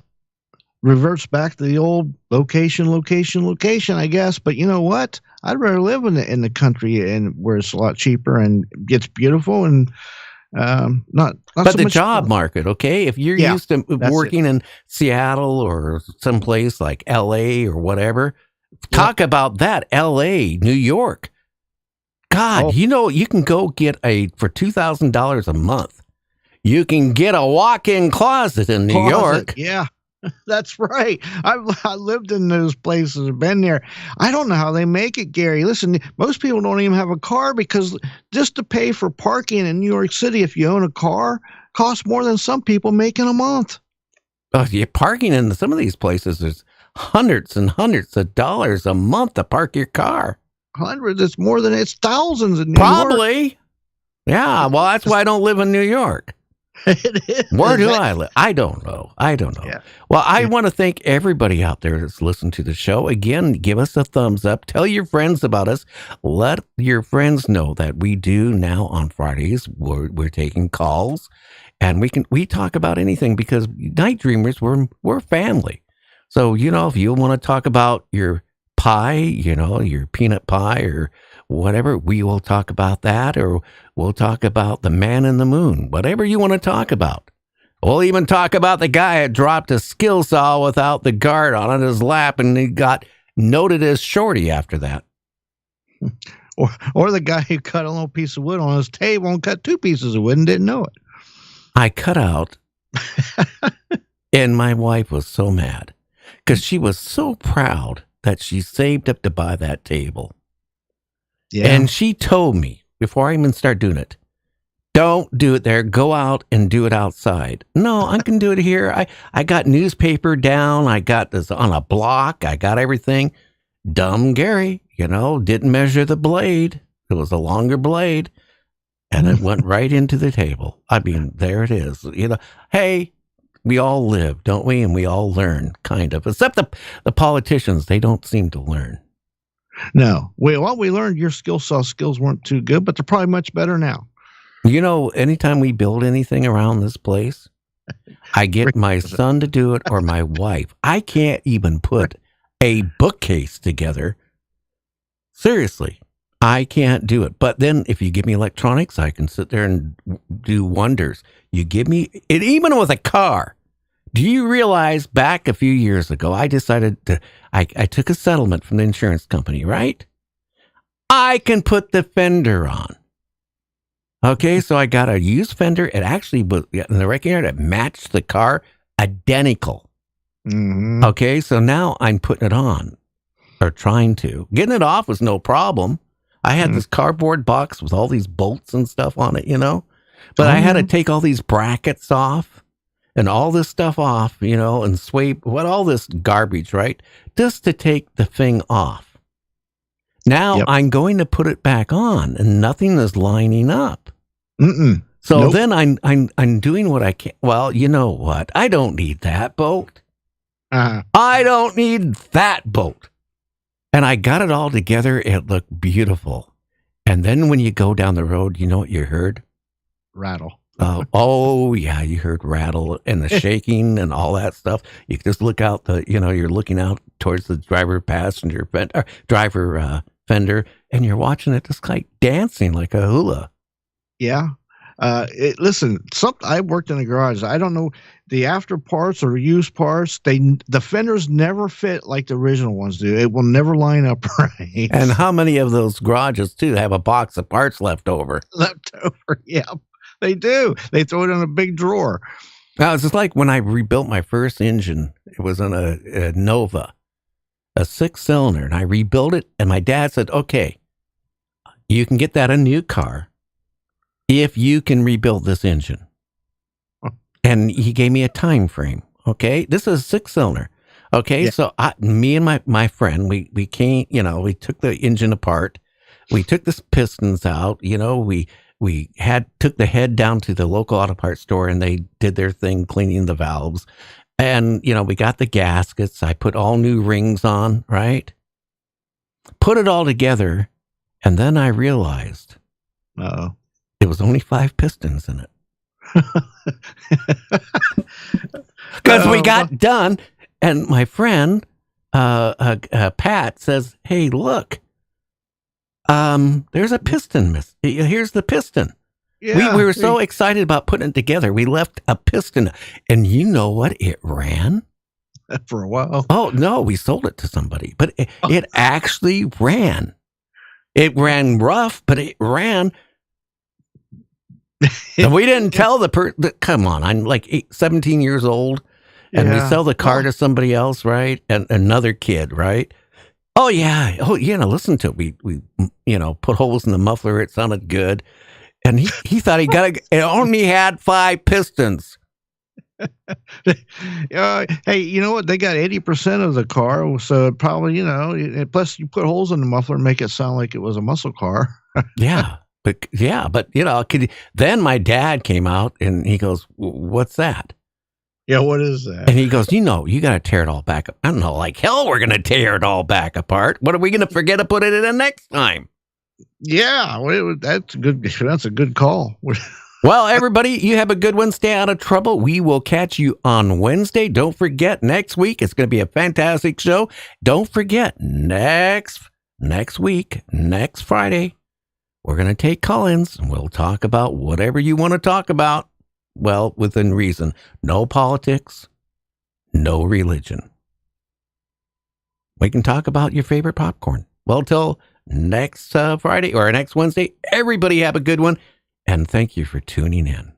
Reverts back to the old location, I guess. But you know what? I'd rather live in the country and where it's a lot cheaper and gets beautiful and not but so the much job market, okay? If you're used to working in Seattle or someplace like LA or whatever, talk about that. LA, New York. God, you can go get for $2,000 a month. You can get a walk-in closet in New York. Yeah. That's right. I lived in those places. I've been there. I don't know how they make it, Gary. Listen, most people don't even have a car because just to pay for parking in New York City, if you own a car, costs more than some people make in a month. Oh, yeah, parking in some of these places is hundreds and hundreds of dollars a month to park your car. Hundreds. It's thousands in New York. Probably. Yeah. Well, that's why I don't live in New York. It is. Where do I live? I don't know. Yeah. Well, I want to thank everybody out there that's listened to the show. Again, give us a thumbs up. Tell your friends about us. Let your friends know that we do now on Fridays. We're taking calls, and we talk about anything because Night Dreamers, we're family. So if you want to talk about your pie, your peanut pie or whatever, we will talk about that, or we'll talk about the man in the moon, whatever you want to talk about. We'll even talk about the guy that dropped a skill saw without the guard on his lap, and he got noted as shorty after that. Or the guy who cut a little piece of wood on his table and cut 2 pieces of wood and didn't know it. I cut out, and my wife was so mad because she was so proud that she saved up to buy that table. Yeah. And she told me before I even start doing it, don't do it there. Go out and do it outside. No, I can do it here. I got newspaper down. I got this on a block. I got everything. Dumb Gary, didn't measure the blade. It was a longer blade. And it went right into the table. I mean, there it is. Hey, we all live, don't we? And we all learn, kind of. Except the politicians, they don't seem to learn. No. We learned your skills weren't too good, but they're probably much better now. Anytime we build anything around this place, I get my son to do it or my wife. I can't even put a bookcase together. Seriously, I can't do it. But then if you give me electronics, I can sit there and do wonders. You give me it, even with a car. Do you realize back a few years ago, I decided I took a settlement from the insurance company, right? I can put the fender on. Okay, so I got a used fender. It actually was, in the wrecking yard, it matched the car identical. Mm-hmm. Okay, so now I'm putting it on, or trying to. Getting it off was no problem. I had this cardboard box with all these bolts and stuff on it, But I had to take all these brackets off. And all this stuff off, and sweep, all this garbage, right? Just to take the thing off. Now I'm going to put it back on, and nothing is lining up. So then I'm doing what I can. Well, you know what? I don't need that bolt. I don't need that bolt. And I got it all together. It looked beautiful. And then when you go down the road, you know what you heard? Rattle. Oh yeah, you heard rattle and the shaking and all that stuff. You just look out you're looking out towards the driver fender, and you're watching it just like dancing like a hula. Yeah. Listen, I worked in a garage. I don't know the after parts or used parts. The fenders never fit like the original ones do. It will never line up right. And how many of those garages too have a box of parts left over? Yeah. They do. They throw it in a big drawer. Now, it's just like when I rebuilt my first engine. It was on a Nova, a 6-cylinder, and I rebuilt it. And my dad said, okay, you can get that a new car if you can rebuild this engine. And he gave me a time frame. Okay, this is a 6-cylinder. Okay, yeah. So me and my friend, we came, we took the engine apart. We took the pistons out, we took the head down to the local auto parts store, and they did their thing cleaning the valves. And, we got the gaskets. I put all new rings on, right? Put it all together. And then I realized it was only 5 pistons in it. Because we got done. And my friend, Pat, says, hey, look, there's a piston. Here's the piston. Yeah, we were so excited about putting it together. We left a piston, and you know what? It ran for a while. Oh no, we sold it to somebody, but it actually ran. It ran rough, but it ran. And we didn't tell come on, I'm like 17 years old, and we sell the car to somebody else, right? And another kid, right? Oh yeah. Oh, listen to it. We put holes in the muffler. It sounded good. And he thought it only had 5 pistons. Hey, you know what? They got 80% of the car, so it probably, plus you put holes in the muffler and make it sound like it was a muscle car. But then my dad came out and he goes, "What's that?" Yeah, what is that? And he goes, you got to tear it all back up. I don't know, like hell, we're going to tear it all back apart. What are we going to forget to put it in the next time? Yeah, that's a good call. Well, everybody, you have a good one. Stay out of trouble. We will catch you on Wednesday. Don't forget, next week, it's going to be a fantastic show. Don't forget, next week, next Friday, we're going to take call-ins, and we'll talk about whatever you want to talk about. Well, within reason. No politics, no religion. We can talk about your favorite popcorn. Well, till next Friday or next Wednesday, everybody have a good one. And thank you for tuning in.